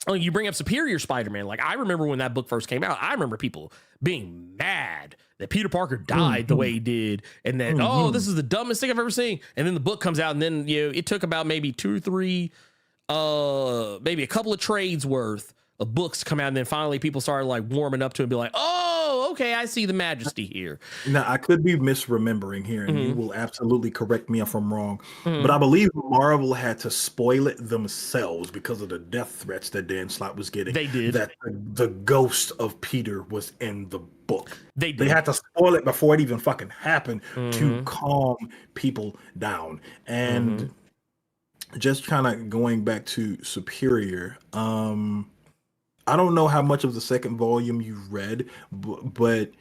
bring up Superior Spider-Man. Like, I remember when that book first came out, I remember people being mad that Peter Parker died the way he did, and that, oh, this is the dumbest thing I've ever seen. And then the book comes out, and then, it took about maybe 2 or 3, maybe a couple of trades worth of books to come out, and then finally people started like warming up to it and be like, oh, okay, I see the majesty here. Now, I could be misremembering here, and you will absolutely correct me if I'm wrong. Mhm. But I believe Marvel had to spoil it themselves because of the death threats that Dan Slott was getting. They did. That the ghost of Peter was in the book. They did. They had to spoil it before it even fucking happened to calm people down. And just kind of going back to Superior, I don't know how much of the second volume you've read, but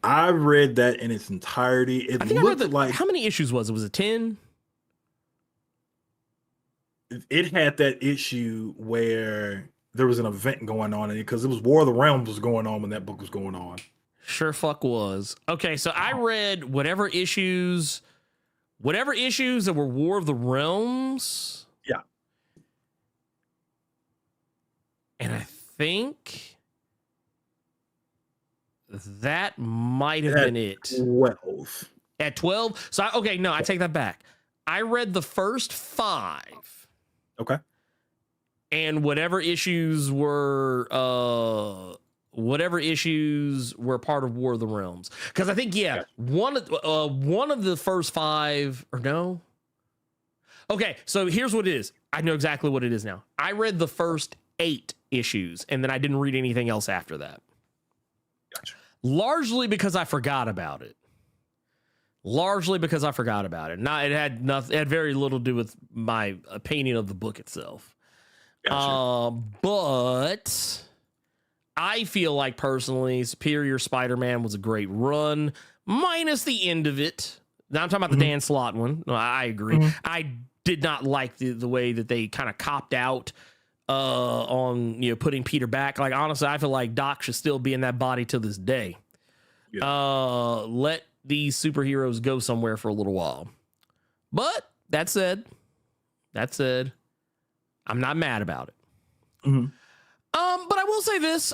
I read that in its entirety. It I think looked I read like how many issues was it? Was it 10? it had that issue where there was an event going on in it because it was War of the Realms was going on when that book was going on. Sure fuck was. Okay, so I read whatever issues that were War of the Realms. Yeah. And I think that might have been it. 12. At 12? So, I take that back. I read the first 5. Okay. And whatever issues were part of War of the Realms. Because I think, one of the first 5, or no? Okay, so here's what it is. I know exactly what it is now. I read the first 8 issues, and then I didn't read anything else after that. Gotcha. Largely because I forgot about it. It had very little to do with my opinion of the book itself. Gotcha. But I feel like personally, Superior Spider-Man was a great run, minus the end of it. Now I'm talking about the Dan Slott one. No, I agree. I did not like the way that they kind of copped out on putting Peter back. Like, honestly, I feel like Doc should still be in that body to this day. Let these superheroes go somewhere for a little while. But that said, I'm not mad about it. But I will say this,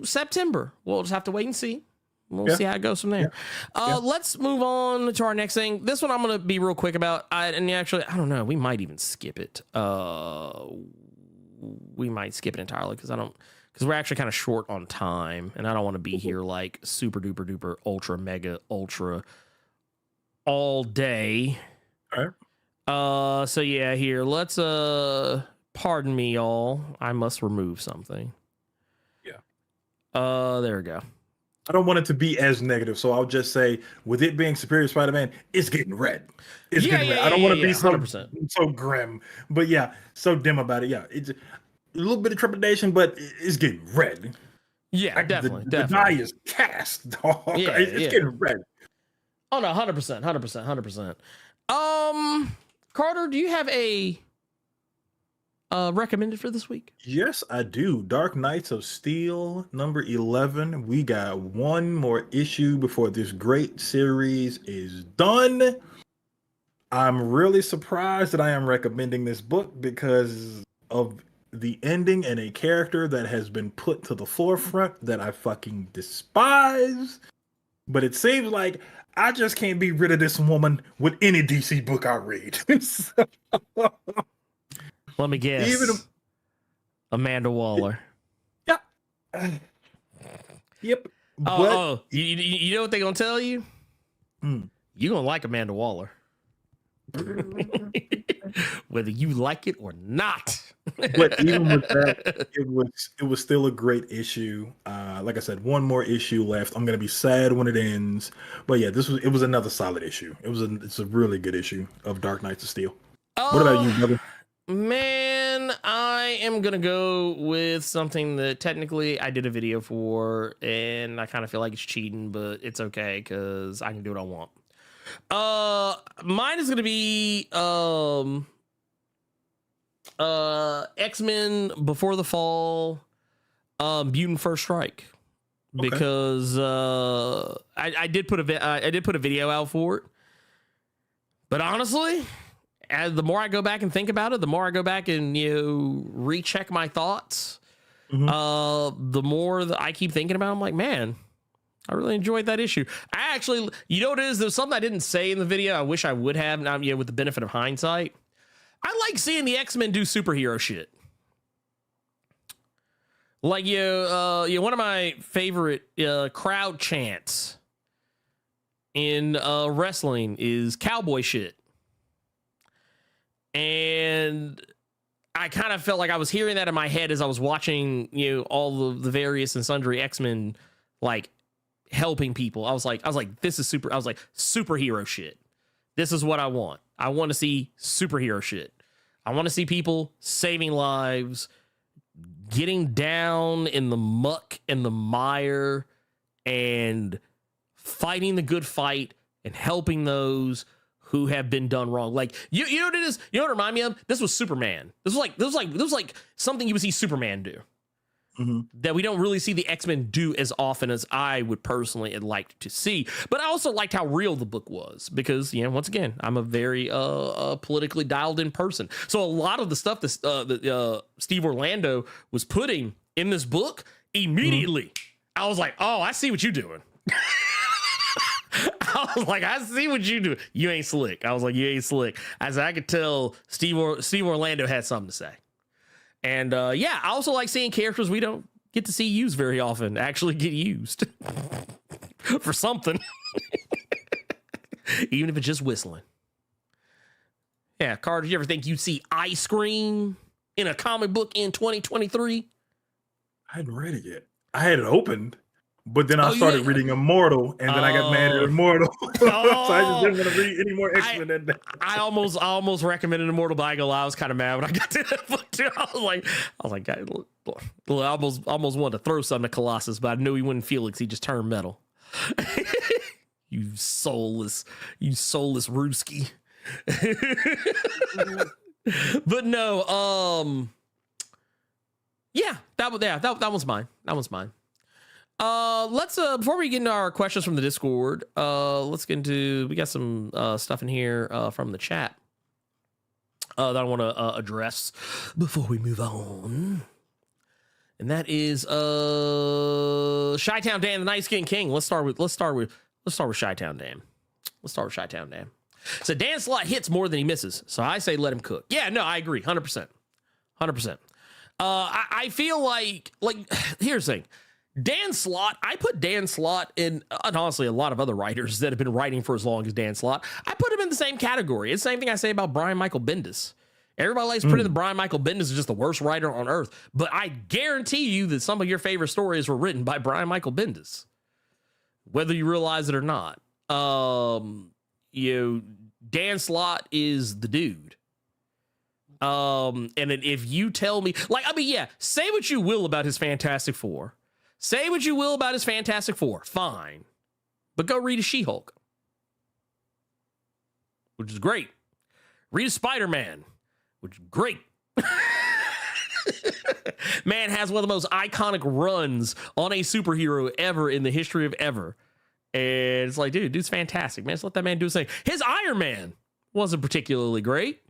September, we'll just have to wait and see. We'll see how it goes from there. Let's move on to our next thing. This one I'm going to be real quick about. I don't know. We might even skip it. We might skip it entirely because we're actually kind of short on time, and I don't want to be here like super duper duper ultra mega ultra all day. All right. So yeah, here, let's pardon me, y'all. I must remove something. Yeah. There we go. I don't want it to be as negative, so I'll just say, with it being Superior Spider-Man, it's getting red. It's getting red. I don't want to be so grim, but so dim about it. Yeah, it's a little bit of trepidation, but it's getting red. Yeah, like definitely. The die is cast, dog. Yeah, it's getting red. Oh no, 100%. Carter, do you have a recommended for this week? Yes, I do. Dark Knights of Steel, number 11. We got one more issue before this great series is done. I'm really surprised that I am recommending this book because of the ending and a character that has been put to the forefront that I fucking despise. But it seems like I just can't be rid of this woman with any DC book I read. Let me guess. Even Amanda Waller. Yeah. Yep. You know what they're going to tell you? You're going to like Amanda Waller. Whether you like it or not. But even with that, it was still a great issue. Like I said, one more issue left. I'm gonna be sad when it ends. But yeah, it was another solid issue. It's a really good issue of Dark Knights of Steel. What about you, brother? Man, I am gonna go with something that technically I did a video for, and I kind of feel like it's cheating, but it's okay because I can do what I want. Mine is gonna be X-Men Before the Fall, Mutant First Strike, because I did put a video out for it, but honestly, as the more I go back and think about it, the more I go back and recheck my thoughts, the more that I keep thinking about it, I'm like, man, I really enjoyed that issue. I actually, what it is? There's something I didn't say in the video. I wish I would have. Now, with the benefit of hindsight, I like seeing the X-Men do superhero shit. Like one of my favorite crowd chants in wrestling is cowboy shit. And I kind of felt like I was hearing that in my head as I was watching, all of the various and sundry X-Men like helping people. I was like, this is superhero shit. This is what I want. I want to see superhero shit. I want to see people saving lives, getting down in the muck and the mire and fighting the good fight and helping those who have been done wrong. Like, you know what it is? You know what it reminded me of? This was Superman. This was like something you would see Superman do. Mm-hmm. That we don't really see the X-Men do as often as I would personally have liked to see. But I also liked how real the book was because, once again, I'm a very politically dialed in person. So a lot of the stuff that Steve Orlando was putting in this book, immediately, I was like, oh, I see what you're doing. I was like, I see what you do. You ain't slick. I was like, you ain't slick. As I could tell, Steve Orlando had something to say. And I also like seeing characters we don't get to see used very often actually get used for something. Even if it's just whistling. Yeah, Carter, did you ever think you'd see Ice Cream in a comic book in 2023? I hadn't read it yet. I had it opened, but then I started reading Immortal, and then I got mad at Immortal. So I just didn't want to read any more X-Men than that. I almost recommended Immortal, but I was kind of mad when I got to that book too. I was like, guys, I almost wanted to throw something at Colossus, but I knew he wouldn't feel it because he just turned metal. You soulless Ruski. But no, that one's mine. That one's mine. Let's before we get into our questions from the Discord, let's get into, we got some stuff in here from the chat that I want to address before we move on. And that is Chi-Town Dan, the Night Skin King. Let's start with Chi-Town Dan. So Dan Slott hits more than he misses. So I say let him cook. Yeah, no, I agree. 100%. I feel like here's the thing. Dan Slott, I put Dan Slott in, and honestly, a lot of other writers that have been writing for as long as Dan Slott, I put him in the same category. It's the same thing I say about Brian Michael Bendis. Everybody likes putting the Brian Michael Bendis is just the worst writer on earth. But I guarantee you that some of your favorite stories were written by Brian Michael Bendis, whether you realize it or not. Dan Slott is the dude. And if you tell me, say what you will about his Fantastic Four. Say what you will about his Fantastic Four. Fine. But go read a She-Hulk, which is great. Read a Spider-Man, which is great. Man has one of the most iconic runs on a superhero ever in the history of ever. And it's like, dude's fantastic, man. Just let that man do his thing. His Iron Man wasn't particularly great.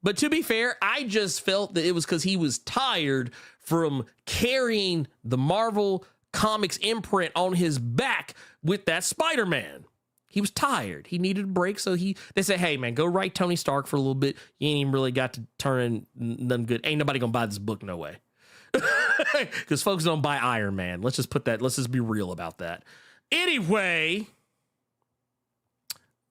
But to be fair, I just felt that it was because he was tired from carrying the Marvel Comics imprint on his back with that Spider-Man. He was tired. He needed a break. So they said, hey, man, go write Tony Stark for a little bit. You ain't even really got to turn nothing good. Ain't nobody going to buy this book, no way. Because folks don't buy Iron Man. Let's just be real about that. Anyway,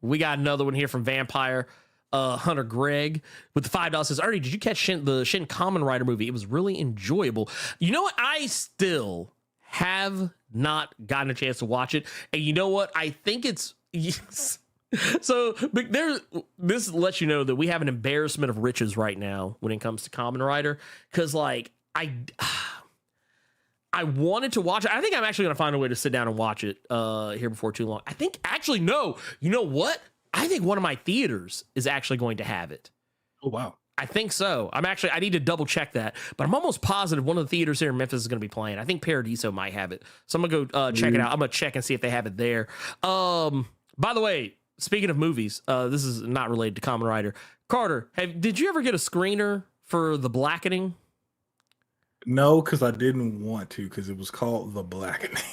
we got another one here from Vampire Hunter Greg with the $5 says, Ernie, did you catch the Shin Kamen Rider movie? It was really enjoyable. You know what? I still have not gotten a chance to watch it. And you know what? I think it's yes. So this lets you know that we have an embarrassment of riches right now when it comes to Kamen Rider. Because I wanted to watch it. I think I'm actually going to find a way to sit down and watch it here before too long. I think actually, no. You know what? I think one of my theaters is actually going to have it. Oh, wow. I think so. I need to double check that, but I'm almost positive one of the theaters here in Memphis is going to be playing. I think Paradiso might have it. So I'm going to go check it out. I'm going to check and see if they have it there. By the way, speaking of movies, this is not related to Kamen Rider. Carter, did you ever get a screener for The Blackening? No, because I didn't want to, because it was called The Blackening.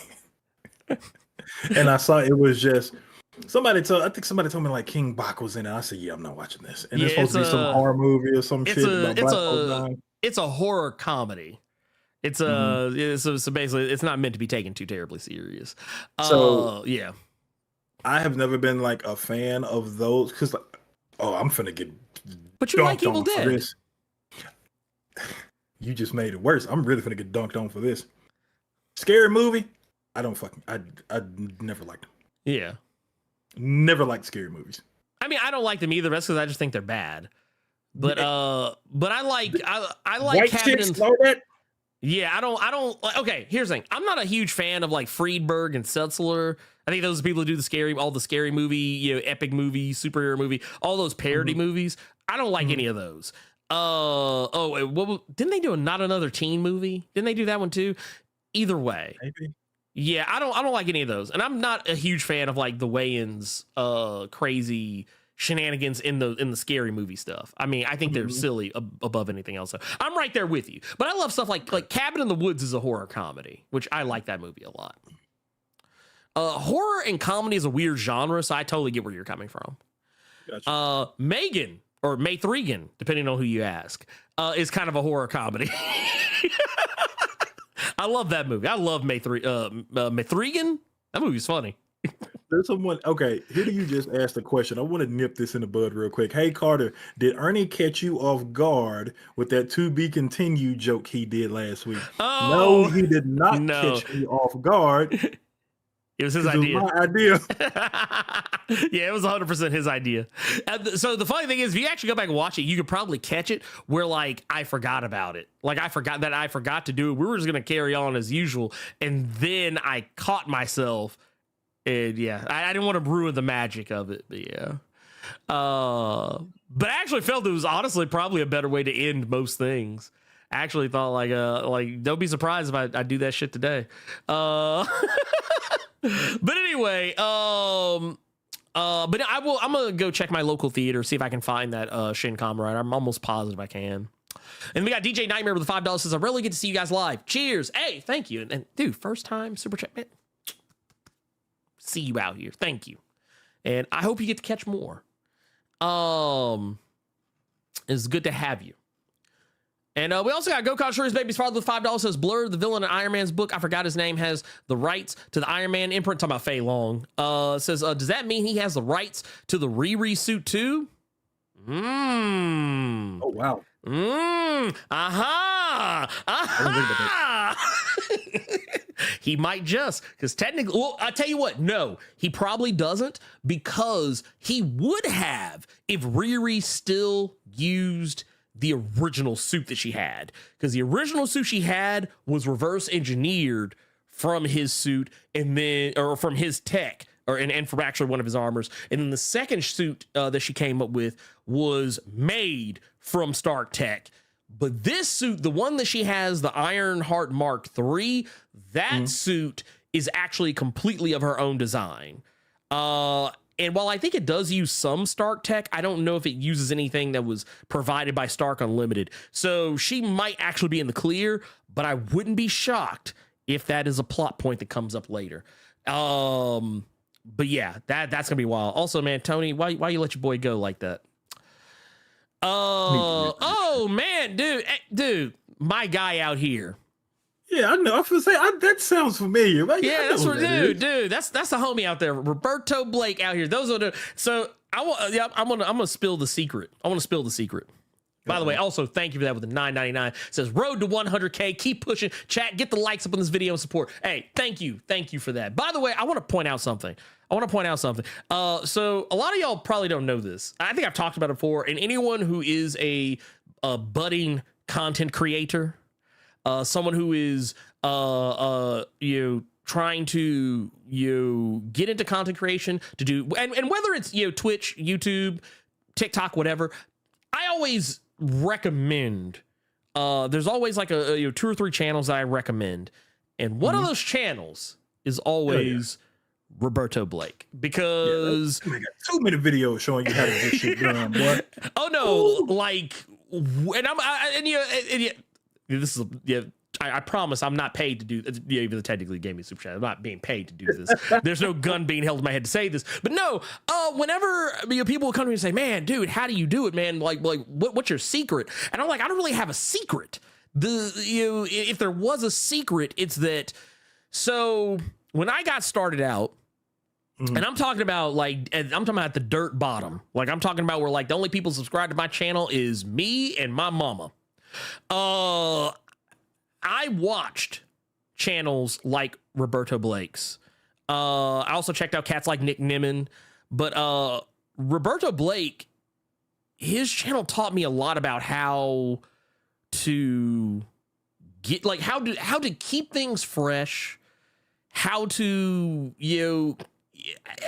And I saw it was just... I think somebody told me like King Bach was in it. I said, yeah, I'm not watching this. And it's supposed to be some horror movie or some shit. It's a horror comedy. It's so basically it's not meant to be taken too terribly serious. So yeah, I have never been like a fan of those because I'm finna get but you like dunked Evil on for Dead. this. You just made it worse. I'm really finna get dunked on for this. Scary movie. I never liked them. Yeah, never liked scary movies. I mean, I don't like them either. That's because I just think they're bad. But I like White chicks, know that? Yeah, I don't like. Okay, here's the thing. I'm not a huge fan of like Friedberg and Setzler. I think those are people who do all the scary movie, epic movie, superhero movie, all those parody movies. I don't like any of those. Didn't they do Not Another Teen movie? Didn't they do that one too? Either way. Maybe. Yeah, I don't like any of those. And I'm not a huge fan of like the Wayans crazy shenanigans in the scary movie stuff. I mean, I think they're silly above anything else. So I'm right there with you. But I love stuff like Cabin in the Woods is a horror comedy, which I like that movie a lot. Horror and comedy is a weird genre, so I totally get where you're coming from. Gotcha. Megan or Maythregan, depending on who you ask, is kind of a horror comedy. I love that movie. I love Maythregan. That movie's funny. There's someone. Okay, here you just asked a question. I want to nip this in the bud real quick. Hey Carter, did Ernie catch you off guard with that to be continued joke he did last week? Oh, no, he did not catch me off guard. It was his idea. It was my idea. Yeah, it was 100% his idea. So the funny thing is, if you actually go back and watch it, you could probably catch it where like I forgot about it. Like I forgot to do it. We were just gonna carry on as usual, and then I caught myself. And yeah, I didn't want to ruin the magic of it, but yeah. But I actually felt it was honestly probably a better way to end most things. I actually thought like don't be surprised if I do that shit today. But anyway, but I'm gonna go check my local theater, see if I can find that Shin Kamen Rider. I'm almost positive I can. And we got DJ Nightmare with the $5 says, I really get to see you guys live. Cheers. Hey, thank you. And dude, first time super chat, man. See you out here. Thank you. And I hope you get to catch more. It's good to have you. And we also got Go Contrarious Baby's father with $5 says Blerd, the villain in Iron Man's book, I forgot his name, has the rights to the Iron Man imprint. Talking about Fei Long. Says, does that mean he has the rights to the Riri suit too? Oh wow. He might just, because technically, well, I'll tell you what, no, he probably doesn't, because he would have if Riri still used the original suit that she had, because the original suit she had was reverse engineered from his suit and then, or from his tech, and from actually one of his armors. And then the second suit that she came up with was made from Stark Tech. But this suit, the one that she has, the Ironheart Mark III, that suit is actually completely of her own design. And while I think it does use some Stark tech, I don't know if it uses anything that was provided by Stark Unlimited. So she might actually be in the clear, but I wouldn't be shocked if that is a plot point that comes up later. But yeah, that's gonna be wild. Also, man, Tony, why you let your boy go like that? Oh man, dude, my guy out here. Yeah, I know. I was say that sounds familiar. Right? Yeah, that's what, dude. That's the homie out there, Roberto Blake out here. Those are the. So I'm gonna spill the secret. I want to spill the secret. By the way, also thank you for that with the $9.99. It says road to 100K. Keep pushing. Chat, get the likes up on this video and support. Hey, thank you for that. By the way, I want to point out something. So a lot of y'all probably don't know this. I think I've talked about it before. And anyone who is a budding content creator, someone who is trying to get into content creation to do, and whether it's Twitch, YouTube, TikTok, whatever, I always recommend. There's always like a 2 or 3 channels that I recommend, and one of those channels is always Roberto Blake, because we got 2 minute videos showing you how to get shit done. Boy. Oh no, I promise I'm not paid to do. Even though technically gave me a super chat, I'm not being paid to do this. There's no gun being held in my head to say this. But no, whenever people will come to me and say, "Man, dude, how do you do it, man? Like what's your secret?" And I'm like, I don't really have a secret. if there was a secret, it's that. So when I got started out, and I'm talking about the dirt bottom. Like I'm talking about where like the only people subscribed to my channel is me and my mama. I watched channels like Roberto Blake's. I also checked out cats like Nick Nimmin, but Roberto Blake, his channel taught me a lot about how to get like how to keep things fresh, how to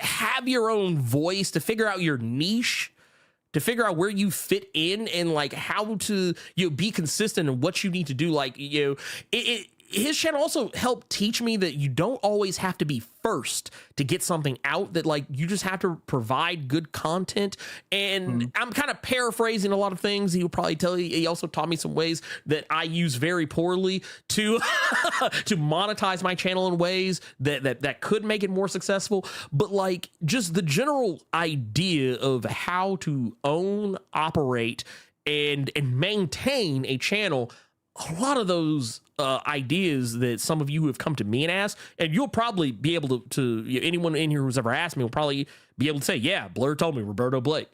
have your own voice, to figure out your niche, to figure out where you fit in, and like how to be consistent in what you need to do. Like his channel also helped teach me that you don't always have to be first to get something out, that like you just have to provide good content. And I'm kind of paraphrasing a lot of things. He'll probably tell you. He also taught me some ways that I use very poorly to to monetize my channel in ways that could make it more successful. But like just the general idea of how to own, operate, and maintain a channel, a lot of those ideas that some of you have come to me and asked, and you'll probably be able to anyone in here who's ever asked me will probably be able to say, yeah, Blerd told me, Roberto Blake.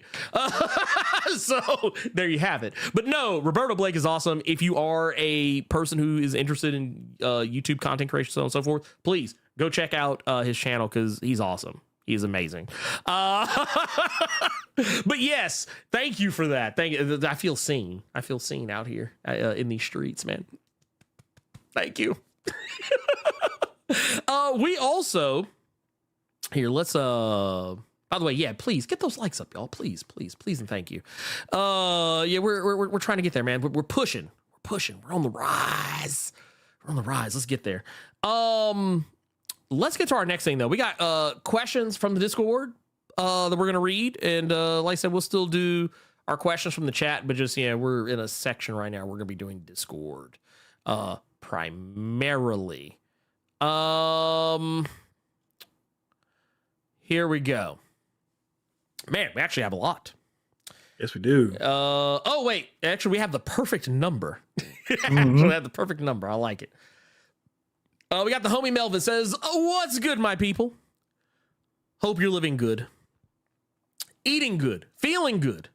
So there you have it. But no, Roberto Blake is awesome. If you are a person who is interested in YouTube content creation, so on and so forth, please go check out his channel, because he's awesome. He's amazing. But yes, thank you for that. Thank you. I feel seen. I feel seen out here in these streets, man. Thank you. We also here. Let's by the way, yeah, please get those likes up, y'all. Please, and thank you. Yeah, we're trying to get there, man. We're pushing. We're on the rise. Let's get there. Let's get to our next thing, though. We got questions from the Discord that we're going to read. And like I said, we'll still do our questions from the chat. But just, we're in a section right now. We're going to be doing Discord primarily. Here we go. Man, we actually have a lot. Yes, we do. Oh, wait. Actually, we have the perfect number. Actually, have the perfect number. I like it. We got the homie Melvin says, what's good, my people? Hope you're living good, eating good, feeling good,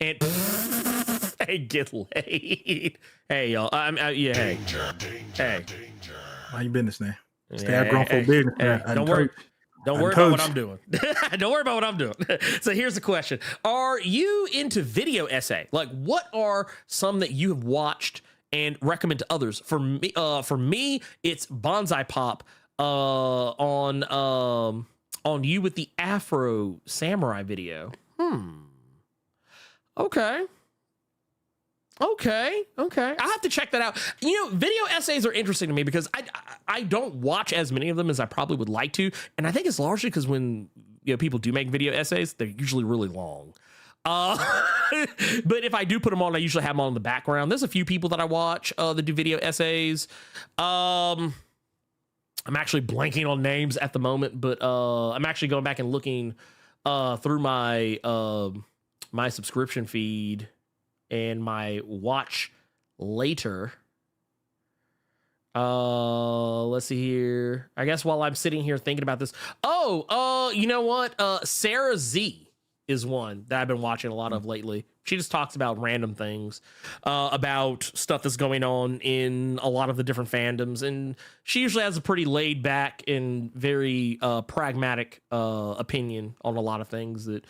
and hey, get laid. Hey, y'all. Yeah, hey. Hey. Mind your business now. Stay out grown folk business. Don't worry. Don't worry about what I'm doing. Don't worry about what I'm doing. So here's the question. Are you into video essay? Like, what are some that you have watched and recommend to others? For me, it's Bonsai Pop on You with the Afro Samurai video. Okay. I have to check that out. Video essays are interesting to me because I don't watch as many of them as I probably would like to, and I think it's largely because when people do make video essays, they're usually really long. But if I do put them on, I usually have them on in the background. There's a few people that I watch that do video essays. I'm actually blanking on names at the moment, but I'm actually going back and looking through my my subscription feed and my watch later. Let's see here. I guess while I'm sitting here thinking about this. You know what? Sarah Z is one that I've been watching a lot of lately. She just talks about random things, about stuff that's going on in a lot of the different fandoms. And she usually has a pretty laid back and very pragmatic opinion on a lot of things that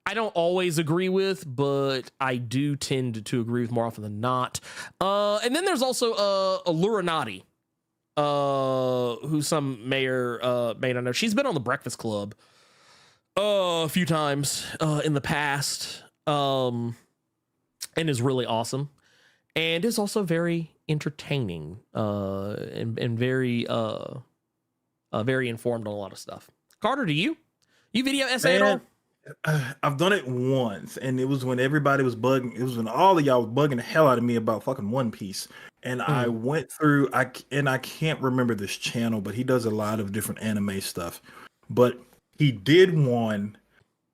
I don't always agree with, but I do tend to agree with more often than not. And then there's also Alurinati, who some may or may not know. She's been on the Breakfast Club a few times in the past, and is really awesome, and is also very entertaining and very very informed on a lot of stuff. Carter, do you video essay at all? I've done it once, and it was when everybody was bugging. It was when all of y'all was bugging the hell out of me about fucking One Piece. And I went through, I can't remember this channel, but he does a lot of different anime stuff. But he did one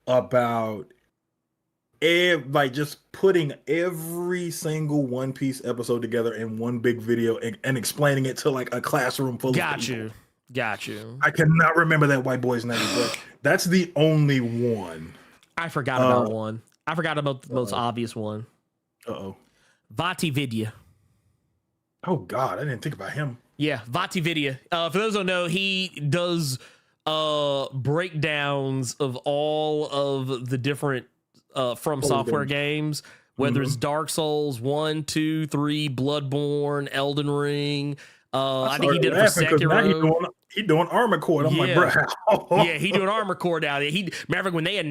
about like just putting every single One Piece episode together in one big video and explaining it to like a classroom full of people. Got you. I cannot remember that white boy's name, but that's the only one. I forgot about one. I forgot about the most obvious one. Vati Vidya. Oh God, I didn't think about him. Yeah, Vati Vidya. For those who don't know, he does breakdowns of all of the different From Software games, whether it's Dark Souls 1, 2, 3, Bloodborne, Elden Ring. I think he did it for Sekiro. He doing Armor Core. I'm like, bro. Yeah, he doing Armor Core now. Maverick, when they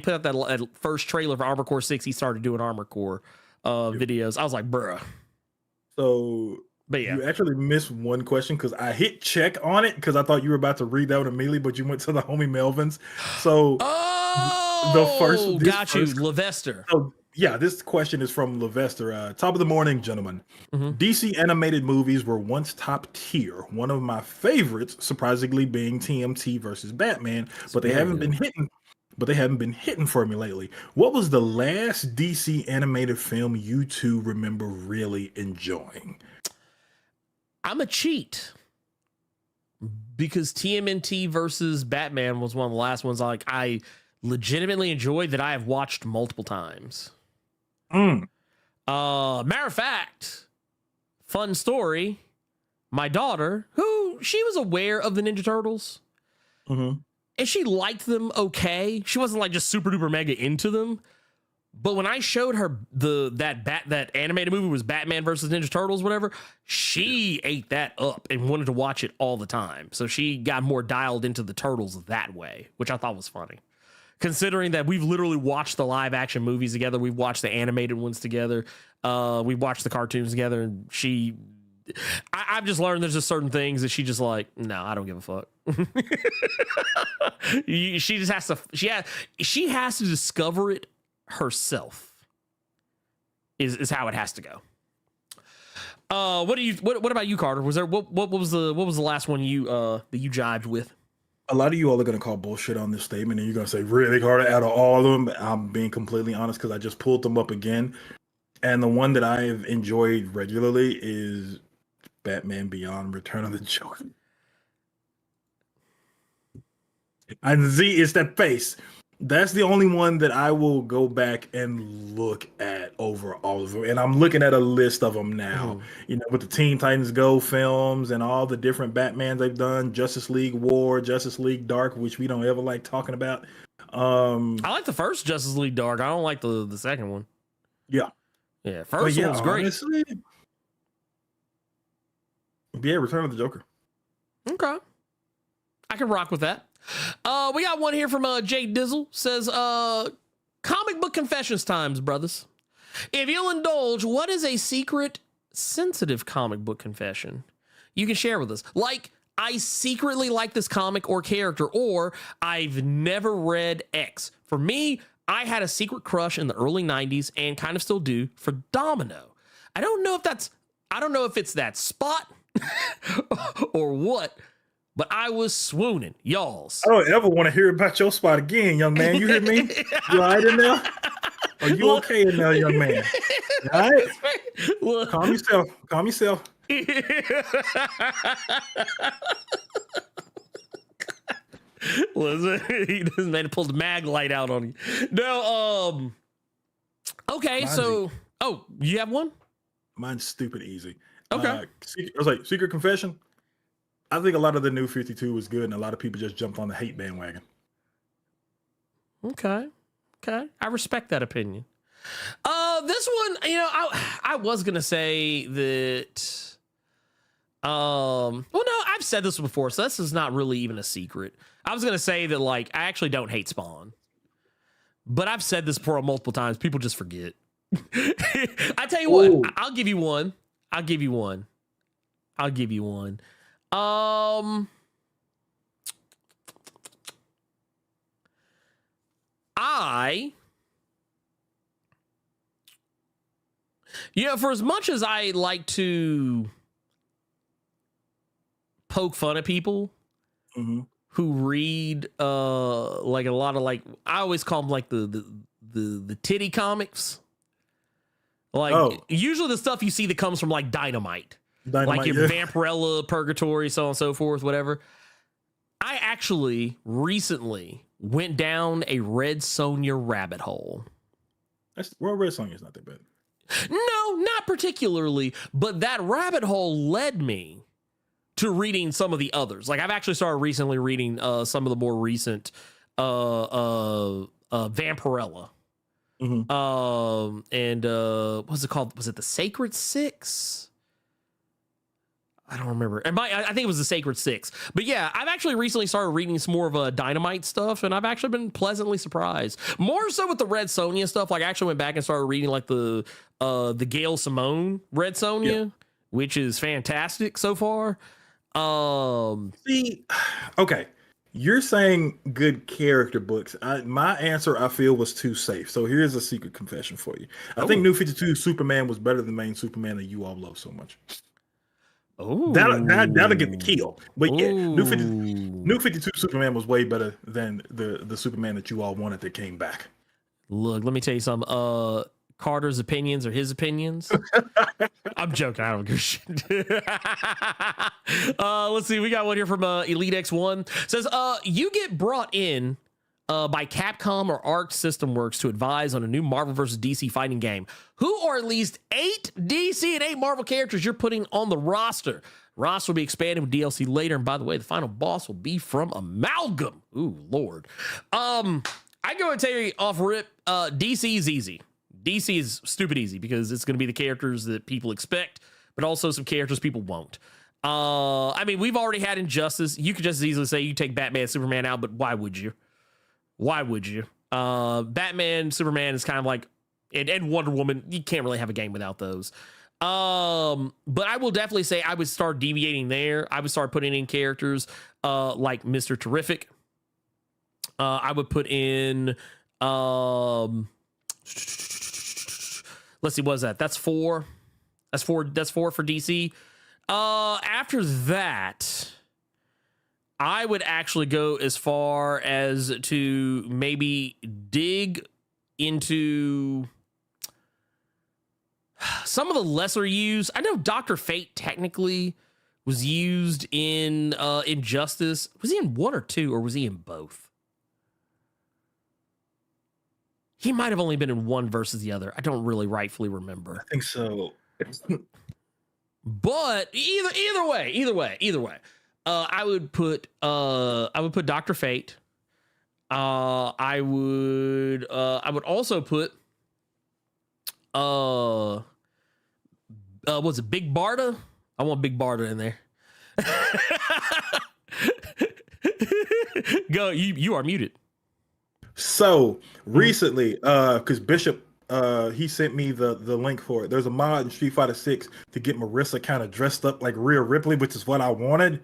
put out that first trailer for Armor Core 6, he started doing Armor Core videos. I was like, bruh. So, but yeah, you actually missed one question because I hit check on it because I thought you were about to read that one immediately, but you went to the homie Melvin's. So, got you, Levester. So, yeah, this question is from Levester. Top of the morning, gentlemen. DC animated movies were once top tier. One of my favorites, surprisingly, being TMT versus Batman, but they haven't been hitting. But they haven't been hitting for me lately. What was the last DC animated film you two remember really enjoying? I'm a cheat because TMNT versus Batman was one of the last ones I legitimately enjoyed that I have watched multiple times. Matter of fact, fun story. My daughter, who she was aware of the Ninja Turtles, and she liked them okay. She wasn't like just super duper mega into them. But when I showed her that animated movie was Batman versus Ninja Turtles, whatever, she ate that up and wanted to watch it all the time. So she got more dialed into the Turtles that way, which I thought was funny. Considering that we've literally watched the live action movies together, we've watched the animated ones together, we watched the cartoons together, and I've just learned there's just certain things that she just like, no, I don't give a fuck. She just has to, she has to discover it herself. Is how it has to go. What about you, Carter? Was there what was the last one you that you jibed with? A lot of you all are going to call bullshit on this statement, and you're going to say, really, Carter, out of all of them? I'm being completely honest because I just pulled them up again. And the one that I've enjoyed regularly is Batman Beyond Return of the Joker. And Z, it's that face. That's the only one that I will go back and look at over all of them. And I'm looking at a list of them now, with the Teen Titans Go films and all the different Batmans they've done, Justice League War, Justice League Dark, which we don't ever like talking about. I like the first Justice League Dark. I don't like the second one. Yeah. First one was great. Honestly, Return of the Joker. Okay. I can rock with that. We got one here from Jay Dizzle. Says, comic book confessions times, brothers. If you'll indulge, what is a secret, sensitive comic book confession you can share with us? Like, I secretly like this comic or character, or I've never read X. For me, I had a secret crush in the early 90s and kind of still do for Domino. I don't know if it's that spot or what, but I was swooning, y'alls. I don't ever want to hear about your spot again, young man. You hear me? You all right in there? Are you okay in there, young man? All right? Look. Calm yourself. Listen, he just made to pull the mag light out on you. No, okay, mine's so you have one? Mine's stupid easy. Okay. I was like, secret confession. I think a lot of the new 52 was good, and a lot of people just jumped on the hate bandwagon. Okay. I respect that opinion. This one, I was gonna say that. Well, no, I've said this before, so this is not really even a secret. I was gonna say that, like, I actually don't hate Spawn, but I've said this before multiple times. People just forget. I tell you what, I'll give you one. For as much as I like to poke fun at people who read like a lot of, like, I always call them like the the titty comics. Like usually the stuff you see that comes from like Dynamite like your Vampirella, Purgatory, so on and so forth, whatever. I actually recently went down a Red Sonja rabbit hole. Red Sonja's not that bad. No, not particularly, but that rabbit hole led me to reading some of the others. Like I've actually started recently reading some of the more recent Vampirella. Mm-hmm. And what's it called? Was it the Sacred Six? I don't remember. I think it was the Sacred Six. But yeah, I've actually recently started reading some more of Dynamite stuff, and I've actually been pleasantly surprised. More so with the Red Sonja stuff. Like I actually went back and started reading like the Gail Simone Red Sonja, which is fantastic so far. See, okay. You're saying good character books. My answer, I feel, was too safe. So here's a secret confession for you. I think New 52 Superman was better than main Superman that you all love so much. Oh, that'll get the kill. But yeah, New 52 Superman was way better than the Superman that you all wanted that came back. Look, let me tell you something. Carter's opinions are his opinions. I'm joking. I don't give a shit. Let's see. We got one here from Elite X1. Says, you get brought in by Capcom or Arc System Works to advise on a new Marvel vs. DC fighting game. Who are at least 8 DC and 8 Marvel characters you're putting on the roster? Roster will be expanded with DLC later. And by the way, the final boss will be from Amalgam. Ooh, Lord. I go and tell you off rip, DC is easy. DC is stupid easy because it's going to be the characters that people expect, but also some characters people won't. I mean, we've already had Injustice. You could just as easily say you take Batman, Superman out, but why would you? Why would you? Batman, Superman is kind of like, and Wonder Woman, you can't really have a game without those. But I will definitely say I would start deviating there. I would start putting in characters like Mr. Terrific. I would put in, let's see, what is that? That's 4. That's 4 for DC. After that, I would actually go as far as to maybe dig into some of the lesser used. I know Dr. Fate technically was used in Injustice. Was he in 1 or 2, or was he in both? He might have only been in 1 versus the other. I don't really rightfully remember. I think so. But either way. I would put Dr. Fate. I would also put was it Big Barda? I want Big Barda in there. Go, you are muted. So recently, because Bishop he sent me the link for it. There's a mod in Street Fighter 6 to get Marissa kind of dressed up like Rhea Ripley, which is what I wanted.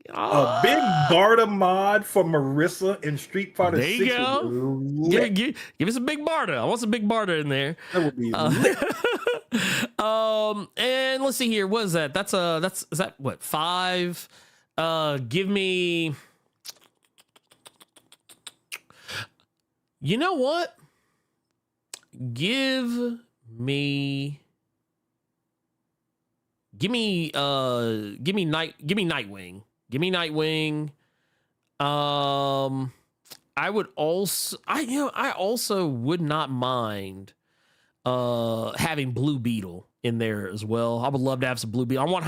A Big Barda mod for Marissa in Street Fighter 6. There you go. Give us a Big Barda. I want some Big Barda in there. That would be lit. And let's see here. What is that? Is that what, 5? Give me. You know what? Give me Nightwing. Give me Nightwing. I also would not mind having Blue Beetle in there as well. I would love to have some Blue Beetle. I want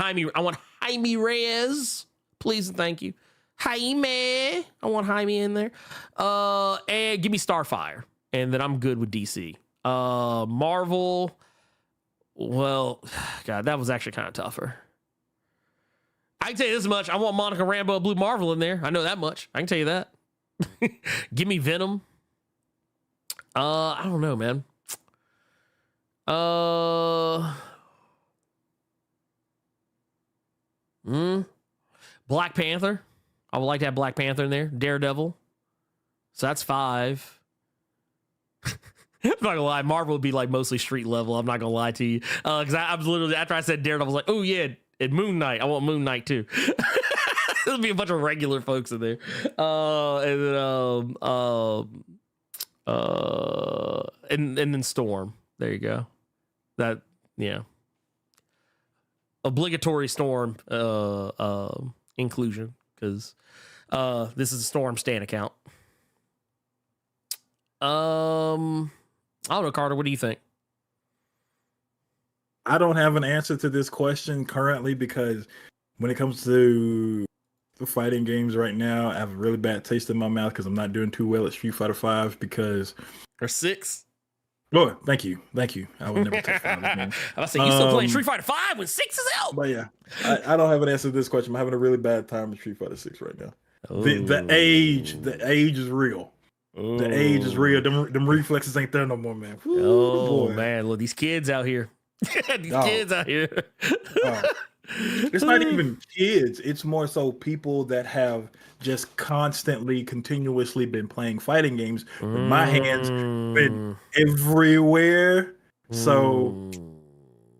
Jaime Reyes, please and thank you. Jaime. I want Jaime in there. And give me Starfire, and then I'm good with DC. Marvel, well, God, that was actually kind of tougher. I can tell you this much. I want Monica Rambeau, Blue Marvel in there. I know that much. I can tell you that. Give me Venom. I don't know, man. Black Panther. I would like to have Black Panther in there. Daredevil. So that's 5. I'm not gonna lie, Marvel would be like mostly street level. I'm not gonna lie to you. Because I was literally, after I said Daredevil, I was like, oh yeah, and Moon Knight. I want Moon Knight too. There'll be a bunch of regular folks in there. and then Storm. There you go. That, yeah. Obligatory Storm inclusion, because this is a Storm Stan account. I don't know, Carter, what do you think? I don't have an answer to this question currently, because when it comes to the fighting games right now, I have a really bad taste in my mouth because I'm not doing too well at Street Fighter 5 because... Or 6? Oh, thank you. I would never touch that again. I was saying, you still playing Street Fighter 5 when 6 is out? But yeah, I don't have an answer to this question. I'm having a really bad time with Street Fighter 6 right now. The age is real. Ooh. The age is real. Them reflexes ain't there no more, man. Boy. Man, look, these kids out here. Kids out here. It's not even kids. It's more so people that have just continuously been playing fighting games. My hands been everywhere, so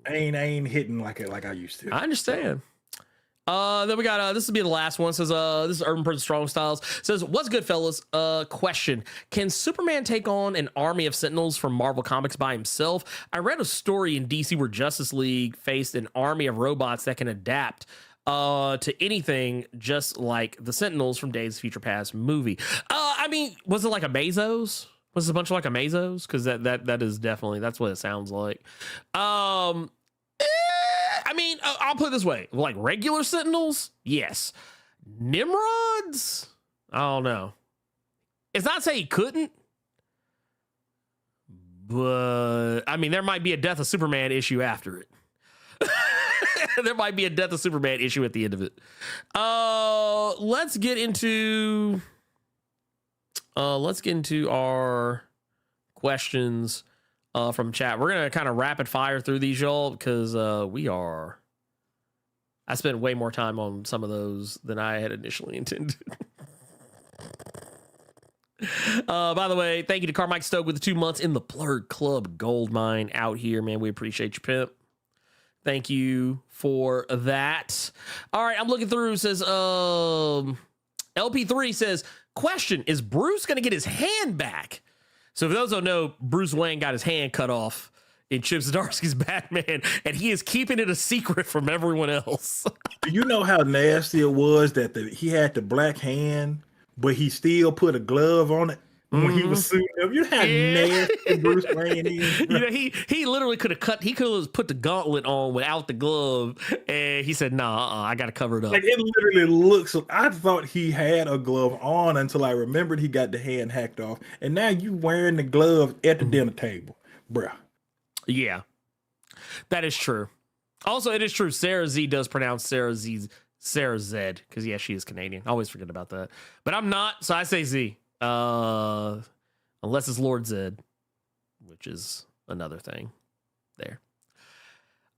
I ain't hitting like I used to. I understand. Then we got this will be the last one. Says this is Urban Person Strong Styles. Says, what's good, fellas? Question: can Superman take on an army of Sentinels from Marvel Comics by himself? I read a story in DC where Justice League faced an army of robots that can adapt to anything, just like the Sentinels from Days of Future Past movie. I mean, was it like a Bezos? Was it a bunch of like a Bezos? Because that is definitely, that's what it sounds like. I mean, I'll put it this way. Like regular Sentinels, yes. Nimrods? I don't know. It's not to say he couldn't. But, I mean, there might be a Death of Superman issue after it. There might be a Death of Superman issue at the end of it. Let's get into our questions from chat. We're gonna kind of rapid fire through these, y'all, because I spent way more time on some of those than I had initially intended. By the way, thank you to Carmike Stoke with the 2 months in the Blerd Club Gold Mine out here, man. We appreciate you, pimp. Thank you for that. All right, I'm looking through. Says LP3 says, question: is Bruce gonna get his hand back? So for those who don't know, Bruce Wayne got his hand cut off in Chip Zdarsky's Batman, and he is keeping it a secret from everyone else. Do you know how nasty it was that he had the black hand, but he still put a glove on it when he was suiting up? You know how nasty Bruce Wayne is. You know, he literally could have put the gauntlet on without the glove, and he said, "Nah, I got to cover it up." Like, it literally looks. I thought he had a glove on until I remembered he got the hand hacked off, and now you wearing the glove at the dinner table, bruh. Yeah, that is true. Also, it is true. Sarah Z does pronounce Sarah Z, because yeah, she is Canadian. I always forget about that, but I'm not, so I say Z. Unless it's Lord Zed, which is another thing there.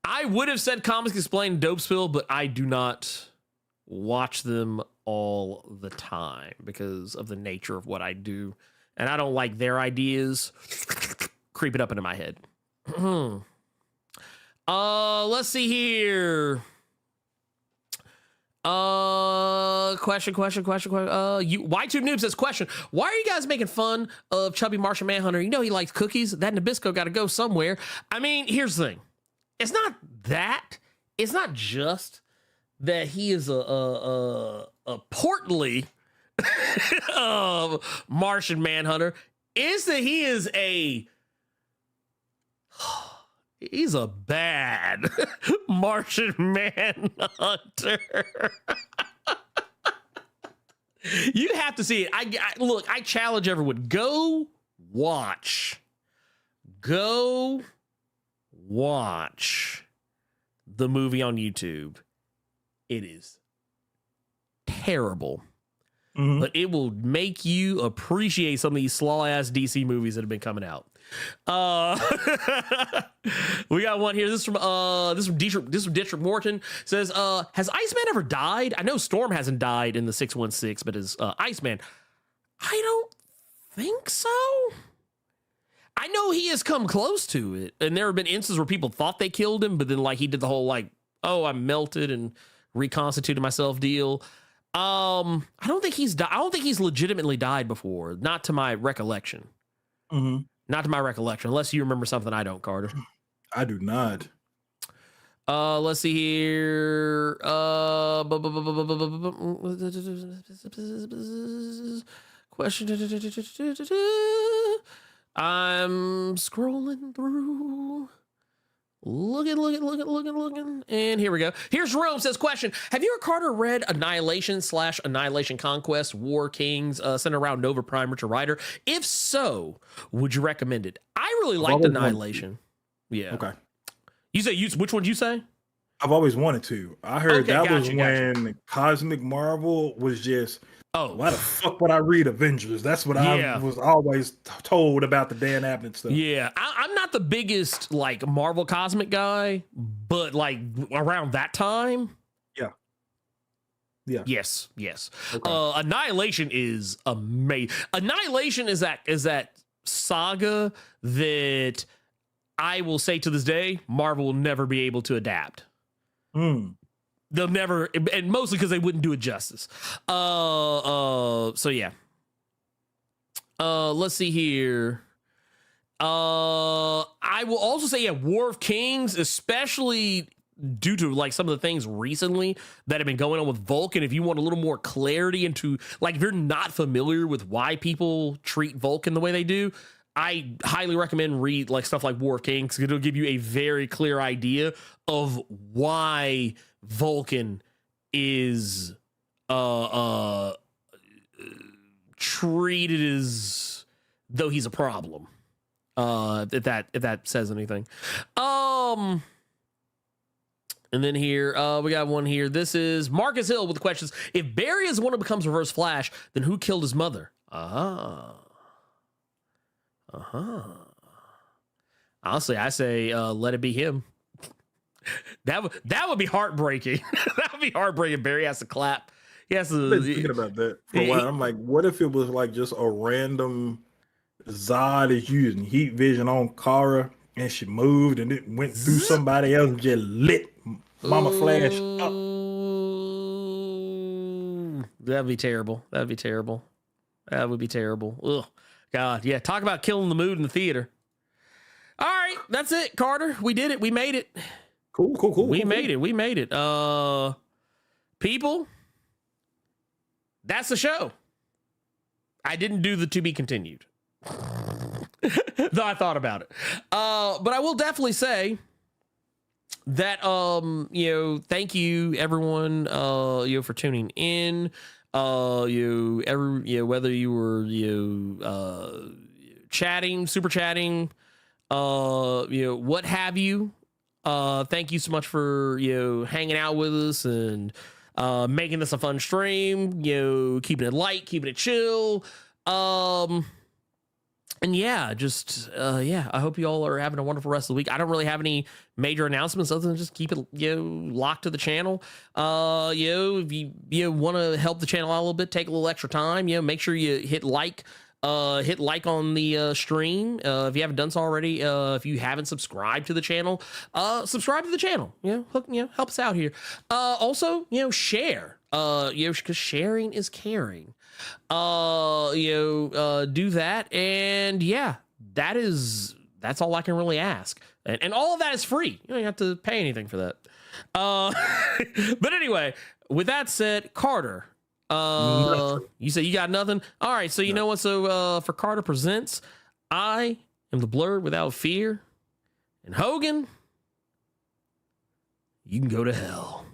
I would have said Comics Explained, Dope Spill, but I do not watch them all the time because of the nature of what I do. And I don't like their ideas creeping up into my head. Let's see here. Question. Y-Tube Noob says, question: why are you guys making fun of chubby Martian Manhunter? You know he likes cookies. That Nabisco got to go somewhere. I mean, here's the thing. It's not that. It's not just that he is a portly Martian Manhunter. It's that he is he's a bad Martian Manhunter. You have to see it. Look, I challenge everyone. Go watch the movie on YouTube. It is terrible. Mm-hmm. But it will make you appreciate some of these slaw-ass DC movies that have been coming out. We got one here. This is from Dietrich Morton. Says, has Iceman ever died? I know Storm hasn't died in the 616, but is Iceman? I don't think so. I know he has come close to it, and there have been instances where people thought they killed him, but then like he did the whole like, oh, I melted and reconstituted myself deal. I don't think he's legitimately died before, not to my recollection. Mm-hmm. Not to my recollection, unless you remember something I don't, Carter. I do not. Let's see here. Question. I'm scrolling through. Looking. And here we go. Here's Rome says, question. Have you or Carter read Annihilation/Annihilation Conquest, War Kings, centered around Nova Prime, Richard Rider? If so, would you recommend it? I really liked Annihilation. Yeah. Okay. Which one did you say? I've always wanted to. I heard Okay, when Cosmic Marvel was just, why the fuck would I read Avengers? That's what I was always told about the Dan Abnett stuff. Yeah, I'm not the biggest like Marvel Cosmic guy, but like around that time, yeah. Yes. Okay. Annihilation is amazing. Annihilation is that saga that I will say to this day, Marvel will never be able to adapt. They'll never, and mostly because they wouldn't do it justice. So yeah. Let's see here. I will also say, War of Kings, especially due to like some of the things recently that have been going on with Vulcan. If you want a little more clarity into, like, if you're not familiar with why people treat Vulcan the way they do, I highly recommend read like stuff like War of Kings. It'll give you a very clear idea of why Vulcan is treated as though he's a problem. If that says anything. And then here, we got one here. This is Marcus Hill with the questions. If Barry is the one who becomes Reverse Flash, then who killed his mother? Honestly, I say let it be him. That would be heartbreaking. That would be heartbreaking. Barry has to clap. He has to. I've been thinking about that for a while. I'm like, what if it was like just a random Zod is using heat vision on Kara and she moved and it went through somebody else and just lit Mama Flash up? That'd be terrible. That would be terrible. Ugh. God, yeah. Talk about killing the mood in the theater. All right, that's it, Carter. We did it. We made it. Cool. We made it. People, that's the show. I didn't do the to be continued. Though I thought about it. But I will definitely say that, thank you everyone, for tuning in. Whether you were, chatting, super chatting, what have you. Thank you so much for, hanging out with us and, making this a fun stream, keeping it light, keeping it chill. And yeah, I hope you all are having a wonderful rest of the week. I don't really have any major announcements other than just keep it, locked to the channel. If you want to help the channel out a little bit, take a little extra time, make sure you hit like on the stream. If you haven't done so already, if you haven't subscribed to the channel, subscribe to the channel, help us out here. Also, share, because sharing is caring. Do that. And yeah, that's all I can really ask. And all of that is free. You don't have to pay anything for that. But anyway, with that said, Carter, you say you got nothing. All right. So you know what? So, for Carter Presents, I am the Blerd Without Fear, and Hogan, you can go to hell.